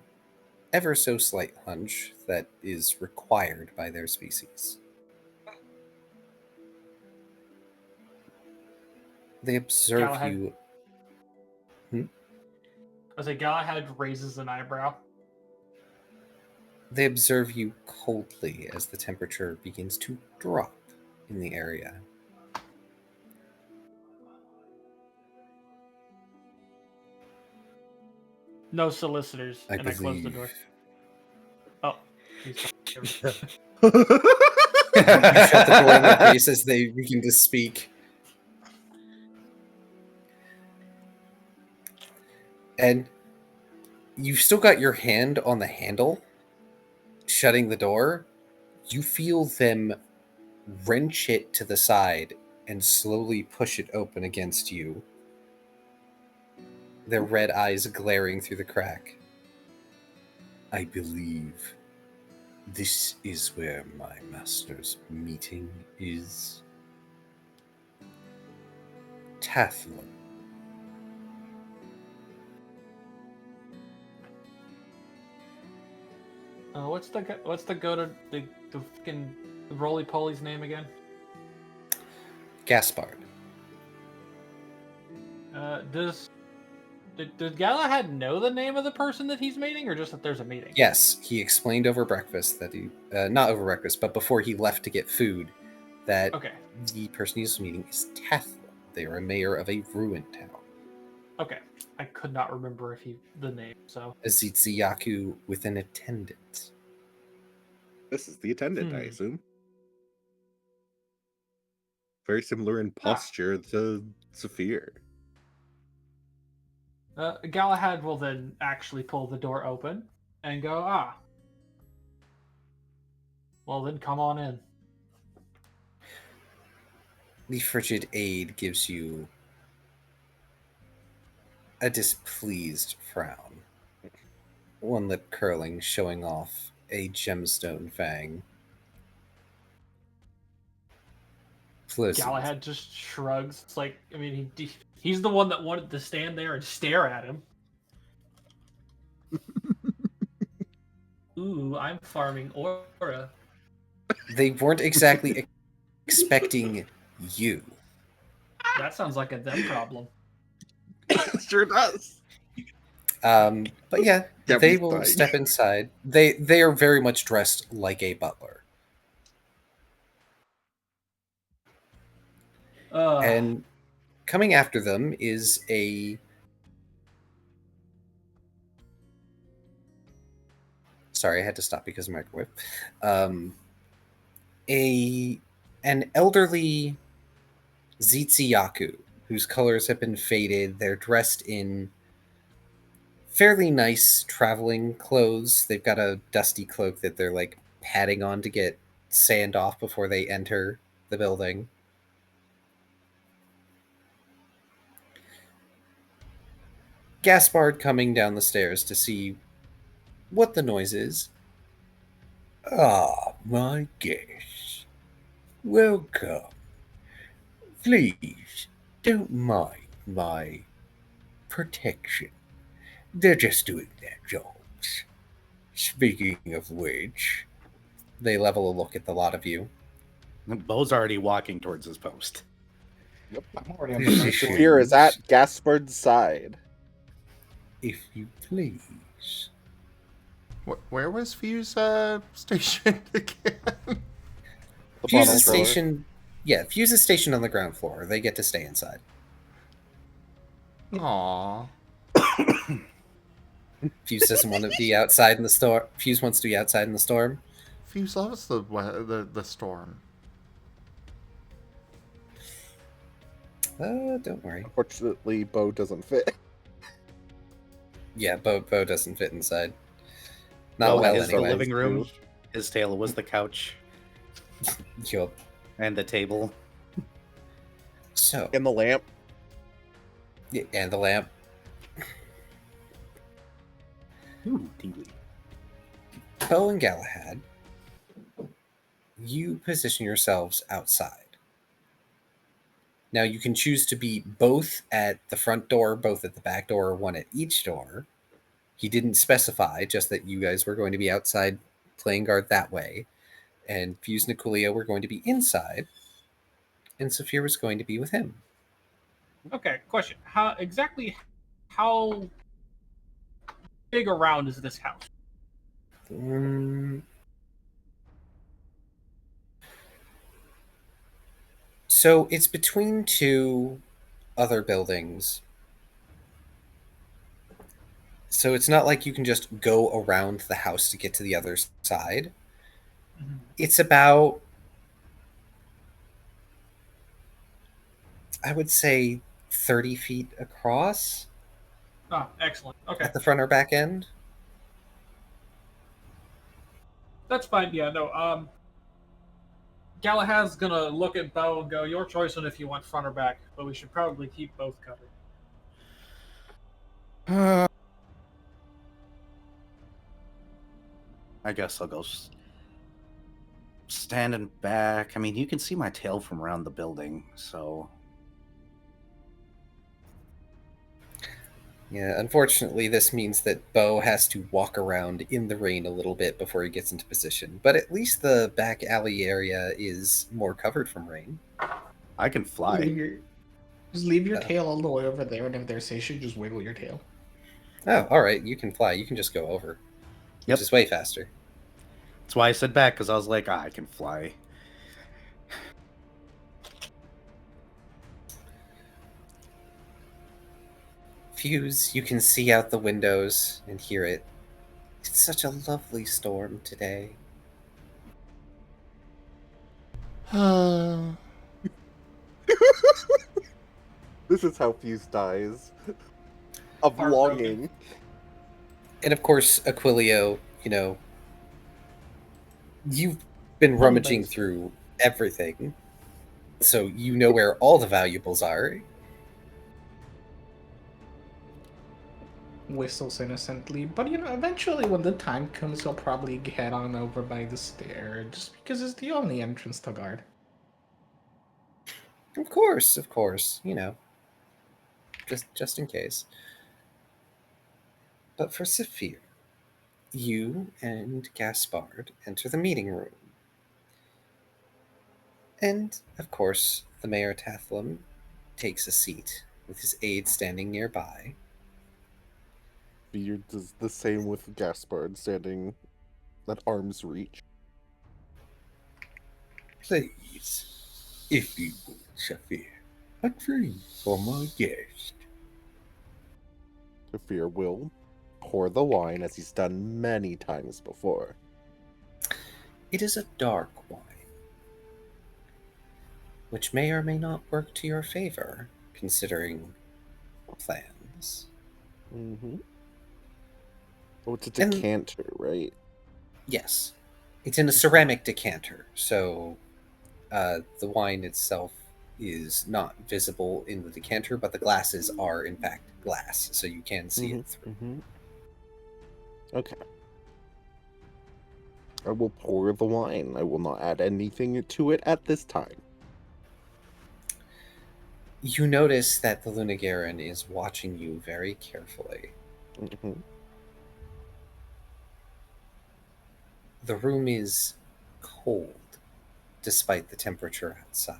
ever so slight hunch that is required by their species. They observe Galahad. you. I say Galahad raises an eyebrow. They observe you coldly as the temperature begins to drop in the area. No solicitors. I I close the believe- door. Oh. He's You shut the door in their face as they begin to speak. And you've still got your hand on the handle, shutting the door. You feel them wrench it to the side and slowly push it open against you, their red eyes glaring through the crack. I believe this is where my master's meeting is. Tathlon. What's the go to the fucking roly poly's name again? Gaspard. Does Galahad know the name of the person that he's meeting, or just that there's a meeting? Yes, he explained over breakfast that he, not over breakfast, but before he left to get food, that Okay. the person he's meeting is Tathlon. They are a mayor of a ruined town. Okay. I could not remember the name, so. A Zitziyaku with an attendant. This is the attendant, I assume. Very similar in posture to Saphir. Galahad will then actually pull the door open and go, well then come on in. The frigid aide gives you a displeased frown. One lip curling, showing off a gemstone fang. Pleasant. Galahad just shrugs. It's like, I mean, he's the one that wanted to stand there and stare at him. Ooh, I'm farming aura. They weren't exactly expecting you. That sounds like a them problem. Sure does. But yeah, they will step inside. They are very much dressed like a butler. And coming after them is sorry, I had to stop because of microwave. An elderly Zitziyaku whose colors have been faded. They're dressed in fairly nice traveling clothes. They've got a dusty cloak that they're like patting on to get sand off before they enter the building. Gaspard coming down the stairs to see what the noise is. Ah, my guests. Welcome. Please, don't mind my protection. They're just doing their jobs. Speaking of which... They level a look at the lot of you. Bo's already walking towards his post. Yep, I'm already on the Saphir is at Gaspard's side. If you please. Where was Fuse stationed again? Fuse is stationed. Yeah, Fuse is stationed on the ground floor. They get to stay inside. Aww. Fuse doesn't want to be outside in the storm. Fuse wants to be outside in the storm. Fuse loves the storm. Don't worry. Unfortunately, Bo doesn't fit. Yeah, Bo doesn't fit inside. Not Bo well, is anyway. the living room. His tail was the couch. Yup. And the table. So. And the lamp. Yeah, and the lamp. Ooh, tingly. Bo and Galahad, you position yourselves outside. Now you can choose to be both at the front door, both at the back door, or one at each door. He didn't specify, just that you guys were going to be outside playing guard that way. And Fuse and Aquilio were going to be inside. And Saphir was going to be with him. Okay, question. How big around is this house? So it's between two other buildings. So it's not like you can just go around the house to get to the other side. Mm-hmm. It's about, I would say, 30 feet across. Oh, excellent. Okay. At the front or back end. That's fine. Yeah, no. Galahad's gonna look at Bo and go, "Your choice on if you want front or back, but we should probably keep both covered." I guess I'll go standing back. I mean, you can see my tail from around the building, so... Yeah, unfortunately, this means that Bo has to walk around in the rain a little bit before he gets into position. But at least the back alley area is more covered from rain. I can fly. Just leave your tail all the way over there, and if they're station, just wiggle your tail. Oh, all right. You can fly. You can just go over. Yep. Which is way faster. That's why I said back, because I was like, I can fly. Fuse, you can see out the windows and hear it. It's such a lovely storm today. This is how Fuse dies. Of longing. And of course, Aquilio, you've been rummaging through everything. So you know where all the valuables are. Whistles innocently, but eventually when the time comes, he'll probably head on over by the stair, just because it's the only entrance to guard. Of course, just in case. But for Saphir, you and Gaspard enter the meeting room. And, of course, the Mayor Tathlum takes a seat with his aide standing nearby. Beard does the same with Gaspard standing at arm's reach. Please, if you would, Saphir, a drink for my guest. Saphir will pour the wine as he's done many times before. It is a dark wine, which may or may not work to your favor, considering plans. Mm-hmm. Oh, it's a decanter, right? Yes. It's in a ceramic decanter, so the wine itself is not visible in the decanter, but the glasses are, in fact, glass, so you can see it through. Mm-hmm. Okay. I will pour the wine. I will not add anything to it at this time. You notice that the Lunagaran is watching you very carefully. Mm-hmm. The room is cold, despite the temperature outside.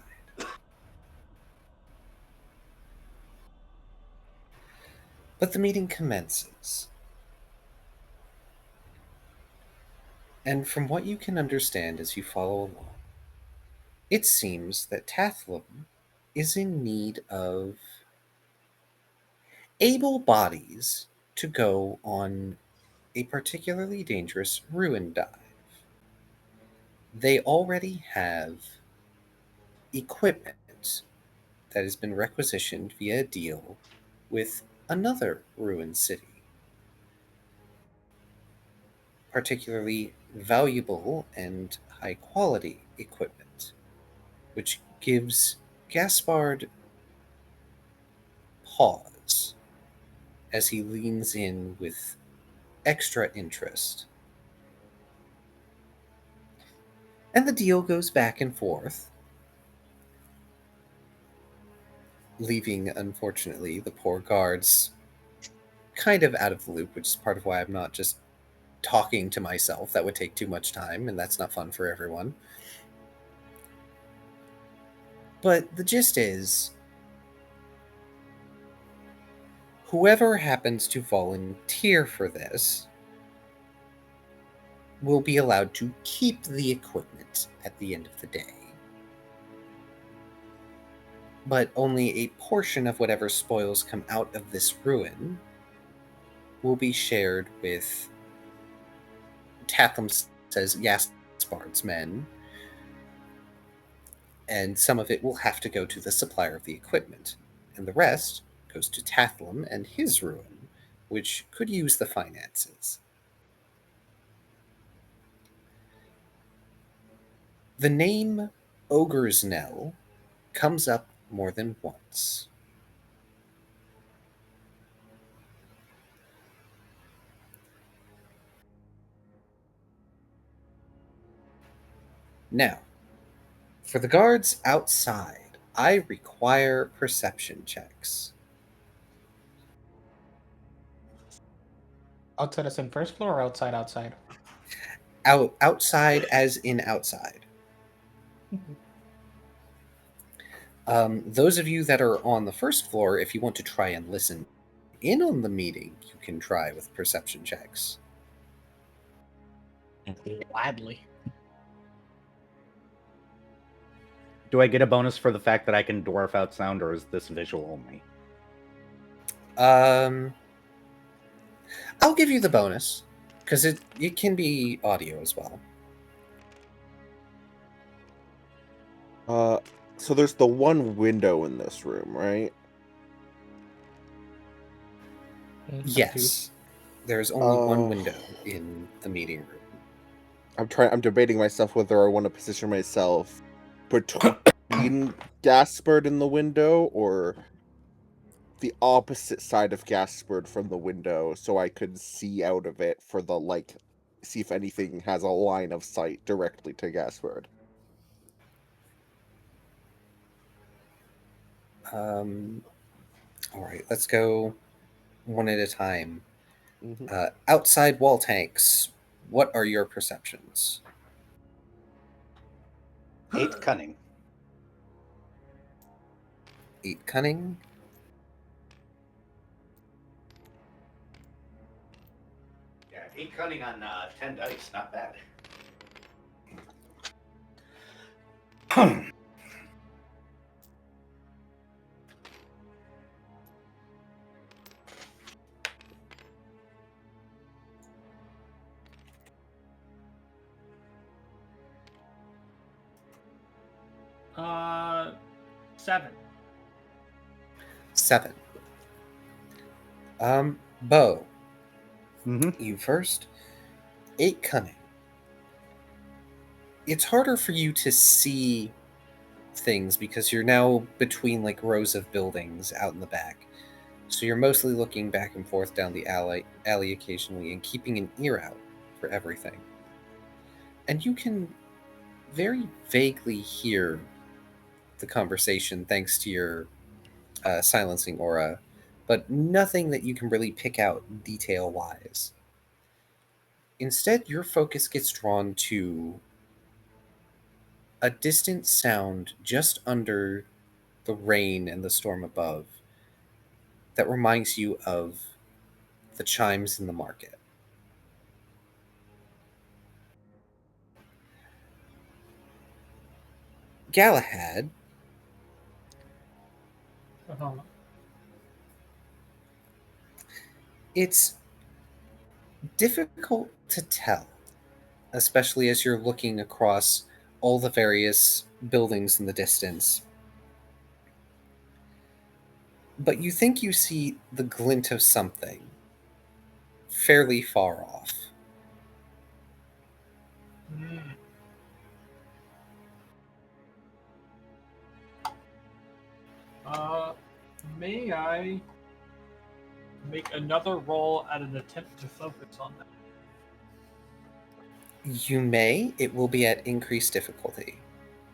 But the meeting commences. And from what you can understand as you follow along, it seems that Tathlum is in need of able bodies to go on a particularly dangerous ruin dive. They already have equipment that has been requisitioned via a deal with another ruin city. Particularly valuable and high quality equipment, which gives Gaspard pause as he leans in with extra interest. And the deal goes back and forth, leaving, unfortunately, the poor guards kind of out of the loop, which is part of why I'm not just talking to myself. That would take too much time, and that's not fun for everyone. But the gist is, whoever happens to volunteer for this will be allowed to keep the equipment at the end of the day. But only a portion of whatever spoils come out of this ruin will be shared with Tathlum says Gaspard's men, and some of it will have to go to the supplier of the equipment, and the rest goes to Tathlum and his ruin, which could use the finances. The name Ogre's Knell comes up more than once. Now, for the guards outside, I require perception checks. Outside as in first floor or outside? Outside as in outside. Those of you that are on the first floor, if you want to try and listen in on the meeting, you can try with perception checks. Gladly. Do I get a bonus for the fact that I can dwarf out sound, or is this visual only? I'll give you the bonus, because it can be audio as well. So there's the one window in this room, right? Yes. There's only one window in the meeting room. I'm debating myself whether I want to position myself between Gaspard and the window, or the opposite side of Gaspard from the window, so I could see out of it for the, see if anything has a line of sight directly to Gaspard. All right, let's go one at a time. Mm-hmm. Outside wall tanks, what are your perceptions? 8 cunning. 8 cunning. Yeah, 8 cunning on 10 dice, not bad. Uh, 7. 7. Bo. Mm-hmm. You first. 8 cunning. It's harder for you to see things because you're now between rows of buildings out in the back. So you're mostly looking back and forth down the alley occasionally and keeping an ear out for everything. And you can very vaguely hear the conversation thanks to your silencing aura, but nothing that you can really pick out detail-wise. Instead, your focus gets drawn to a distant sound just under the rain and the storm above that reminds you of the chimes in the market. Galahad, it's difficult to tell, especially as you're looking across all the various buildings in the distance. But you think you see the glint of something fairly far off. May I make another roll at an attempt to focus on that? You may. It will be at increased difficulty.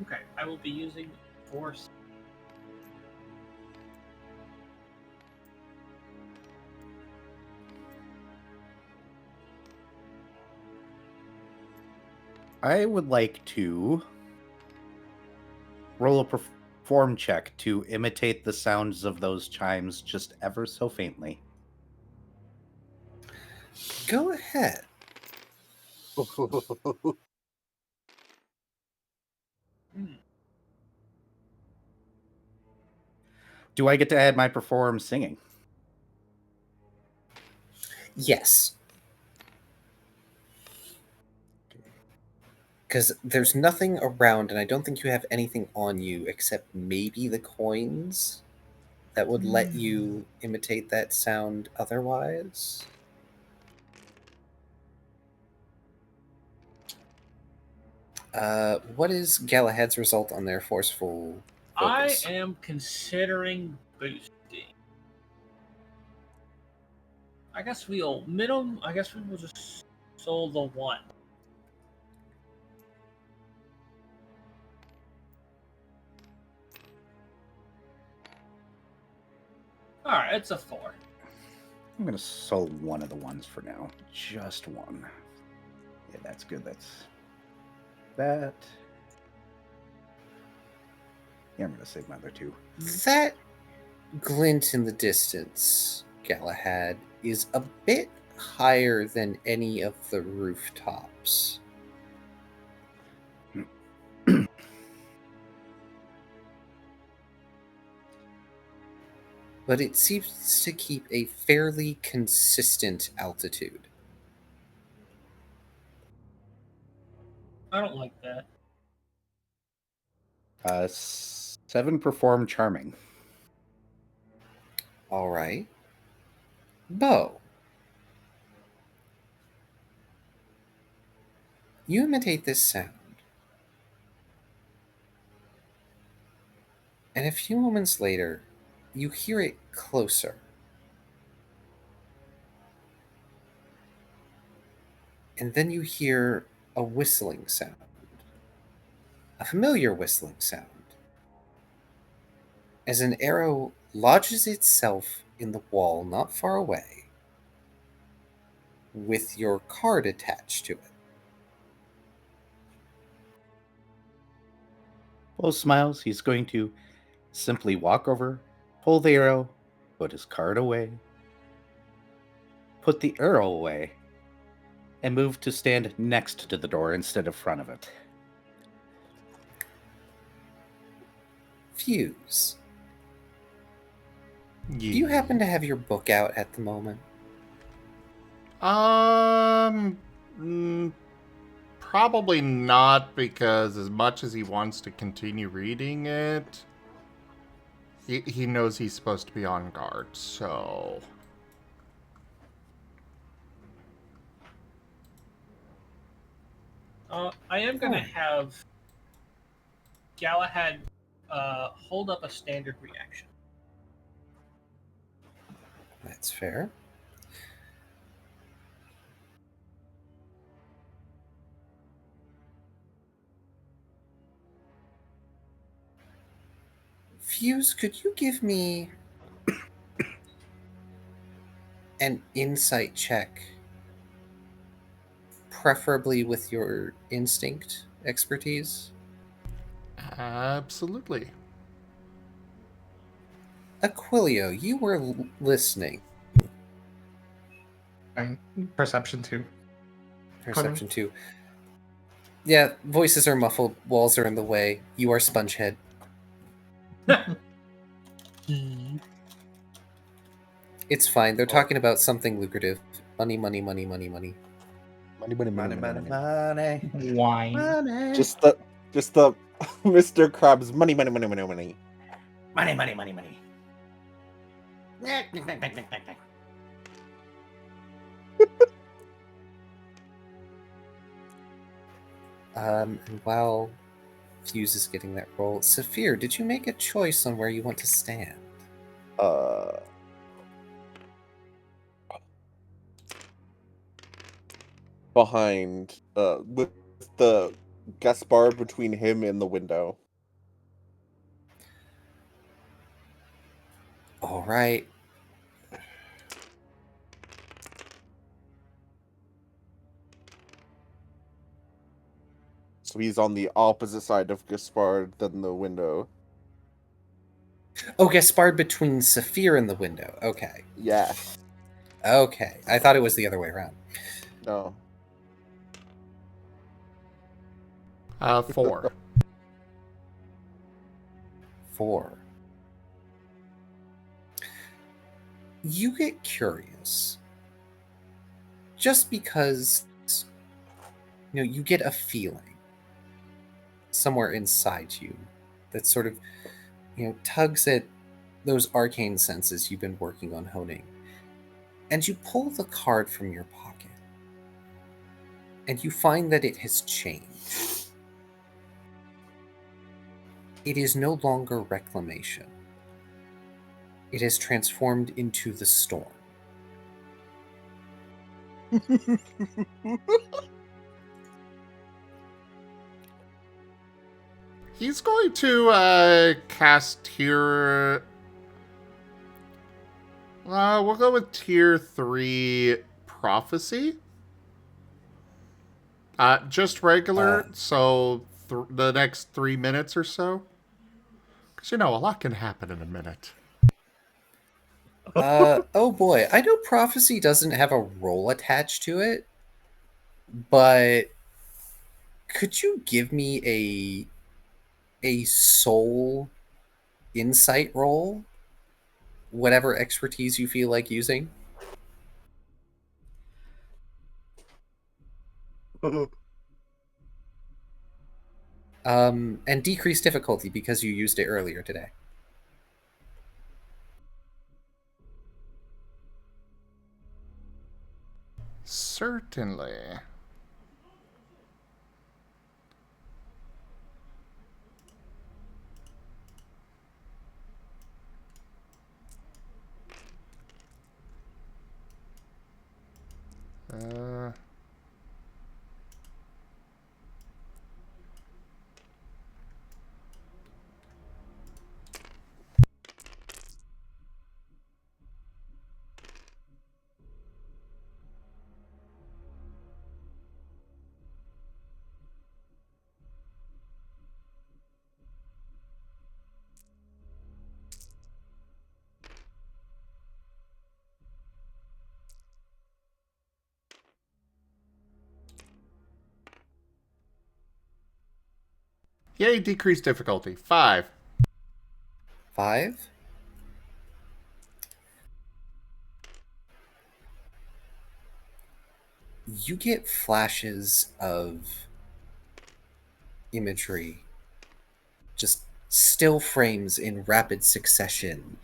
Okay, I will be using force. I would like to roll a perform check to imitate the sounds of those chimes just ever so faintly. Go ahead. Do I get to add my perform singing? Yes. Because there's nothing around, and I don't think you have anything on you except maybe the coins that would let you imitate that sound otherwise. What is Galahad's result on their forceful focus? I am considering boosting. I guess we will just sold the 1. it's a 4. I'm going to soul one of the ones for now. Just one. Yeah, that's good. That's that. Yeah, I'm going to save my other 2. That glint in the distance, Galahad, is a bit higher than any of the rooftops. But it seems to keep a fairly consistent altitude. I don't like that. 7 perform charming. All right. Bo. You imitate this sound. And a few moments later, you hear it closer. And then you hear a whistling sound. A familiar whistling sound. As an arrow lodges itself in the wall not far away, with your card attached to it. Bo smiles. He's going to simply walk over, pull the arrow, put his card away, put the arrow away, and move to stand next to the door instead of front of it. Fuse. Do you happen to have your book out at the moment? Probably not, because as much as he wants to continue reading it, he knows he's supposed to be on guard, so... I am going to have Galahad hold up a standard reaction. That's fair. Fuse, could you give me an insight check, preferably with your instinct expertise? Absolutely. Aquilio, you were listening. Fine. Perception 2. Perception 2. Yeah, voices are muffled, walls are in the way. You are Spongehead. It's fine. They're talking about something lucrative. Money, money, money, money, money. Money. Wine. Just the Mr. Krabs money. Money. And while Fuse is getting that roll, Saphir, did you make a choice on where you want to stand? Behind, with the guest bar between him and the window. All right. So he's on the opposite side of Gaspard than the window. Oh, Gaspard between Saphir and the window. Okay. Yeah. Okay. I thought it was the other way around. No. 4. 4. You get curious. Just because, you get a feeling somewhere inside you that sort of, tugs at those arcane senses you've been working on honing. And you pull the card from your pocket. And you find that it has changed. It is no longer reclamation. It has transformed into the storm. He's going to cast We'll go with tier 3 prophecy. Just regular, so the next 3 minutes or so. Because, a lot can happen in a minute. Oh boy, I know prophecy doesn't have a roll attached to it, but could you give me a soul insight roll? Whatever expertise you feel like using. And decrease difficulty because you used it earlier today. Certainly. Yay, decrease difficulty. 5. 5? You get flashes of imagery, just still frames in rapid succession.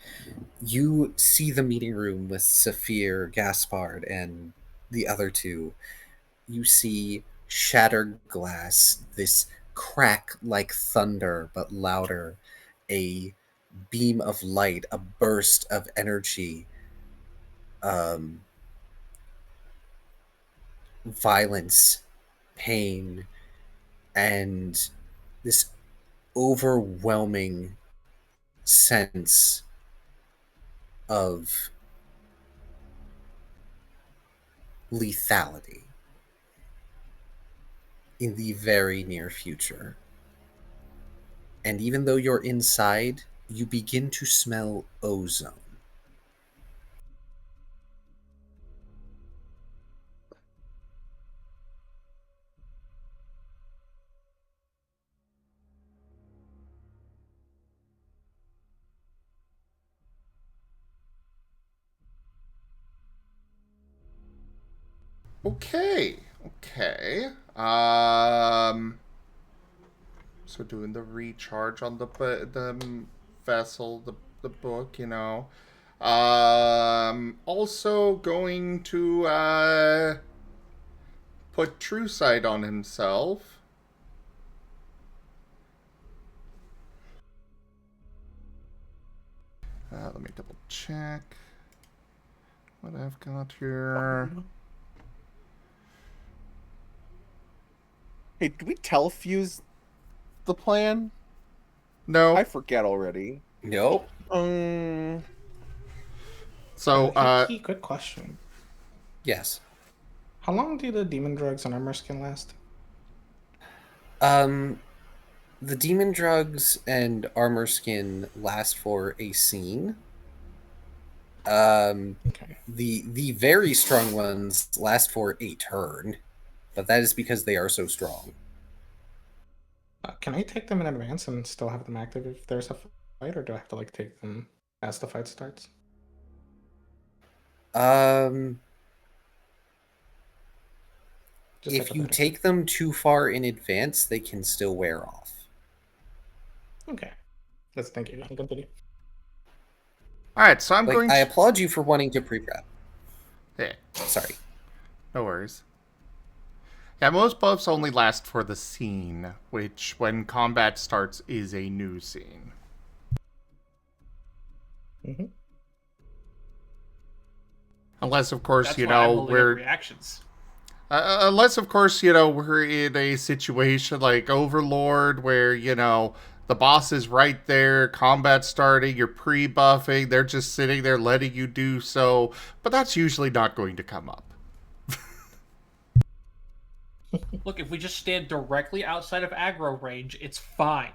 You see the meeting room with Saphir, Gaspard, and the other two. You see shattered glass, this crack like thunder, but louder, a beam of light, a burst of energy, violence, pain, and this overwhelming sense of lethality in the very near future. And even though you're inside, you begin to smell ozone. Okay. So doing the recharge on the vessel, the book, Also going to put True Sight on himself. Let me double check what I've got here. Hey, did we telefuse the plan? No. I forget already. Nope. So, Hey, good question. Yes. How long do the demon drugs and armor skin last? The demon drugs and armor skin last for a scene. Okay. The very strong ones last for a turn, but that is because they are so strong. Can I take them in advance and still have them active if there's a fight, or do I have to take them as the fight starts? If you take them too far in advance, they can still wear off. Okay. Thank you. Continue. Alright, so I'm going to... I applaud you for wanting to pre-prep. Yeah. Sorry. No worries. Yeah, most buffs only last for the scene, which, when combat starts, is a new scene. Mm-hmm. Unless, of course, That's why I'm holding up reactions. Unless, of course, we're in a situation like Overlord where, The boss is right there, combat starting, you're pre-buffing, they're just sitting there letting you do so, but that's usually not going to come up. Look, if we just stand directly outside of aggro range, it's fine.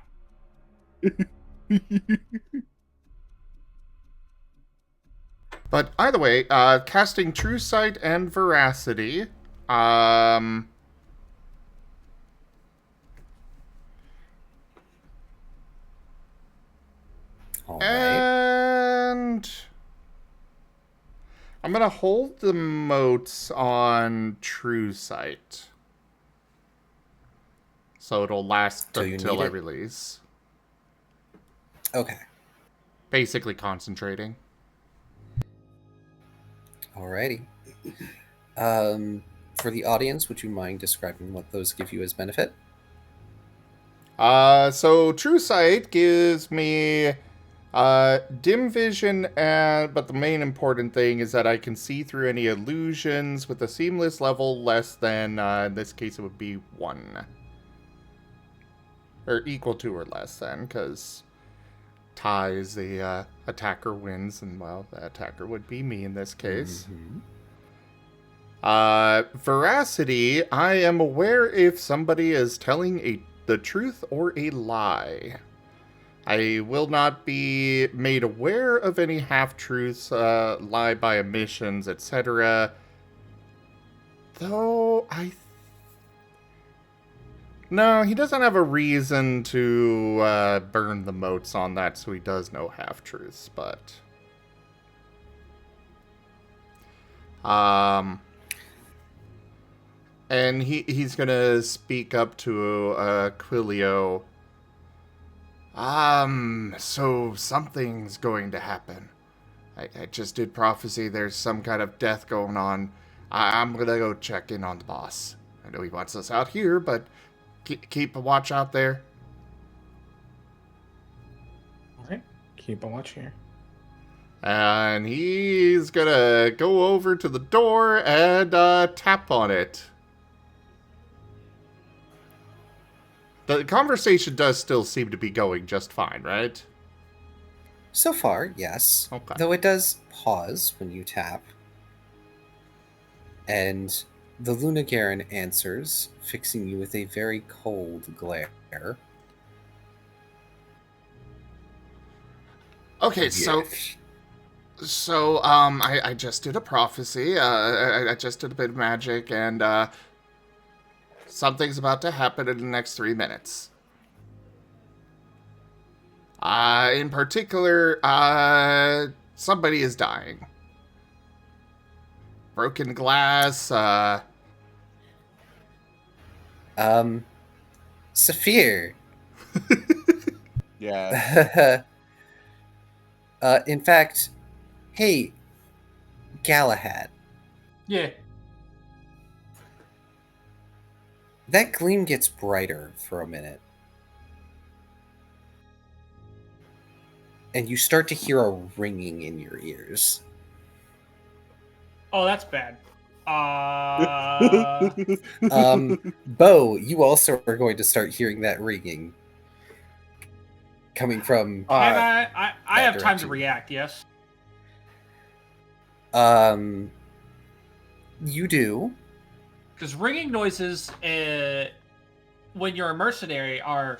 But either way, casting True Sight and Veracity. All right. And I'm going to hold the motes on True Sight. So it'll last So you until need I it? release. Okay. Basically concentrating. Alrighty. For the audience, would you mind describing what those give you as benefit? So True Sight gives me dim vision, but the main important thing is that I can see through any illusions with a seamless level less than, in this case it would be 1. Or equal to or less than, because ties the attacker wins, and well, the attacker would be me in this case. Veracity, I am aware if somebody is telling the truth or a lie. I will not be made aware of any half-truths, lie by omissions, etc. Though, no, he doesn't have a reason to burn the motes on that, so he does know half-truths, but... And he's gonna speak up to Quilio. So something's going to happen. I just did prophecy there's some kind of death going on. I'm gonna go check in on the boss. I know he wants us out here, but keep a watch out there. Alright, keep a watch here. And he's gonna go over to the door and tap on it. The conversation does still seem to be going just fine, right? So far, yes. Okay. Though it does pause when you tap. And the Lunagaran answers, fixing you with a very cold glare. Okay, so I just did a prophecy. I just did a bit of magic, and something's about to happen in the next 3 minutes. In particular, somebody is dying. Broken glass, Saphir. Yeah. In fact, hey, Galahad. Yeah. That gleam gets brighter for a minute. And you start to hear a ringing in your ears. Oh, that's bad. Bo, you also are going to start hearing that ringing. Coming from... I have time to direction. react, yes? You do. Because ringing noises, when you're a mercenary, are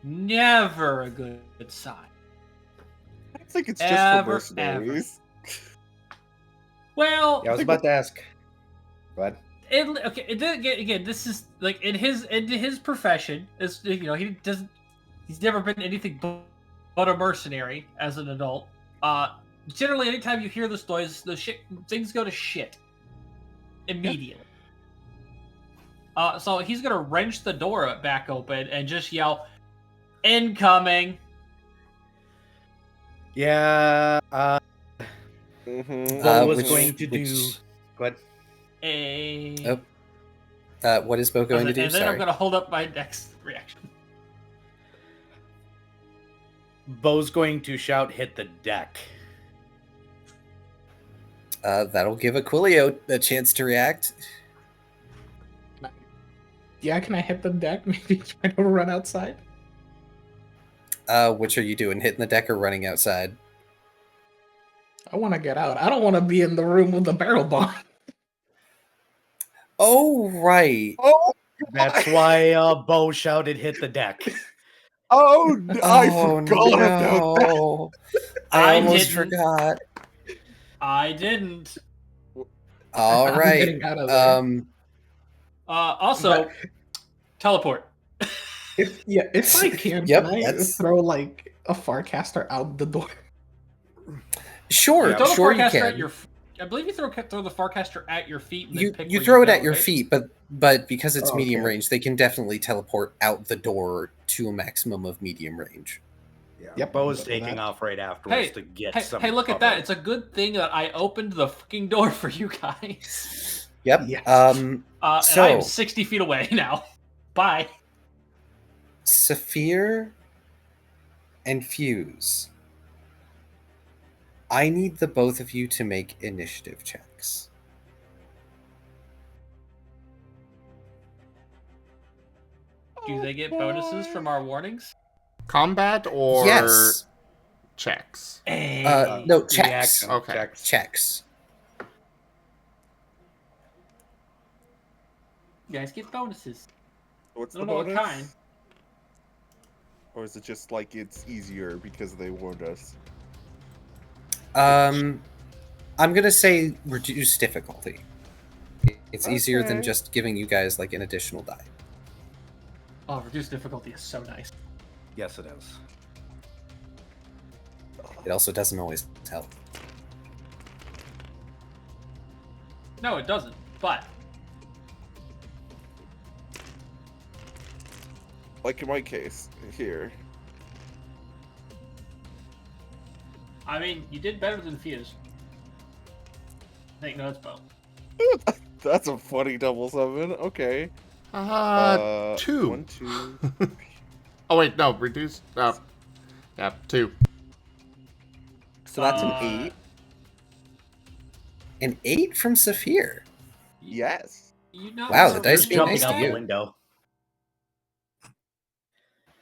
never a good sign. I think it's just Ever, for mercenaries. Well, Yeah, I was about to ask. Go ahead. Again, this is like in his profession. Is he's never been anything but a mercenary as an adult. Generally, anytime you hear this noise, things go to shit immediately. So he's gonna wrench the door back open and just yell, "Incoming!" Yeah. Mm-hmm. Bo was which- going to do. which- Go ahead. What is Bo going to do? And then Sorry. I'm gonna hold up my next reaction. Bo's going to shout, "Hit the deck." That'll give Aquilio a chance to react. Yeah, can I hit the deck? Maybe try to run outside? Which are you doing? Hitting the deck or running outside? I want to get out. I don't want to be in the room with the barrel bomb. Oh, right. Oh, That's why Bo shouted hit the deck. oh, I Oh, forgot about that. no. I almost didn't. forgot. I didn't. All I'm right. getting out of there. Also, teleport. If I can, Yep, can I that's- throw like a Farcaster out the door? Sure, You throw the sure you Farcaster can. at your. I believe you throw the Farcaster at your feet and then You pick you where throw you it at go, your right? feet, but because it's Oh, medium okay. range, they can definitely teleport out the door to a maximum of medium range. Yep. Bo I'm is good with taking that. off right afterwards Hey, to get hey, some. hey! Look at cover. that! It's a good thing that I opened the fucking door for you guys. Yep. Yes. And I So am 60 feet away now. Bye. Saphir and Fuse. I need the both of you to make initiative checks. Do they get bonuses from our warnings? Combat or Yes. checks? Hey. No, checks. Reaction Okay. checks. Checks. You guys get bonuses. What's I the don't know what bonus? kind. Or is it just like it's easier because they warned us? I'm gonna say reduce difficulty. It's easier than Okay. just giving you guys like an additional die. Oh, reduced difficulty is so nice. Yes, it is. It also doesn't always help. No, it doesn't. But Like in my case, here. I mean, you did better than Fuse. Take notes, Bo. That's a funny double summon. Okay. 2. 1, 2. Oh wait, no, reduce. Yeah, 2. So that's an Uh, 8. An 8 from Saphir. Yes. You know, Wow, the dice Just being jumping nice to out the you. window.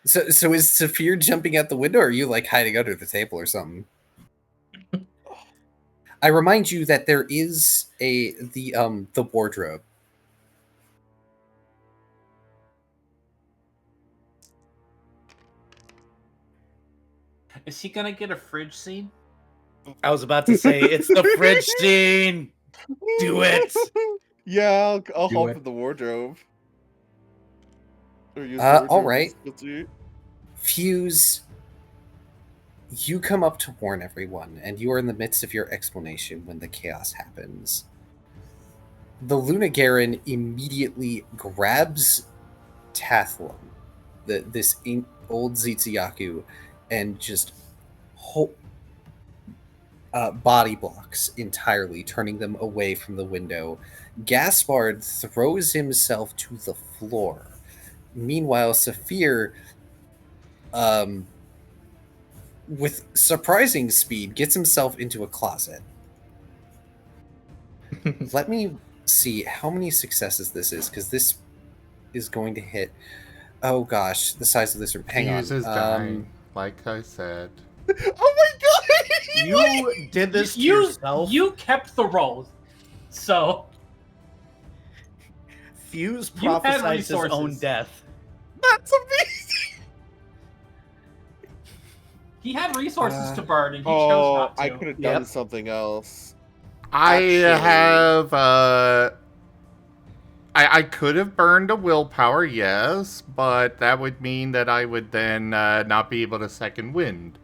So is Saphir jumping out the window, or are you like hiding under the table or something? I remind you that there is the wardrobe. Is he gonna get a fridge scene? I was about to say it's the fridge scene. Do it. Yeah, I'll Do hop it. in the wardrobe. Or use the All wardrobe right. as guilty. Fuse, you come up to warn everyone, and you are in the midst of your explanation when the chaos happens. The Lunagarin immediately grabs Tathlum, this old Zitsuyaku, and just body blocks entirely, turning them away from the window. Gaspard throws himself to the floor. Meanwhile, Saphir, with surprising speed, gets himself into a closet. Let me see how many successes this is, because this is going to hit. Oh gosh, the size of this room. Hang Fuse on. is dying, like I said. Oh my god! You did this to yourself. You kept the roll, so Fuse You had prophesied his own resources. death. That's amazing! he had resources to burn, and he chose Oh, not to. I could have done Yep. something else. I Actually- have I could have burned a willpower, yes, but that would mean that I would then not be able to second wind.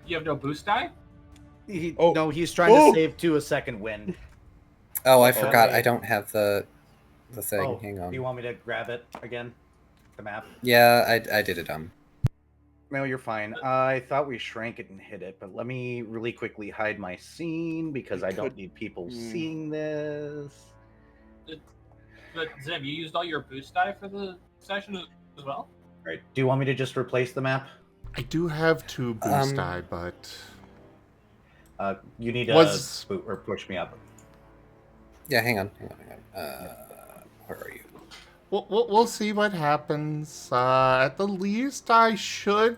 You have no boost die? No, he's trying Oh. to save to a second wind. Oh, I Uh-oh. forgot. I don't have the thing. Oh, Hang on. do you want me to grab it again? The map? Yeah, I did it. No, you're fine. I thought we shrank it and hit it, but let me really quickly hide my scene because I don't need people seeing this. But Zeb, you used all your boost die for the session as well? Right. Do you want me to just replace the map? I do have 2 boost die, but You need to Was- boot or push me up. Yeah, hang on. Where are you? we'll see what happens. At the least, I should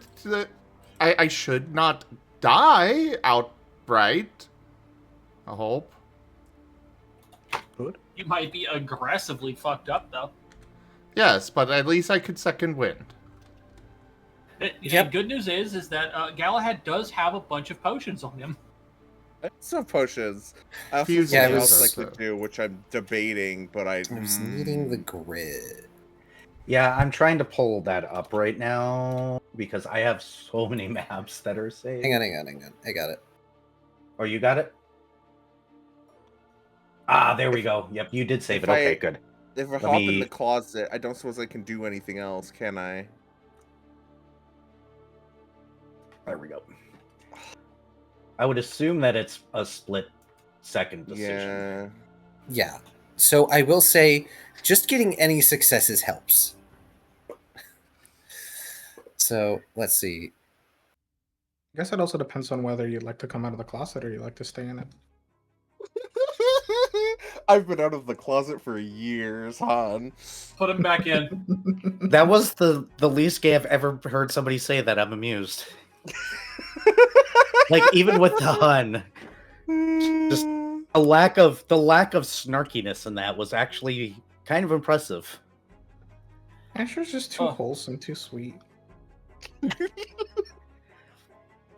not die outright. I hope. Good. You might be aggressively fucked up, though. Yes, but at least I could second wind. The good news is that Galahad does have a bunch of potions on him. Some potions. I also Fuse something was- else I could do, which I'm debating, but I was needing the grid. Yeah, I'm trying to pull that up right now because I have so many maps that are saved. Hang on. I got it. Oh, you got it? Ah, there we go. Yep, you did save it. Okay, good. If I Let hop in me- the closet, I don't suppose I can do anything else, can I? There we go. I would assume that it's a split second decision. Yeah. Yeah. So I will say, just getting any successes helps. So let's see. I guess it also depends on whether you'd like to come out of the closet or you like to stay in it. I've been out of the closet for years, hon. Put him back in. That was the least gay I've ever heard somebody say that. I'm amused. Like even with the Hun, just the lack of snarkiness in that was actually kind of impressive. Asher's just too wholesome, too sweet.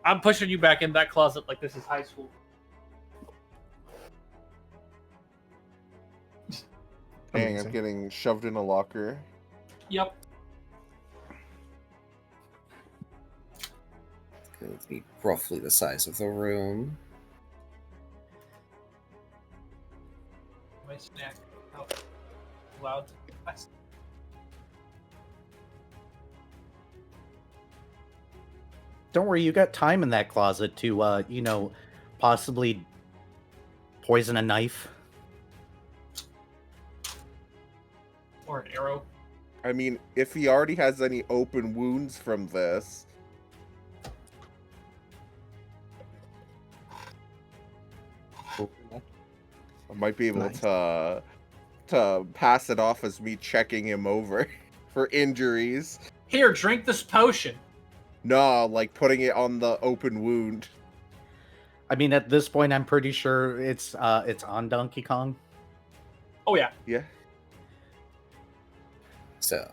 I'm pushing you back in that closet like this is high school. Dang, I'm Amazing. getting shoved in a locker. Yep. It would be roughly the size of the room. My snack. Oh, loud. Don't worry, you got time in that closet to possibly poison a knife. Or an arrow. I mean, if he already has any open wounds from this, I might be able Nice. to pass it off as me checking him over for injuries. Here, drink this potion. No, like putting it on the open wound. I mean, at this point, I'm pretty sure it's on Donkey Kong. Oh yeah. Yeah. So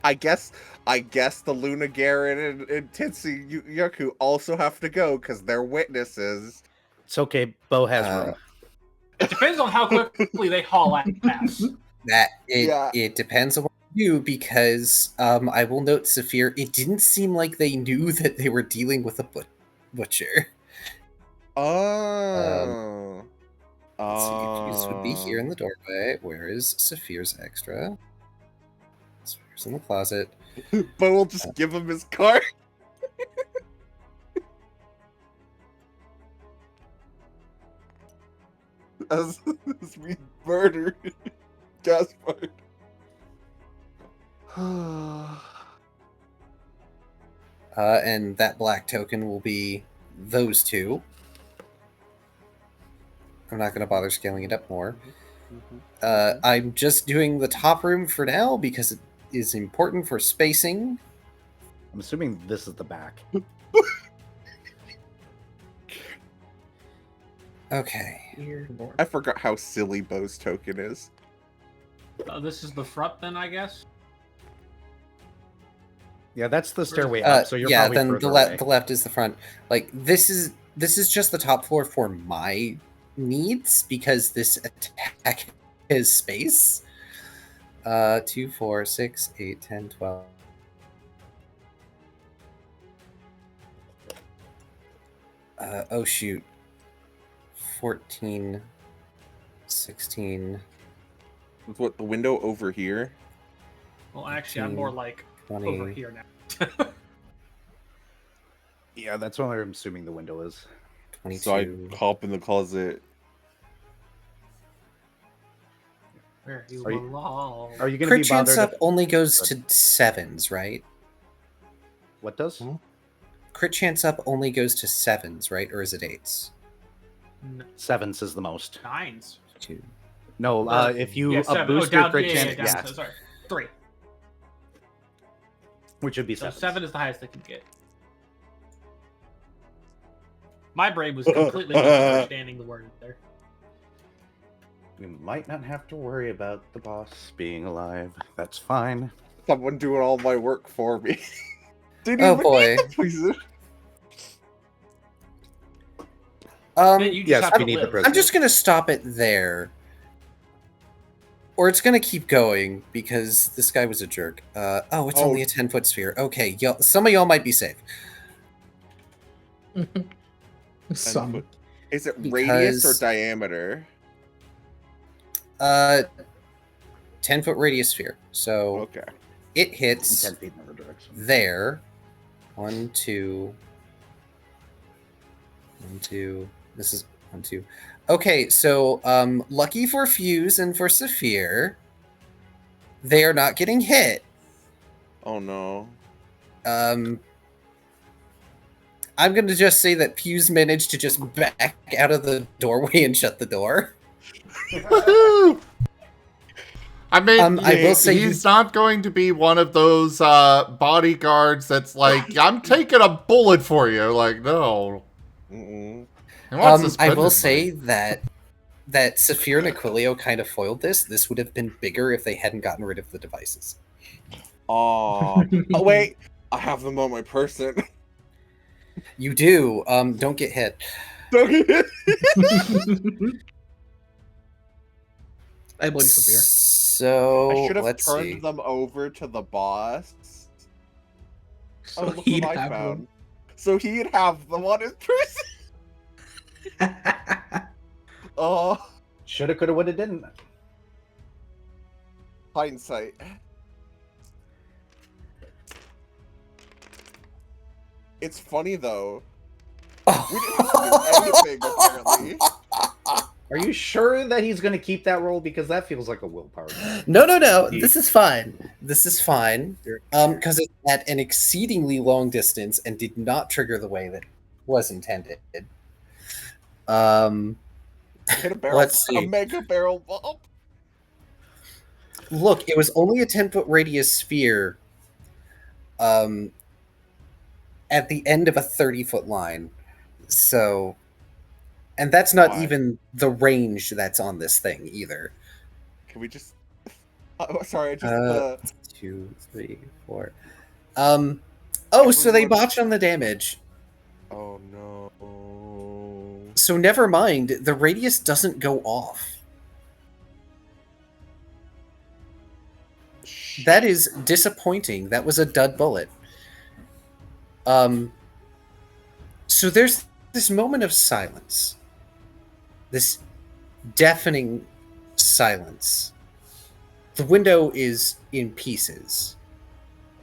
I guess the Luna Garen and Titsu Yaku also have to go because they're witnesses. It's okay, Bo has room. It depends on how quickly they haul ass. it depends on what you do, because I will note, Saphir, it didn't seem like they knew that they were dealing with a butcher. Oh. Let's see, Fuse would be here in the doorway. Where is Saphir's extra? Saphir's in the closet. But we'll just give him his card. as we murder Gaspard. And that black token will be those two. I'm not going to bother scaling it up more. I'm just doing the top room for now because it is important for spacing. I'm assuming this is the back. Okay. I forgot how silly Bo's token is. This is the front, then, I guess. Yeah, that's the stairway up. So you're yeah, probably then further the away. the left is the front. Like this is just the top floor for my needs because this attack is space. 2, 4, 6, 8, 10, 12. Oh shoot. 14, 16. With what, the window over here? Well, actually, I'm more like 20. over here now. Yeah, that's what I'm assuming the window is. 22. So I hop in the closet. Where you Are you- belong. Are you going to Crit be chance bothered? up only goes to 7s, right? What does? Crit chance up only goes to 7s, right? Or is it 8s? 7s is the most. 9s. 2. No, if you Yeah, 7. boost down, your crit yeah, chance, down, yeah. so sorry. 3. Which would be So 7. 7 is the highest I can get. My brain was completely misunderstanding the word there. We might not have to worry about the boss being alive. That's fine. Someone doing all my work for me. Didn't Oh even boy. need the poison. You just yes, have we to need the live. prison. I'm just gonna stop it there. Or it's gonna keep going because this guy was a jerk. Oh, it's Oh. only a 10-foot sphere. Okay, some of y'all might be safe. Some. Is it radius or Because- diameter? 10-foot radius sphere. So Okay. it hits 10 feet in every direction. there. 1, 2. 1, 2. This is 1, 2. Okay, so lucky for Fuse and for Saphir, they are not getting hit. Oh no. I'm going to just say that Fuse managed to just back out of the doorway and shut the door. Woohoo! I mean, I will say he's not going to be one of those bodyguards that's like, I'm taking a bullet for you. Like, no. Mm-mm. He wants to I spend will his say money. that Saphir and Aquilio kind of foiled this. This would have been bigger if they hadn't gotten rid of the devices. Oh wait, I have them on my person. You do. Don't get hit. I blame Saphir. So I should have let's turned see. them over to the boss. So look he'd what I have found. So he'd have them on his person. Oh, Shoulda, coulda, woulda, didn't. hindsight. It's funny though. We didn't do anything apparently. Are you sure that he's going to keep that roll? Because that feels like a willpower. No. This is fine. This is fine. Because it's at an exceedingly long distance and did not trigger the way that was intended. Hit a barrel. Let's see. A mega barrel bomb. Look, it was only a 10-foot radius sphere at the end of a 30-foot line. So, and that's not Why? even the range that's on this thing either. Can we just? Oh, sorry, I just 2, 3, 4. Oh, so they Everyone- botched on the damage. Oh no. So never mind. The radius doesn't go off. That is disappointing. That was a dud bullet. So there's this moment of silence. This deafening silence. The window is in pieces.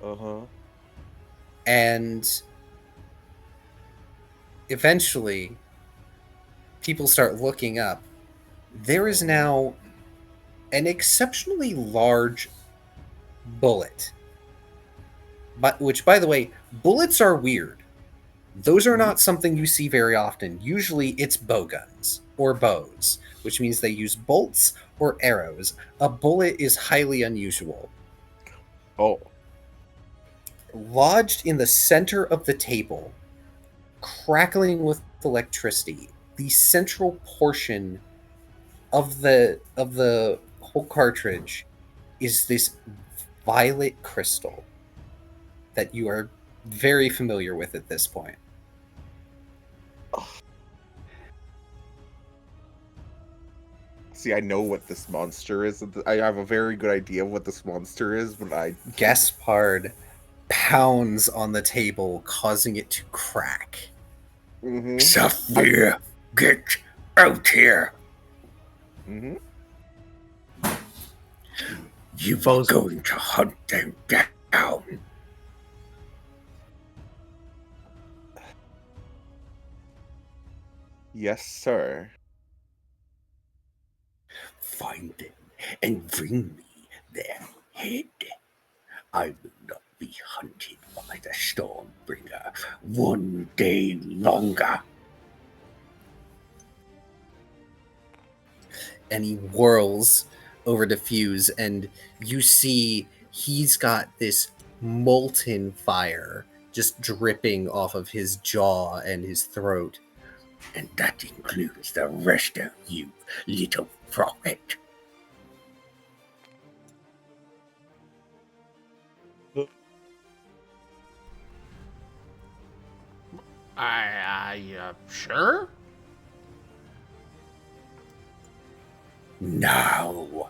Uh-huh. And eventually, people start looking up. There is now an exceptionally large bullet. Which, by the way, bullets are weird. Those are not something you see very often. Usually it's bow guns or bows, which means they use bolts or arrows. A bullet is highly unusual. Oh. Lodged in the center of the table, crackling with electricity, the central portion of the whole cartridge is this violet crystal that you are very familiar with at this point. See, I know what this monster is. I have a very good idea of what this monster is, but I... Gaspard pounds on the table, causing it to crack. Mm-hmm. Saphir, get out here. Mm-hmm. You are going to hunt them down. Yes, sir. Find them and bring me their head. I will not be hunted by the Stormbringer one day longer. And he whirls over to Fuse, and you see he's got this molten fire just dripping off of his jaw and his throat. And that includes the rest of you, little prophet. Sure? No.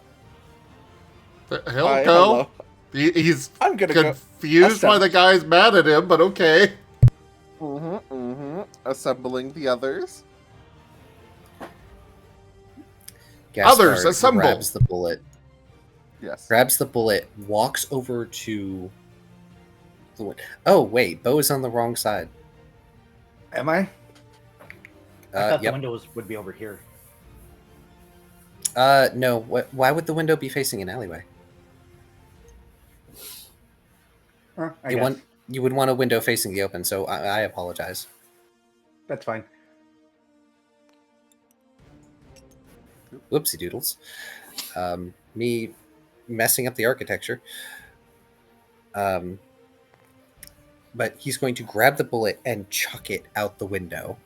He'll Hi, go. hello. He's I'm gonna confused why the guy's mad at him, but okay. Assembling the others. Gaspard Others, assemble. grabs the bullet. Yes. Grabs the bullet, walks over to the window. Oh, wait, Bo is on the wrong side. Am I? I thought the Yep. window would be over here. No. Why would the window be facing an alleyway? You would want a window facing the open, so I apologize. That's fine. Whoopsie doodles. Me messing up the architecture. But he's going to grab the bullet and chuck it out the window,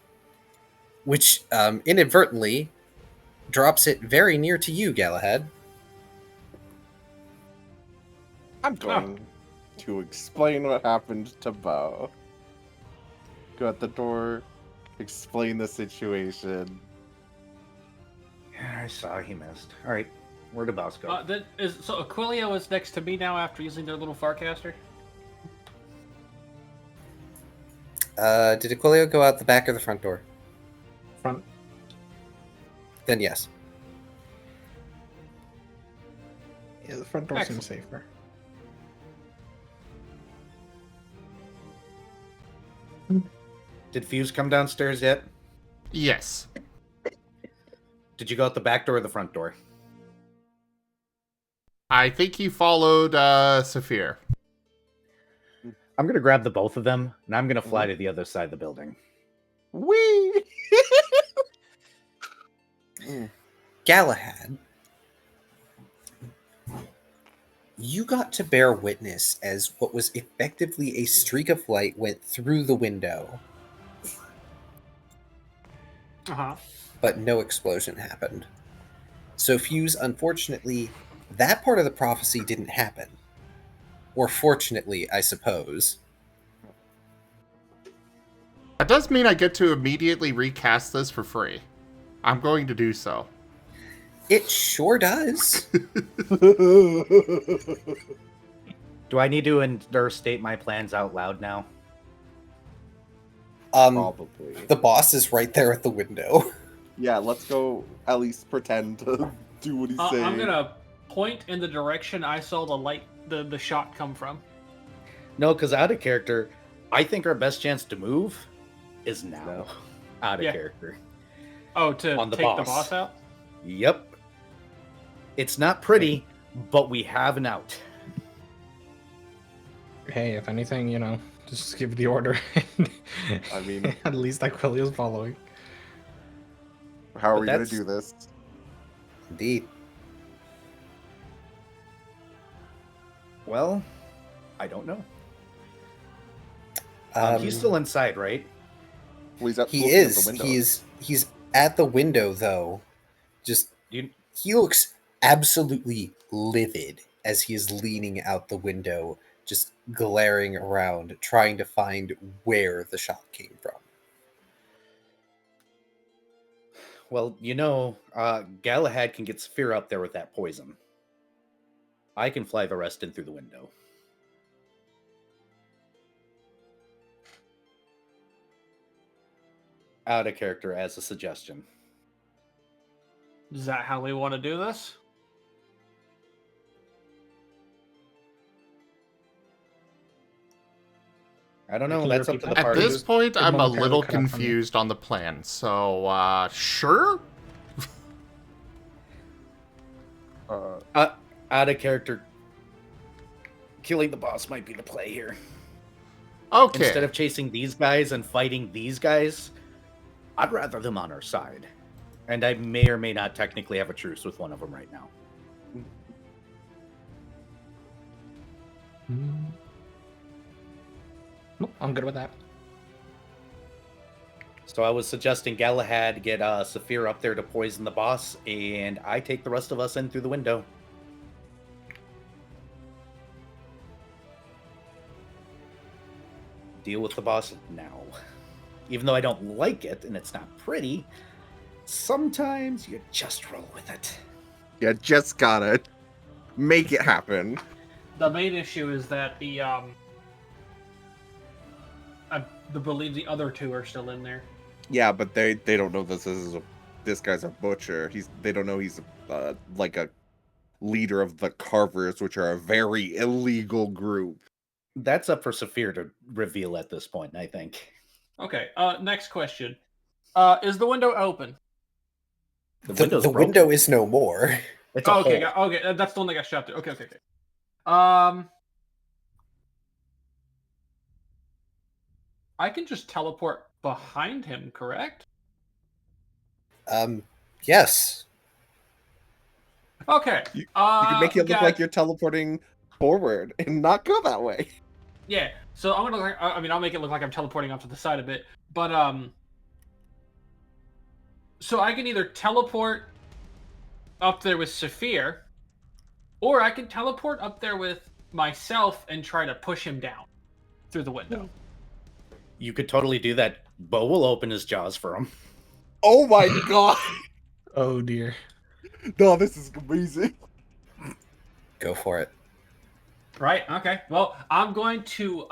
which inadvertently drops it very near to you, Galahad. I'm going to explain what happened to Bo. Go at the door, explain the situation. Yeah, I saw he missed. All right, where'd the boss go? So Aquilio is next to me now after using their little Farcaster? Did Aquilio go out the back or the front door? Front. Then yes. Yeah, the front door Excellent. seems safer. Did Fuse come downstairs yet? Yes. Did you go out the back door or the front door? I think he followed Saphir. I'm gonna grab the both of them, and I'm gonna fly to the other side of the building. Whee! Galahad, you got to bear witness as what was effectively a streak of light went through the window, but no explosion happened. So Fuse, unfortunately, that part of the prophecy didn't happen. Or fortunately, I suppose. That does mean I get to immediately recast this for free. I'm going to do so. It sure does. Do I need to state my plans out loud now? Probably. The boss is right there at the window. Yeah, let's go at least pretend to do what he's saying. I'm gonna point in the direction I saw the light, the shot come from. No, because out of character, I think our best chance to move is now. No. Out of Yeah. character. Oh, to On the take the boss. boss out? Yep. It's not pretty, but we have an out. Hey, if anything, just give the order. I mean, At least Aquilio's following. how are But we going to that's- do this? Indeed. Well, I don't know. Um, He's still inside, right? Well, he's He looking at is. the window. He's at the window though. Just he looks absolutely livid as he is leaning out the window, just glaring around, trying to find where the shot came from. Well, Galahad can get Saphir up there with that poison. I can fly the rest in through the window. Out of character as a suggestion. Is that how we want to do this? I don't know. Can That's you up to repeat the At that? party. this point, It I'm a momentarily little cut out for me. confused on the plan. So, sure? Out of character. Killing the boss might be the play here. Okay. Instead of chasing these guys and fighting these guys, I'd rather them on our side. And I may or may not technically have a truce with one of them right now. Nope, I'm good with that. So I was suggesting Galahad get Saphir up there to poison the boss, and I take the rest of us in through the window. Deal with the boss now. Even though I don't like it and it's not pretty, sometimes you just roll with it. You just gotta make it happen. The main issue is that I believe the other two are still in there. Yeah, but they don't know this guy's a butcher. They don't know he's like a leader of the Carvers, which are a very illegal group. That's up for Saphir to reveal at this point, I think. Okay. Next question. Is the window open? The window is no more. It's a okay. hole. Okay. That's the one that got shot through. Okay. I can just teleport behind him, correct? Yes. Okay. You can make it look like you're teleporting forward and not go that way. Yeah. So I'm gonna. I'll make it look like I'm teleporting off to the side a bit, but so I can either teleport up there with Saphir, or I can teleport up there with myself and try to push him down through the window. You could totally do that. Bo will open his jaws for him. Oh my god! Oh dear. No, this is amazing. Go for it. Right. Okay. Well, I'm going to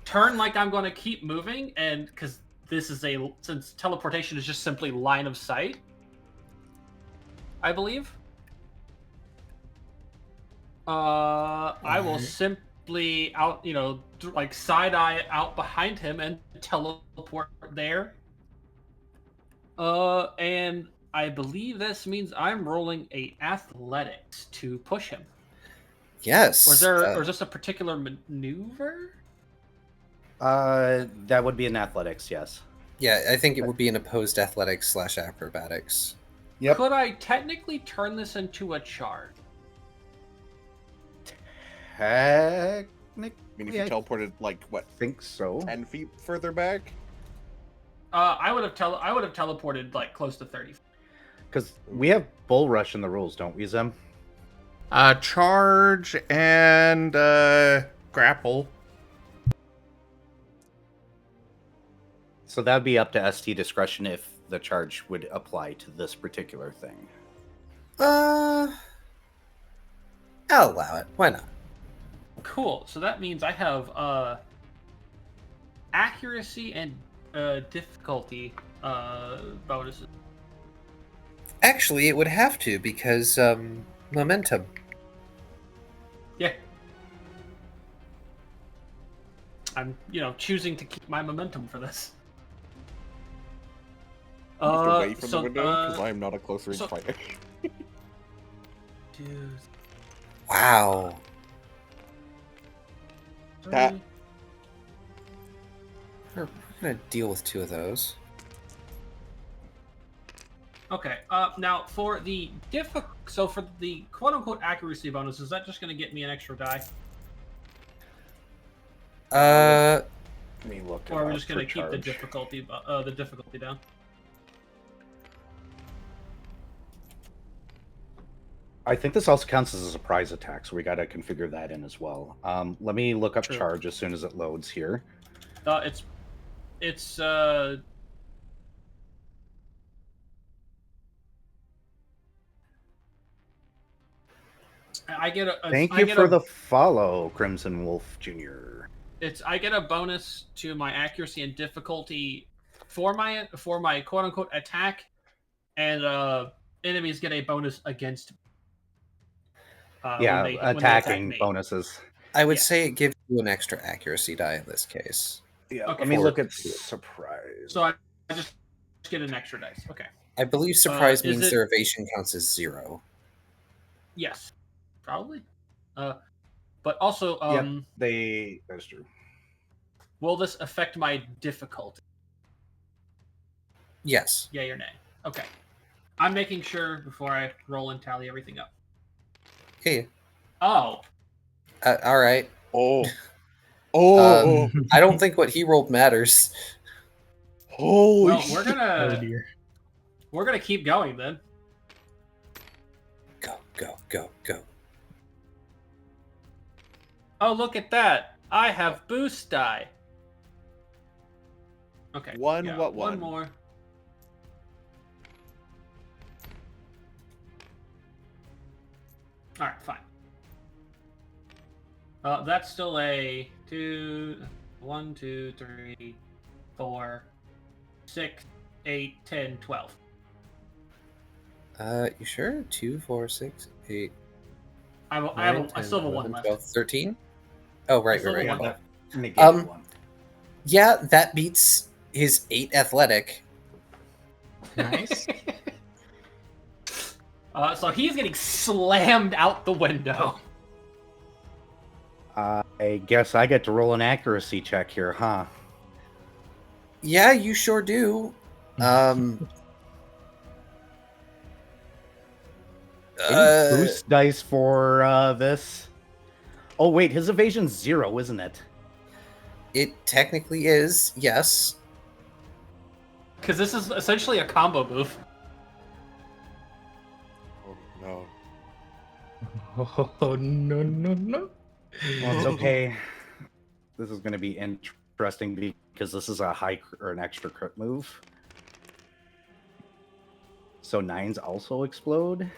turn like I'm going to keep moving, and because since teleportation is just simply line of sight, I believe. I will simply like side eye out behind him and teleport there. And I believe this means I'm rolling a athletics to push him. Yes. Or is this a particular maneuver? That would be an athletics, yes. Yeah, I think it would be an opposed athletics / acrobatics. Yep. Could I technically turn this into a charge? Technically, I mean, if you teleported like what? Think so. 10 feet further back. I would have teleported like close to 30. Because we have bull rush in the rules, don't we, Zem? Charge and grapple. So that'd be up to ST discretion if the charge would apply to this particular thing. I'll allow it. Why not? Cool. So that means I have accuracy and difficulty bonuses. Actually, it would have to because momentum. Yeah. I'm, choosing to keep my momentum for this. You have to wait from the window because I am not a close range fighter. Dude. Wow. That. We're gonna deal with 2 of those. Okay. Now for the for the quote unquote accuracy bonus, is that just going to get me an extra die, Let me look. or are we just going to keep the difficulty down? I think this also counts as a surprise attack, so we got to configure that in as well. Let me look up charge as soon as it loads here. It's I get a Thank you for the follow, Crimson Wolf Jr. I get a bonus to my accuracy and difficulty for my quote unquote attack, and enemies get a bonus against me. Yeah, when they attacking attack me. bonuses. I would say it gives you an extra accuracy die in this case. Yeah, Okay. let me look at surprise. So I just get an extra dice. Okay. I believe surprise is means it- their evasion counts as 0. Yes, probably. But also, That's true. will this affect my difficulty? Yes. Yay or nay? Okay. I'm making sure before I roll and tally everything up. Okay. Oh. All right. Oh. Oh. I don't think what he rolled matters. Holy Well, shit. Oh dear. we're gonna keep going then. Go, go, go, go. Oh, look at that! I have boost die. Okay. One, yeah, what one one? more. All right, fine. That's still a 1, 2, 3, 4, 6, 8, 10, 12. You sure? 2, 4, 6, 8, I 9, still 10, have a 1 11, left. 12, 13? Oh, right, still right, have right. a 1 12. left. Negate one. Yeah, that beats his 8 athletic. Nice. So he's getting slammed out the window. I guess I get to roll an accuracy check here, huh? Yeah, you sure do. Any boost dice for this? Oh wait, his evasion's 0, isn't it? It technically is, yes. Because this is essentially a combo move. Oh no. Oh no no no. Well, it's okay. This is going to be interesting because this is a high or an extra crit move. So 9s also explode.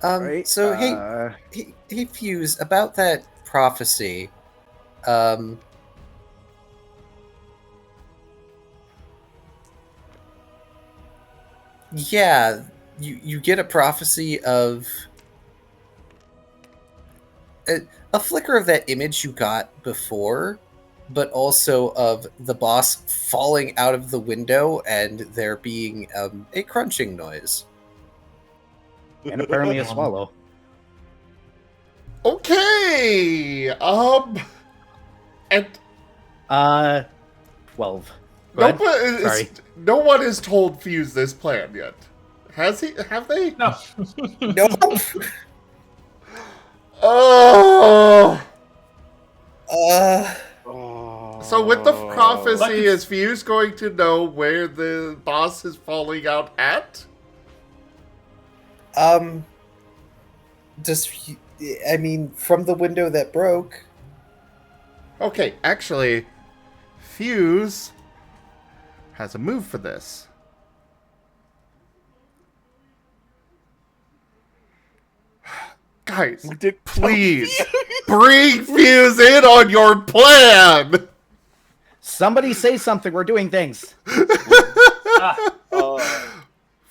Right, So hey, Fuse, about that prophecy. Yeah, you get a prophecy of a flicker of that image you got before, but also of the boss falling out of the window and there being a crunching noise. And apparently a swallow. Okay. And 12. Go ahead. Sorry. no one has told Fuse this plan yet. Has he? Have they? No. Nope. Oh. Oh. So with the prophecy, is Fuse going to know where the boss is falling out at? I mean, from the window that broke. Okay, actually, Fuse has a move for this. Guys, please bring Fuse in on your plan. Somebody say something. We're doing things.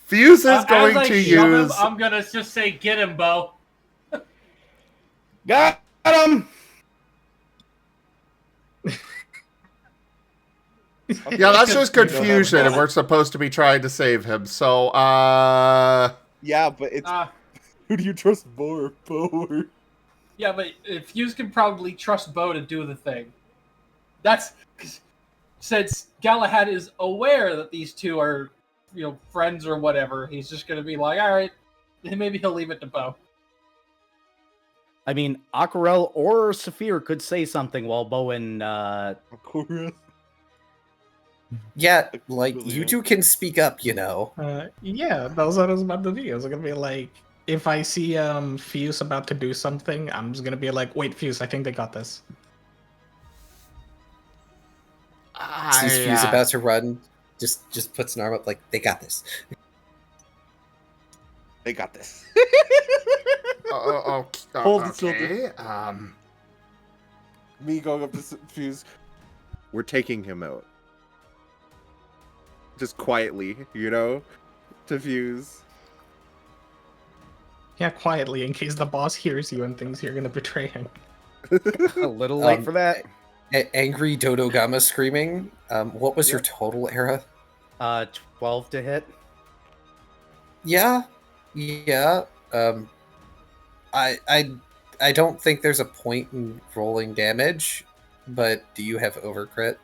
Fuse is going as I to shove use. him, I'm gonna just say, "Get him, Bo." Got him. Yeah, that's just confusion, and we're supposed to be trying to save him. So, Yeah, but it's who do you trust more, Bo or... Yeah, but Fuse can probably trust Bo to do the thing. That's since Galahad is aware that these two are, friends or whatever. He's just gonna be like, all right, maybe he'll leave it to Bo. I mean, Aquarel or Saphir could say something while Bo and Aquarel? Yeah, like, you two can speak up, you know. Yeah, that was what I was about to do. I was gonna be like, if I see Fuse about to do something, I'm just gonna be like, wait, Fuse, I think they got this. Sees Fuse about to run, just puts an arm up like, they got this. They got this. Hold the shoulder. Me going up to Fuse. We're taking him out. Just quietly, to Fuse. Yeah, quietly, in case the boss hears you and thinks you're gonna betray him. a little late for that. Angry Dodogama screaming. What was your total era? 12 to hit. Yeah. I don't think there's a point in rolling damage, but do you have overcrit?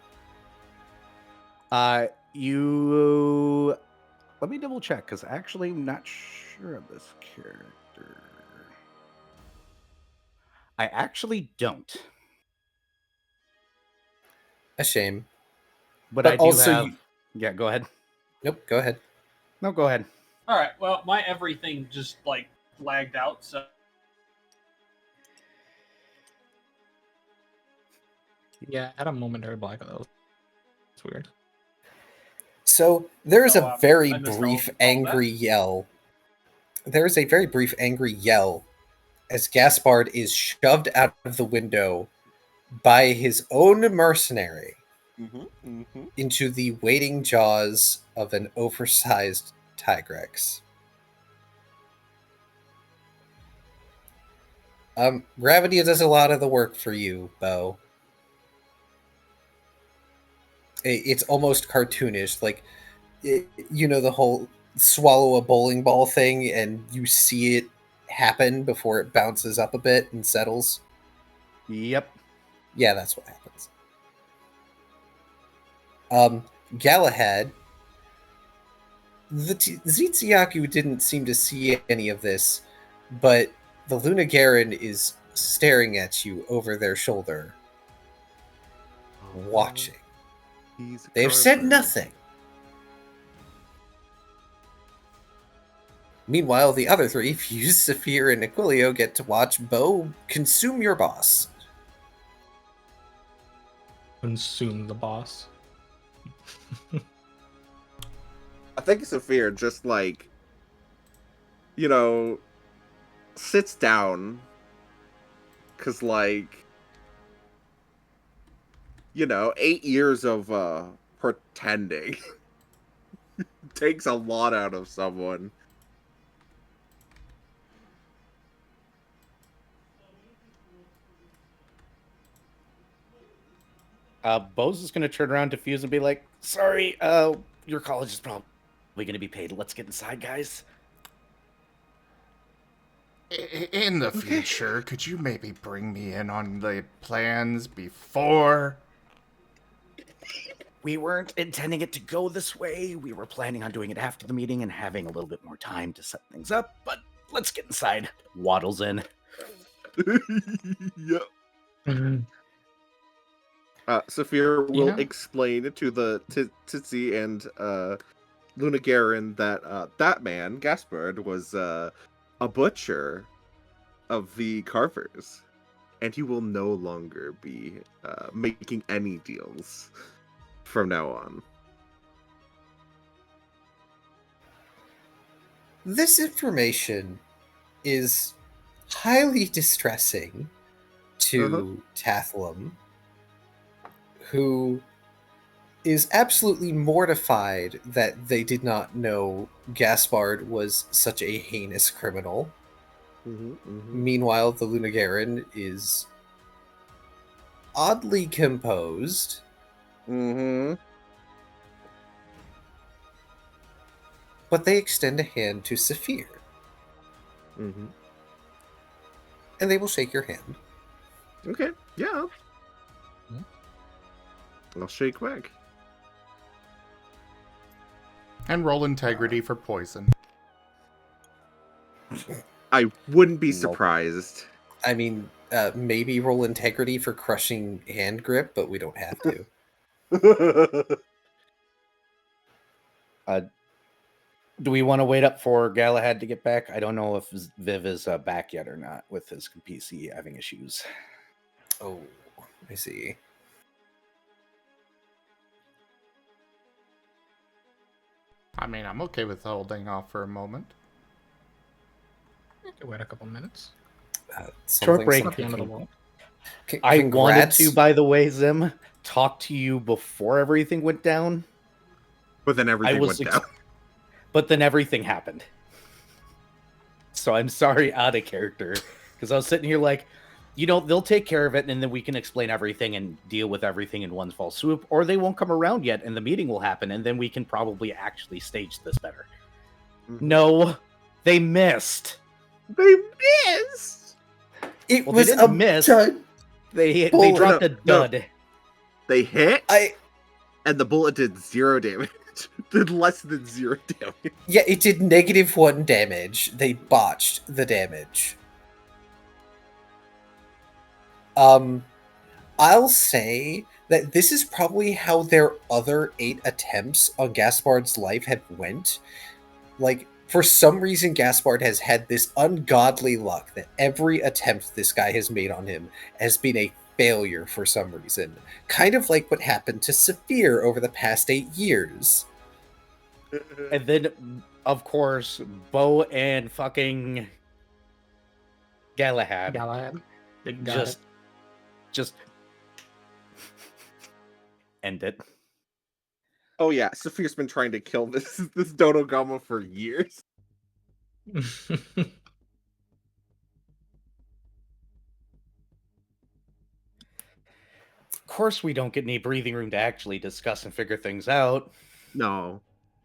You let me double check because actually I'm not sure of this character. I actually don't, A shame. but I do also have. you- Yeah, go ahead. Nope, go ahead. No, go ahead. All right. Well, my everything just like lagged out. So Yeah, I had a momentary blackout. It's weird. So there's So, a very I missed all brief that. angry yell. There's a very brief angry yell as Gaspard is shoved out of the window by his own mercenary into the waiting jaws of an oversized Tigrex. Gravity does a lot of the work for you, Bo. It's almost cartoonish, like the whole swallow a bowling ball thing, and you see it happen before it bounces up a bit and settles. Yep. Yeah, that's what happens. Galahad, the Tzitziyaku didn't seem to see any of this, but the Lunagarin is staring at you over their shoulder, watching. They've said nothing. Meanwhile, the other three, Fuse, Saphir, and Aquilio, get to watch Bo consume your boss. Consume the boss. I think Saphir just like, sits down. Cause like, 8 years of pretending takes a lot out of someone. Bo's is going to turn around to Fuse and be like, sorry, your college is probably going to be paid. Let's get inside, guys. In the future, could you maybe bring me in on the plans before? We weren't intending it to go this way. We were planning on doing it after the meeting and having a little bit more time to set things up, but let's get inside. Waddles in. Yep. Saphir will explain to the Titsi and Lunagarin that that man, Gaspard, was a butcher of the carvers, and he will no longer be making any deals from now on. This information is highly distressing to Tathlum, who is absolutely mortified that they did not know Gaspard was such a heinous criminal. Meanwhile, the Lunagarin is oddly composed. But they extend a hand to Saphir. And they will shake your hand. Okay, yeah. I'll shake back. And roll integrity for poison. I wouldn't be surprised. I mean, maybe roll integrity for crushing hand grip, but we don't have to. Do we want to wait up for Galahad to get back? I don't know if Viv is back yet or not with his PC having issues. Oh, I see. I mean, I'm okay with holding off for a moment. You can wait a couple minutes. Short break. At the end of the wall. I wanted to, by the way, Zim, talk to you before everything went down. But then everything went down. But then everything happened. So I'm sorry, out of character. Because I was sitting here like, they'll take care of it, and then we can explain everything and deal with everything in one fell swoop, or they won't come around yet, and the meeting will happen, and then we can probably actually stage this better. No, they missed. They missed! It Well, was they a didn't miss. dud. They Bullet. dropped a No. dud. They hit, I and the bullet did 0 damage. Did less than 0 damage. Yeah, it did -1 damage. They botched the damage. I'll say that this is probably how their other 8 attempts on Gaspard's life had went. Like, for some reason, Gaspard has had this ungodly luck that every attempt this guy has made on him has been a failure for some reason. Kind of like what happened to Saphir over the past 8 years. And then, of course, Bo and fucking Galahad They got it. just end it. Oh yeah, Saphir's been trying to kill this Dodo Gama for years. Of course, we don't get any breathing room to actually discuss and figure things out. No.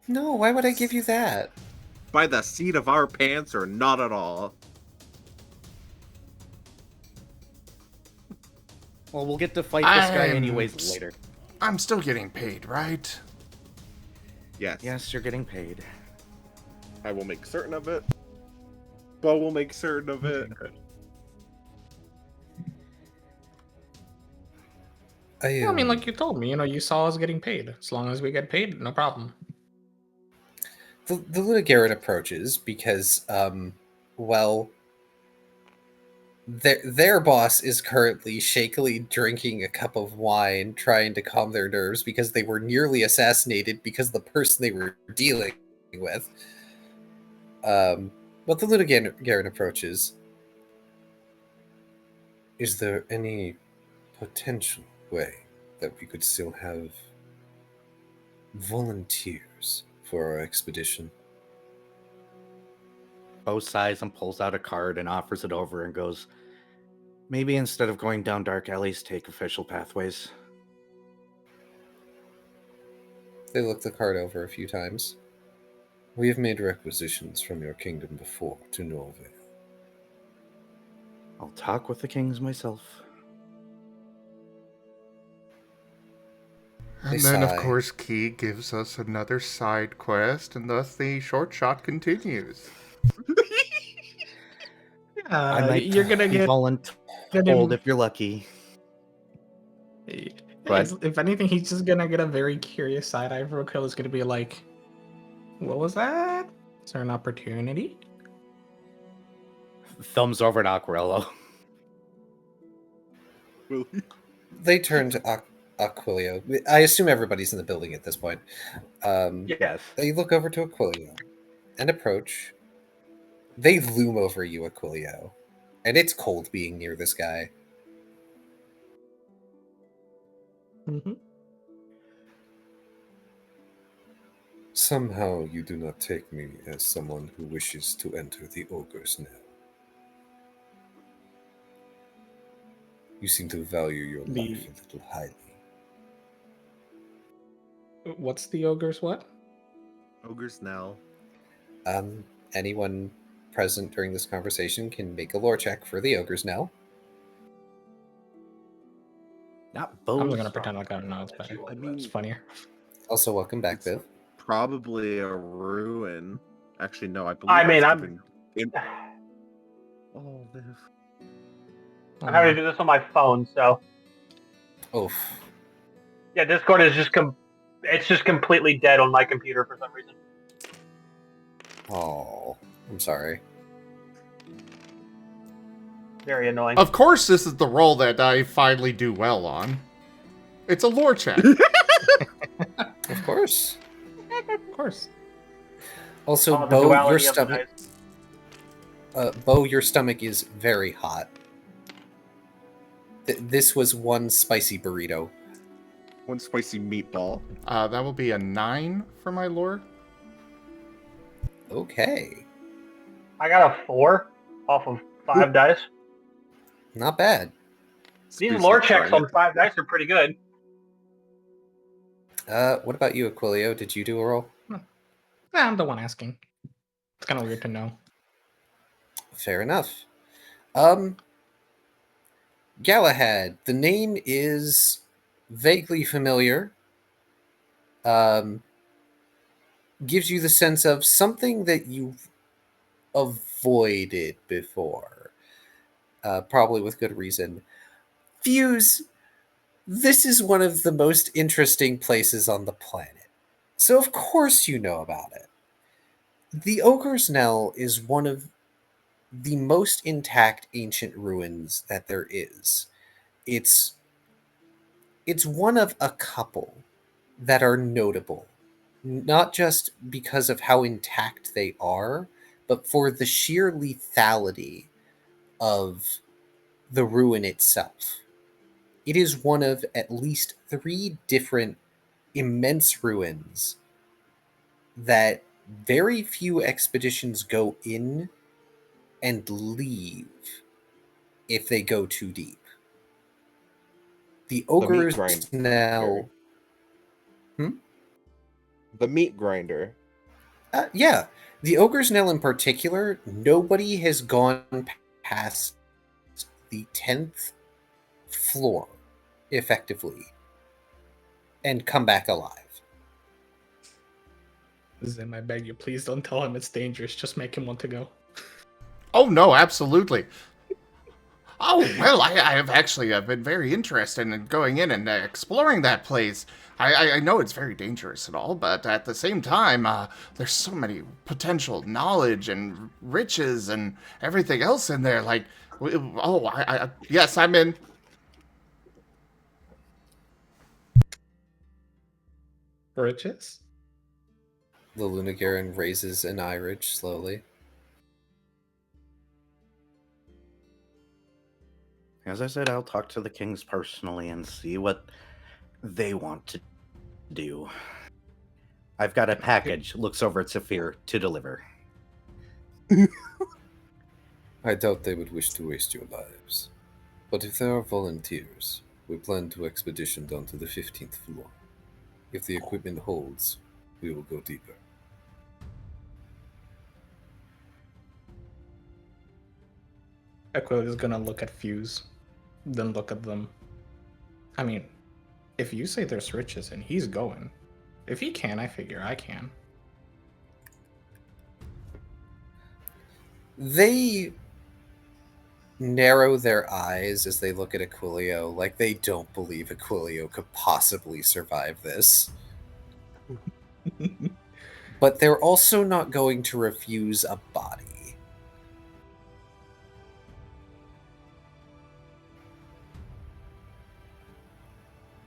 No, why would I give you that? By the seat of our pants or not at all. Well, we'll get to fight this guy I'm- anyways later. I'm still getting paid, right? Yes. Yes, you're getting paid. I will make certain of it. Bo will make certain of it. Yeah, I mean, like you told me, you saw us getting paid. As long as we get paid, no problem. The Lunagarret approaches because, well, their boss is currently shakily drinking a cup of wine, trying to calm their nerves because they were nearly assassinated because of the person they were dealing with. But the Lunagarret approaches. Is there any potential way that we could still have volunteers for our expedition? Bo sighs and pulls out a card and offers it over and goes, maybe instead of going down dark alleys, take official pathways. They look the card over a few times. We have made requisitions from your kingdom before, to no avail. I'll talk with the kings myself. And They then, of sigh. course, Key gives us another side quest, and thus the short shot continues. I might You're gonna be get voluntold if you're lucky. But if anything, he's just gonna get a very curious side eye. Rokill is gonna be like, "What was that? Is there an opportunity?" thumbs over to Aquarello. They turn to Aquilio. I assume everybody's in the building at this point. Yes. They look over to Aquilio and approach. They loom over you, Aquilio. And it's cold being near this guy. Mm-hmm. Somehow you do not take me as someone who wishes to enter the ogre's now. You seem to value your life a little highly. What's the ogre's what? Ogre's Knell. Anyone present during this conversation can make a lore check for the ogre's now. Not Bo. I'm gonna pretend like I don't know. It's better. I mean- It's funnier. Also, welcome back, It's- Bill. Probably a ruin. Actually, no, I believe I mean, it's I'm- given in- Oh, Viv. I'm having to do this on my phone, so Oof. yeah, Discord is it's just completely dead on my computer for some reason. Oh, I'm sorry. Very annoying. Of course, this is the role that I finally do well on. It's a lore check. Of course. Of course. Also, Oh, the Bo, your duality of the stomach. dice. Bo, your stomach is very hot. This was one spicy burrito. One spicy meatball. That will be a 9 for my lore. Okay, I got a 4 off of 5 dice. not bad. These Seriously, lore checks try it. on 5 dice are pretty good. What about you, Aquilio? Did you do a roll? I'm the one asking. It's kind of weird to know. Fair enough. Galahad, the name is vaguely familiar. Gives you the sense of something that you've avoided before. Probably with good reason. Fuse, this is one of the most interesting places on the planet. So of course you know about it. The Ogre's Knell is one of the most intact ancient ruins that there is. It's one of a couple that are notable, not just because of how intact they are, but for the sheer lethality of the ruin itself. It is one of at least 3 different immense ruins that very few expeditions go in and leave if they go too deep. The Ogre's Knell. The meat grinder. Yeah. The Ogre's Knell in particular, nobody has gone past the 10th floor, effectively, and come back alive. Zim, I beg you, please don't tell him it's dangerous. Just make him want to go. Oh, no, absolutely. Oh, well, I have actually been very interested in going in and exploring that place. I know it's very dangerous and all, but at the same time, there's so many potential knowledge and riches and everything else in there. Like, yes, I'm in. Riches? The Lunagaran raises an eyelid slowly. As I said, I'll talk to the kings personally and see what they want to do. I've got a package, looks over at Saphir, to deliver. I doubt they would wish to waste your lives. But if there are volunteers, we plan to expedition down to the 15th floor. If the equipment holds, we will go deeper. Aquila is gonna look at Fuse, then look at them. I mean, if you say there's riches and he's going, if he can, I figure I can. They narrow their eyes as they look at Aquilio, like they don't believe Aquilio could possibly survive this. But they're also not going to refuse a body.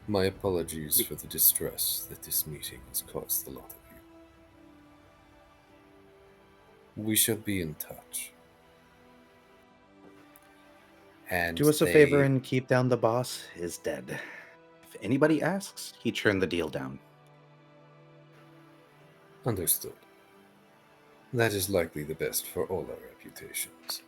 My apologies for the distress that this meeting has caused the lot of you. We shall be in touch. And do us a favor and keep down the boss is dead. If anybody asks, he turned the deal down. Understood. That is likely the best for all our reputations.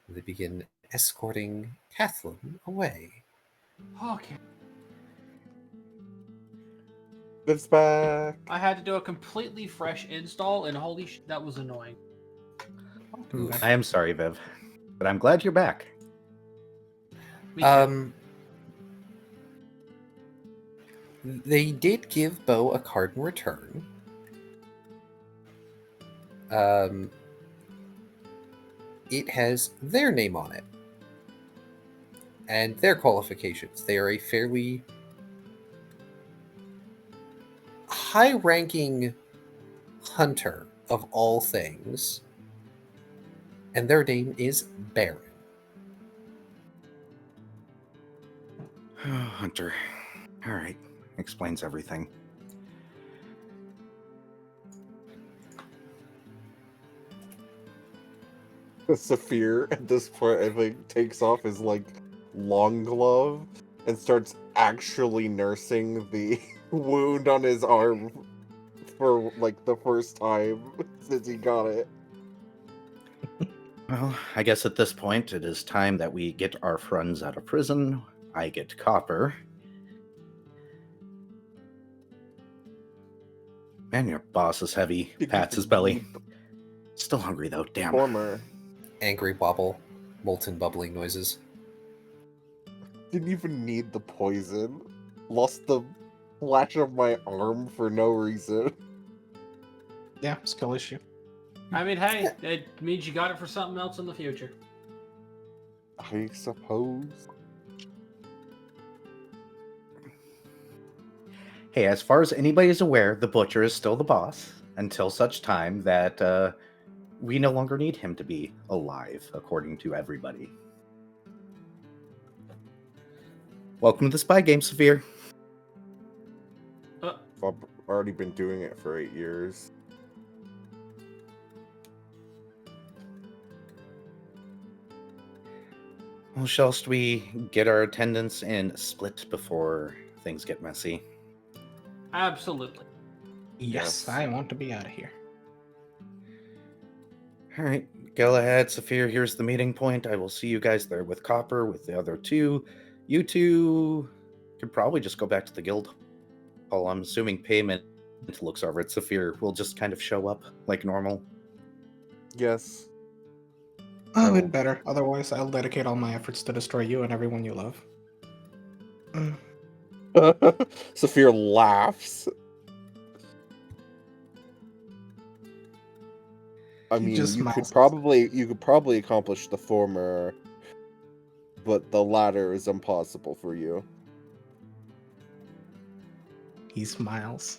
They begin escorting Kathleen away. Okay. It's back. I had to do a completely fresh install, and holy that was annoying. I am sorry, Viv, but I'm glad you're back. They did give Bo a card in return. It has their name on it and their qualifications. They are a fairly high-ranking hunter of all things, and their name is Baron. Hunter. All right. Explains everything. Saphir at this point, I think, takes off his long glove and starts actually nursing the wound on his arm for the first time since he got it. Well, I guess at this point it is time that we get our friends out of prison. I get copper. Man, your boss is heavy. Pats his belly. Still hungry though, damn. Former. angry wobble, molten bubbling noises. Didn't even need the poison. Lost the flash of my arm for no reason. Yeah, skill issue. I mean, hey, it means you got it for something else in the future. I suppose. Hey, as far as anybody is aware, the Butcher is still the boss until such time that we no longer need him to be alive, according to everybody. Welcome to the Spy Game, Saphir. I've already been doing it for 8 years. Well, shall we get our attendance and split before things get messy? Absolutely. Yes, I want to be out of here. All right, Galahad, Saphir, here's the meeting point. I will see you guys there with Copper, with the other two. You two could probably just go back to the guild hall. I'm assuming payment looks over at Saphir. Will just kind of show up like normal. Yes. Oh, it better. Otherwise, I'll dedicate all my efforts to destroy you and everyone you love. Saphir laughs. I mean, you could probably accomplish the former, but the latter is impossible for you. He smiles.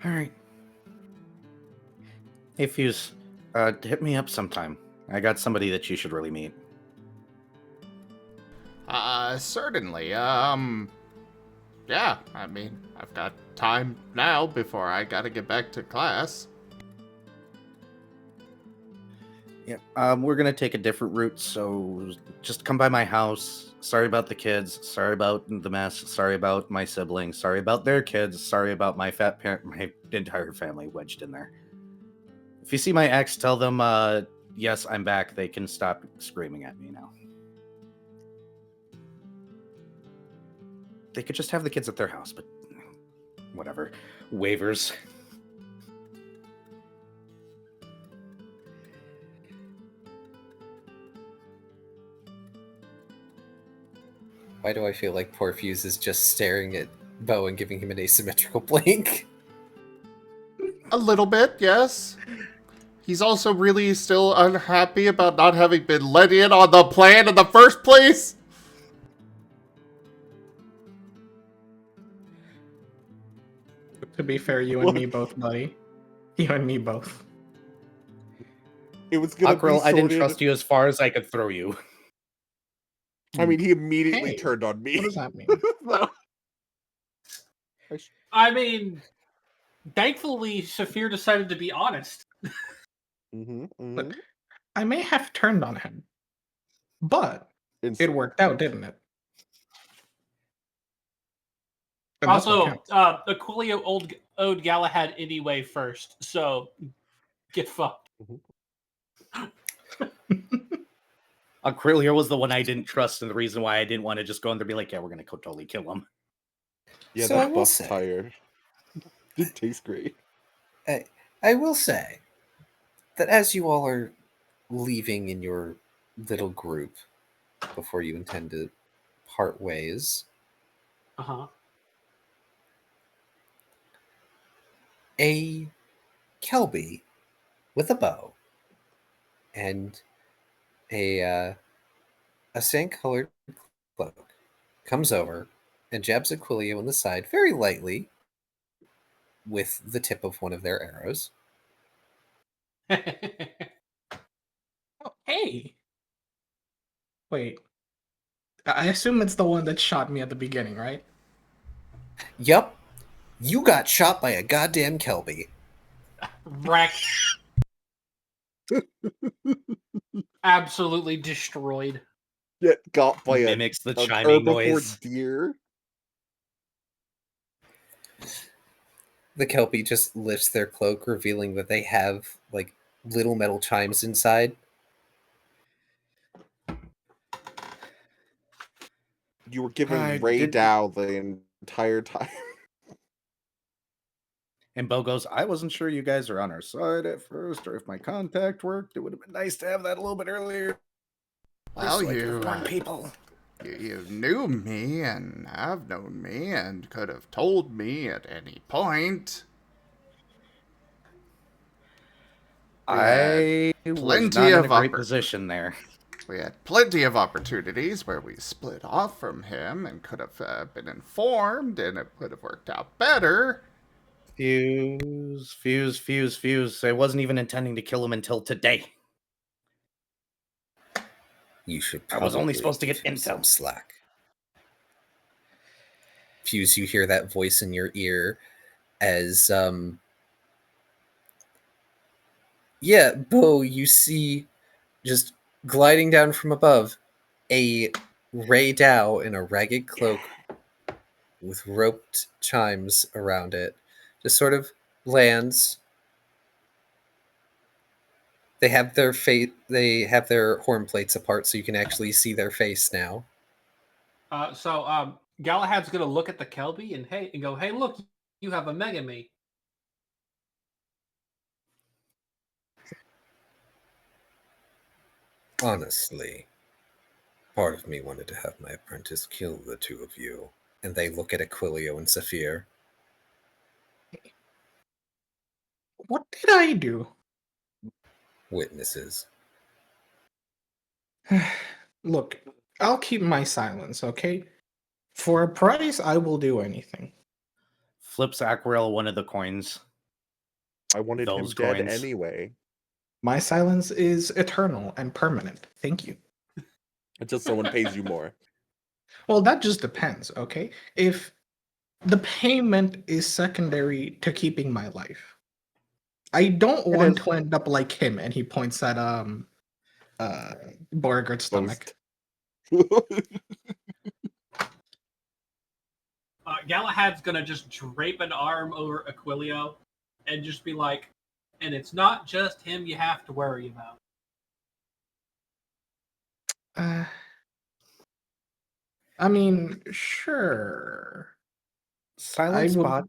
All right. Hey, Fuse, hit me up sometime. I got somebody that you should really meet. Certainly. Yeah, I mean, I've got time now before I gotta get back to class. Yeah, we're gonna take a different route, so just come by my house. Sorry about the kids. Sorry about the mess. Sorry about my siblings. Sorry about their kids. Sorry about my fat parent, my entire family wedged in there. If you see my ex, tell them, yes, I'm back. They can stop screaming at me now. They could just have the kids at their house, but whatever. Waivers. Why do I feel like poor Fuse is just staring at Bo and giving him an asymmetrical blink? A little bit, yes. He's also really still unhappy about not having been let in on the plan in the first place. To be fair, you and me both, buddy. You and me both. It was gonna be Ockrell, I didn't sorted- trust you as far as I could throw you. I mean, he immediately Hey, turned on me. What does that mean? So- I mean, thankfully, Saphir decided to be honest. Look, I may have turned on him, but it worked out, didn't it? And that's what Also, counts. Aquilio owed Galahad anyway first, so get fucked. Acrilio was the one I didn't trust, and the reason why I didn't want to just go in there and be like, yeah, we're going to totally kill him. Yeah, So I that will buff's say- tired. It tastes great. I will say that as you all are leaving in your little group before you intend to part ways, Uh-huh. a Kelby with a bow and a sand-colored cloak comes over and jabs Aquilio in the side very lightly with the tip of one of their arrows. Oh, hey! Wait. I assume it's the one that shot me at the beginning, right? Yup, you got shot by a goddamn Kelby. Wrecked. Absolutely destroyed. Get got by Mimics the a chiming herbivore noise. deer. The Kelpie just lifts their cloak, revealing that they have like little metal chimes inside. You were giving I Ray didn't- Dow the entire time. And Bo goes, I wasn't sure you guys are on our side at first, or if my contact worked. It would have been nice to have that a little bit earlier. Well, so I could have warned people. You knew me, and have known me, and could have told me at any point. I was not in a great position there. We had plenty of opportunities where we split off from him and could have been informed, and it would have worked out better. Fuse. I wasn't even intending to kill him until today. You should. I was only supposed to get intel. Some slack. Fuse, you hear that voice in your ear as yeah, Bo, you see just gliding down from above a Ray Dow in a ragged cloak with roped chimes around it. Just sort of lands. They have their their horn plates apart so you can actually see their face now. So Galahad's gonna look at the Kelby and go, hey, look, you have a Megami. Honestly, part of me wanted to have my apprentice kill the two of you. And they look at Aquilio and Saphir. What did I do? Witnesses. Look, I'll keep my silence, okay? For a price, I will do anything. Flips Aquarel one of the coins. I wanted him dead anyway. My silence is eternal and permanent. Thank you. Until someone pays you more. Well, that just depends, okay? If the payment is secondary to keeping my life, I don't want to end up like him. And he points at Beauregard's stomach. Galahad's gonna just drape an arm over Aquilio and just be like, and it's not just him you have to worry about. I mean, sure. Silent spot.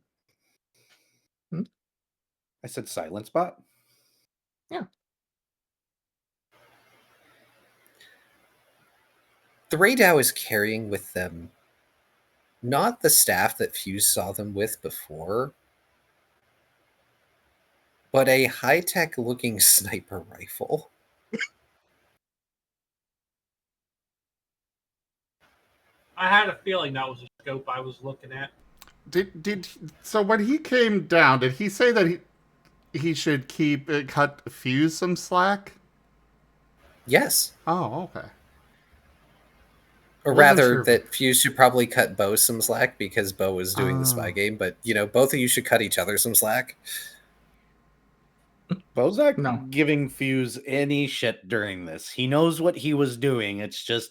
I said silent spot. Yeah. The Raydao is carrying with them not the staff that Fuse saw them with before, but a high-tech looking sniper rifle. I had a feeling that was a scope I was looking at. So when he came down, did he say that he should cut Fuse some slack? Yes. Oh, okay. Or rather, that Fuse should probably cut Bo some slack because Bo was doing the spy game. But, both of you should cut each other some slack. Bo's not giving Fuse any shit during this. He knows what he was doing. It's just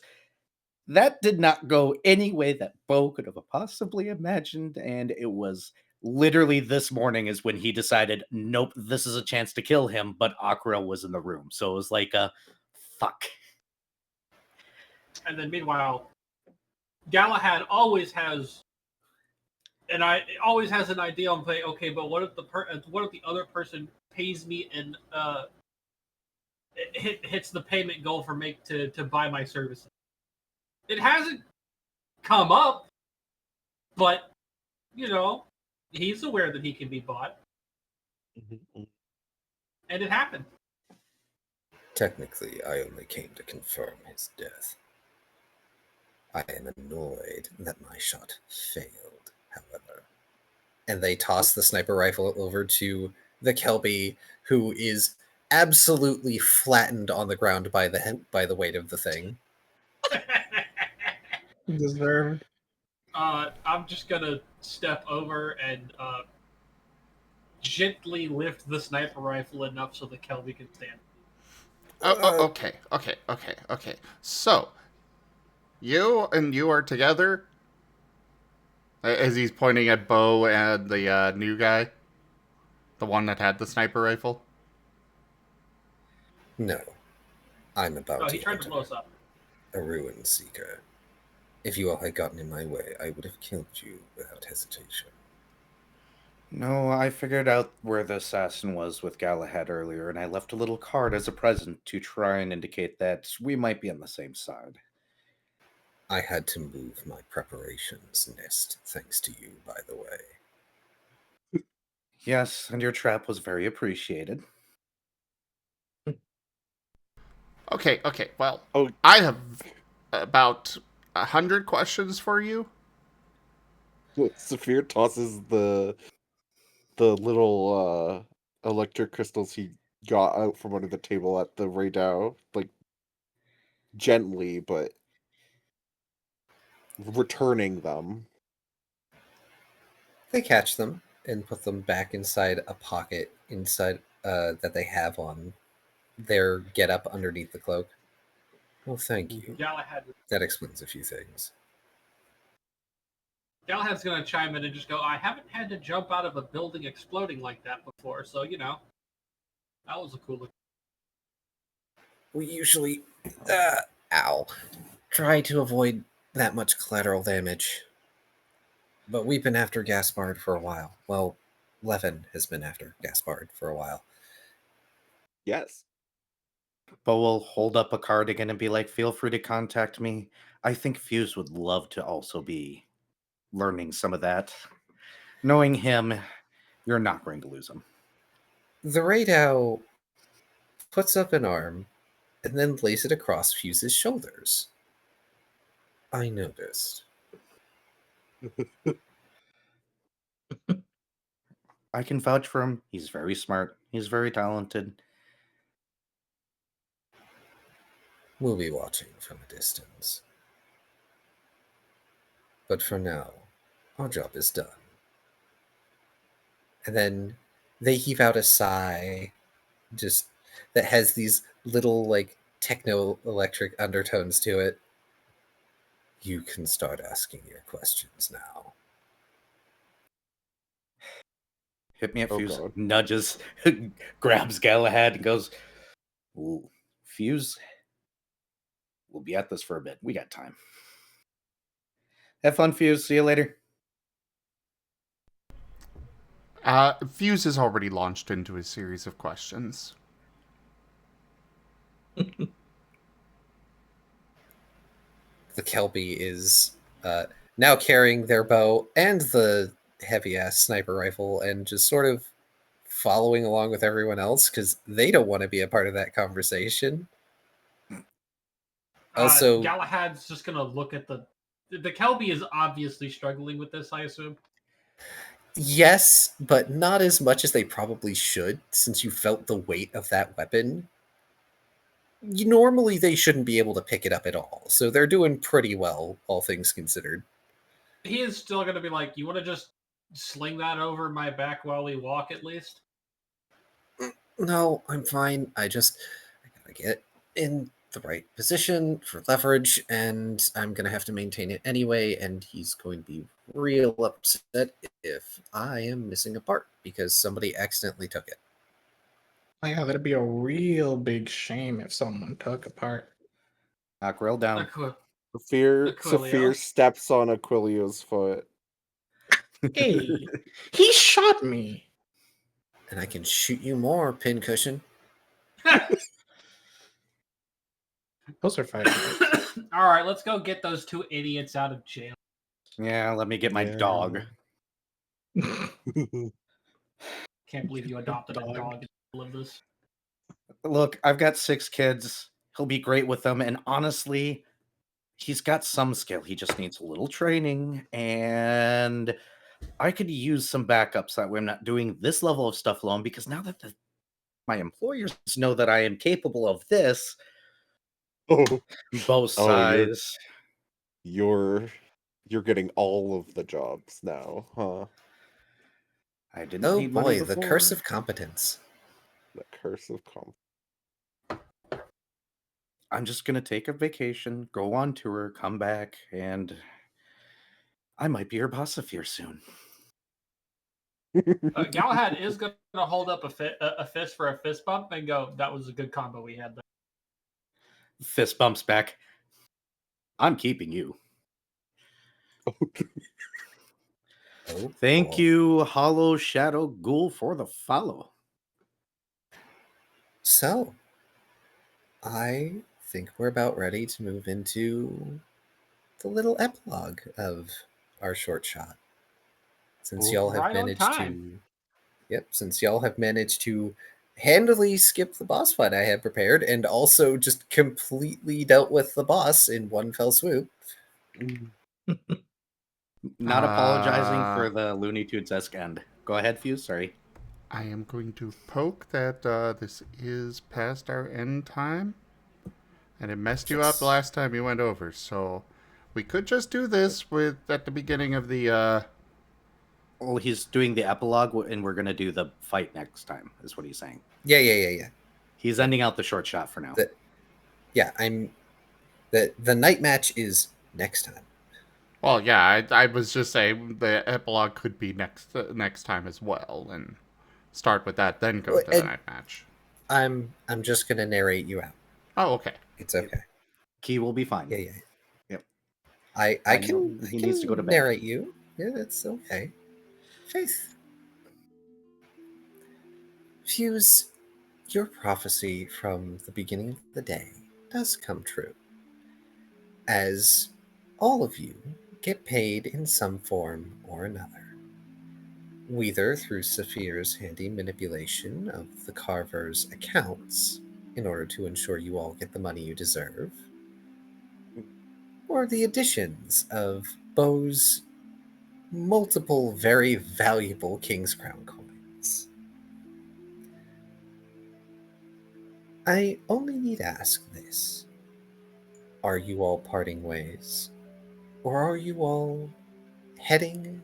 that did not go any way that Bo could have possibly imagined. And it was literally this morning is when he decided, nope, this is a chance to kill him. But Aquarel was in the room. So it was like fuck. And then meanwhile, Galahad always has an idea on play. Okay, but what if the other person pays me and hits the payment goal for to buy my services? It hasn't come up, but he's aware that he can be bought, and it happened. Technically, I only came to confirm his death. I am annoyed that my shot failed, however. And they toss the sniper rifle over to the Kelby, who is absolutely flattened on the ground by the weight of the thing. Deserved. I'm just gonna step over and gently lift the sniper rifle enough so the Kelby can stand. Okay. So, you are together? As he's pointing at Bo and the new guy? The one that had the sniper rifle? No. I'm about he tried to blow us up. A ruin seeker. If you all had gotten in my way, I would have killed you without hesitation. No, I figured out where the assassin was with Galahad earlier, and I left a little card as a present to try and indicate that we might be on the same side. I had to move my preparations, Nist, thanks to you, by the way. Yes, and your trap was very appreciated. Okay, well, Oh, I have about 100 questions for you. Saphir tosses the little electric crystals he got out from under the table at the radar, like gently, but returning them. They catch them and put them back inside a pocket inside that they have on their get up underneath the cloak. Well, thank you. Galahad, That explains a few things. Galahad's gonna chime in and just go, I haven't had to jump out of a building exploding like that before, so you know, that was a cool. We usually, try to avoid that much collateral damage. But we've been after Gaspard for a while. Well, Levin has been after Gaspard for a while. Yes. But we'll hold up a card again and be like, feel free to contact me. I think Fuse would love to also be learning some of that. Knowing him, you're not going to lose him. The Radau puts up an arm and then lays it across Fuse's shoulders. I noticed. I can vouch for him. He's very smart. He's very talented. We'll be watching from a distance. But for now, our job is done. And then they heave out a sigh, just that has these little, like, techno-electric undertones to it. You can start asking your questions now. Hit me at Oh, Fuse. God. Nudges, grabs Galahad, and goes, ooh, Fuse, we'll be at this for a bit. We got time. Have fun, Fuse. See you later. Fuse has already launched into a series of questions. The Kelpie is now carrying their bow and the heavy-ass sniper rifle and just sort of following along with everyone else because they don't want to be a part of that conversation. Also, Galahad's just gonna look at the Kelby is obviously struggling with this, I assume. yes, but not as much as they probably should, since you felt the weight of that weapon. Normally, they shouldn't be able to pick it up at all, so they're doing pretty well, all things considered. He is still going to be like, you want to just sling that over my back while we walk at least? No, I'm fine. I gotta get in the right position for leverage, and I'm gonna have to maintain it anyway, and he's going to be real upset if I am missing a part because somebody accidentally took it. Oh, yeah, that'd be a real big shame if someone took a part. Grill down. Saphir steps on Aquilio's foot. Hey, he shot me. And I can shoot you more, pincushion. Those are fighting. All right, let's go get those two idiots out of jail. Yeah, let me get my dog. Can't believe you adopted a dog in the middle of this. Look, I've got 6 kids. He'll be great with them. And honestly, he's got some skill. He just needs a little training. And I could use some backups. That way I'm not doing this level of stuff alone. Because now that my employers know that I am capable of this, both sides. You're getting all of the jobs now, huh? I didn't Oh need money boy, the before. curse of competence. The curse of competence. I'm just going to take a vacation, go on tour, come back, and I might be your boss Saphir soon. Galahad is going to hold up a fist for a fist bump and go, that was a good combo we had there. Fist bumps back. I'm keeping you. Oh, Thank cool. you, Hollow Shadow Ghoul, for the follow. So, I think we're about ready to move into the little epilogue of our short shot. Since y'all have Right on managed time. since y'all have managed to handily skip the boss fight I had prepared and also just completely dealt with the boss in one fell swoop. Not apologizing for the Looney Tunes-esque end. Go ahead, Fuse. Sorry. I am going to poke that this is past our end time. And it messed you up Yes. last time you went over. So we could just do this with at the beginning of the... Well, he's doing the epilogue, and we're going to do the fight next time, is what he's saying. Yeah. He's ending out the short shot for now. The night match is next time. Well, yeah, I was just saying the epilogue could be next time as well, and start with that, then go to the night match. I'm just gonna narrate you out. Oh, okay. It's okay. Key will be fine. Yeah. Yep. I can needs to go to bed. narrate you. Yeah, that's okay. Faith. Fuse, your prophecy from the beginning of the day does come true. As all of you get paid in some form or another, whether through Saphir's handy manipulation of the carver's accounts in order to ensure you all get the money you deserve, or the additions of Bo's multiple very valuable King's Crown coins. I only need ask this. Are you all parting ways? Or are you all heading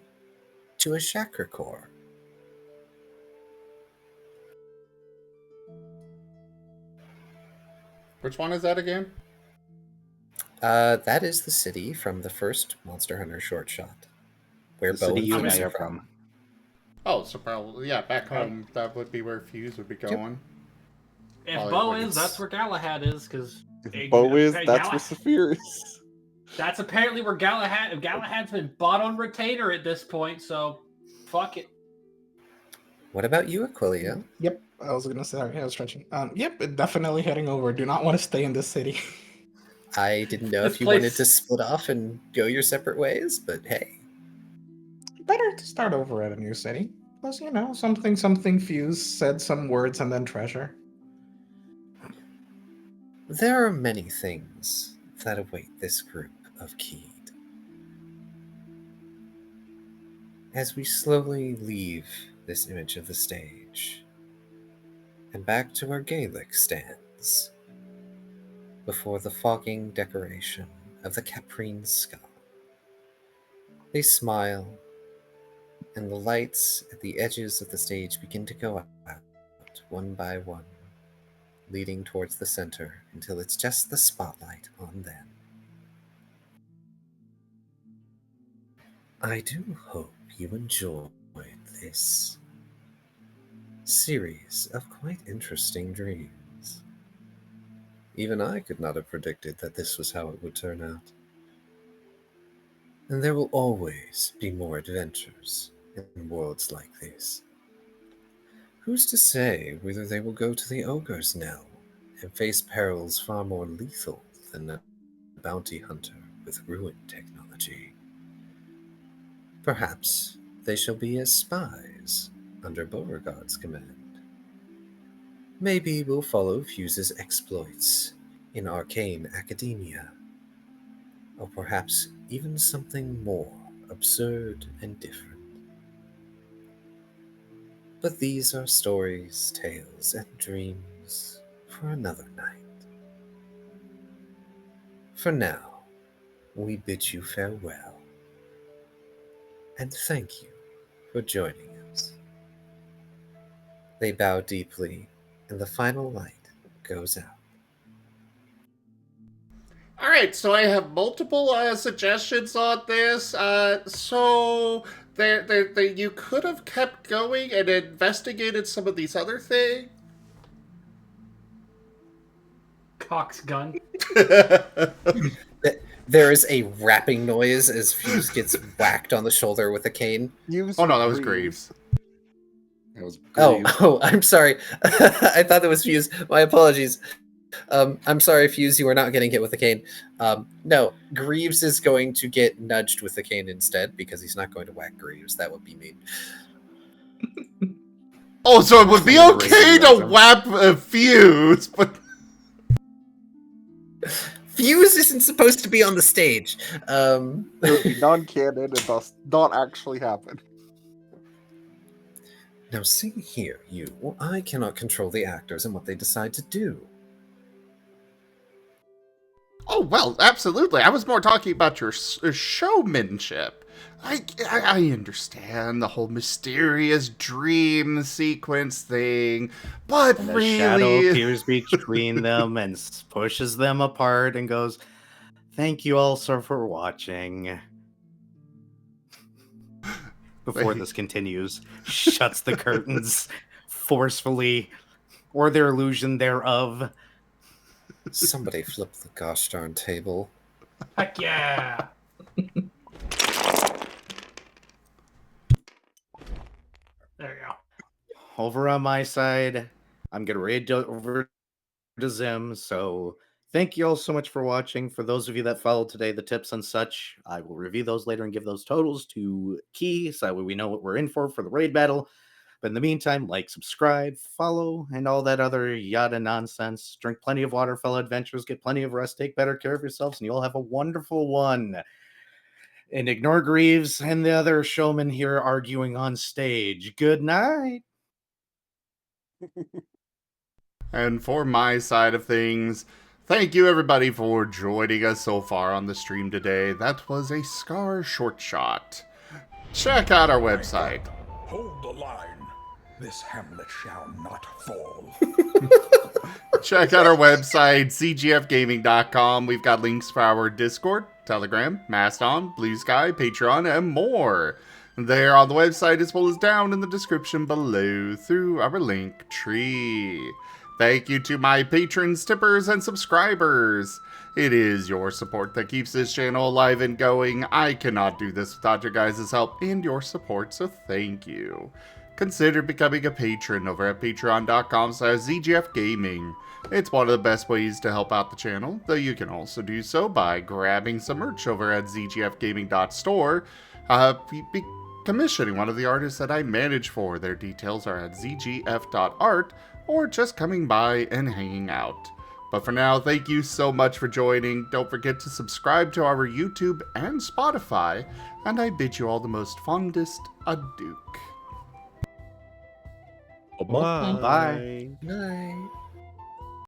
to a chakra core? Which one is that again? That is the city from the first Monster Hunter short shot. Where The Bo city and you and Fuse I are are from. Oh, so probably, yeah, back home, that would be where Fuse would be going. If Probably Bo like is, it's- that's where Galahad is, because If Bo is, that's where Saphir is. that's apparently where Galahad's been bought on retainer at this point, so fuck it. What about you, Aquilio? Yep, I was gonna say. I was stretching. Yep, definitely heading over. Do not want to stay in this city. I didn't know This if you place- wanted to split off and go your separate ways, but hey. Better to start over at a new city. Plus, something Fuse said some words and then treasure. There are many things that await this group of Keed. As we slowly leave this image of the stage and back to where Gaelic stands before the fogging decoration of the Caprine skull, they smile, and the lights at the edges of the stage begin to go out one by one, leading towards the center until it's just the spotlight on them. I do hope you enjoyed this series of quite interesting dreams. Even I could not have predicted that this was how it would turn out. And there will always be more adventures in worlds like this. Who's to say whether they will go to the ogre's now and face perils far more lethal than a bounty hunter with ruined technology? Perhaps they shall be as spies under Beauregard's command. Maybe we'll follow Fuse's exploits in arcane academia, or perhaps even something more absurd and different. But these are stories, tales, and dreams for another night. For now, we bid you farewell, and thank you for joining us. They bow deeply, and the final light goes out. All right, so I have multiple suggestions on this. So you could have kept going and investigated some of these other things. Cox gun. There is a rapping noise as Fuse gets whacked on the shoulder with a cane. Oh no, that was Greaves. That was I'm sorry. I thought that was Fuse. My apologies. I'm sorry, Fuse, you are not getting hit with a cane. No, Greaves is going to get nudged with the cane instead because he's not going to whack Greaves. That would be mean. Oh, so it would be okay to whap a Fuse, but Fuse isn't supposed to be on the stage. It would be non-canon and thus not actually happen. Now see here, you. I cannot control the actors and what they decide to do. oh well, absolutely. I was more talking about your showmanship. I understand the whole mysterious dream sequence thing, but And the really, shadow appears between them and pushes them apart and goes, "Thank you all so for watching." Before this continues, shuts the curtains forcefully, or their illusion thereof. Somebody flip the gosh darn table. Heck yeah! There you go. Over on my side, I'm getting ready to over to Zim, so thank you all so much for watching. For those of you that followed today, the tips and such, I will review those later and give those totals to Key, so that way we know what we're in for the raid battle. But in the meantime, like, subscribe, follow, and all that other yada nonsense. Drink plenty of water, fellow adventurers. Get plenty of rest. Take better care of yourselves, and you all have a wonderful one. And ignore Greaves and the other showman here arguing on stage. Good night. and for my side of things, thank you everybody for joining us so far on the stream today. That was a Scar short shot. Check out our website. Hold the line. This hamlet shall not fall. Check out our website, cgfgaming.com. We've got links for our Discord, Telegram, Mastodon, Blue Sky, Patreon, and more. There on the website, as well as down in the description below through our link tree. Thank you to my patrons, tippers, and subscribers. It is your support that keeps this channel alive and going. I cannot do this without your guys' help and your support, so thank you. Consider becoming a patron over at patreon.com/zgfgaming. It's one of the best ways to help out the channel, though you can also do so by grabbing some merch over at zgfgaming.store, commissioning one of the artists that I manage for. Their details are at zgf.art, or just coming by and hanging out. But for now, thank you so much for joining. Don't forget to subscribe to our YouTube and Spotify, and I bid you all the most fondest adieu. Bye. Bye. Night.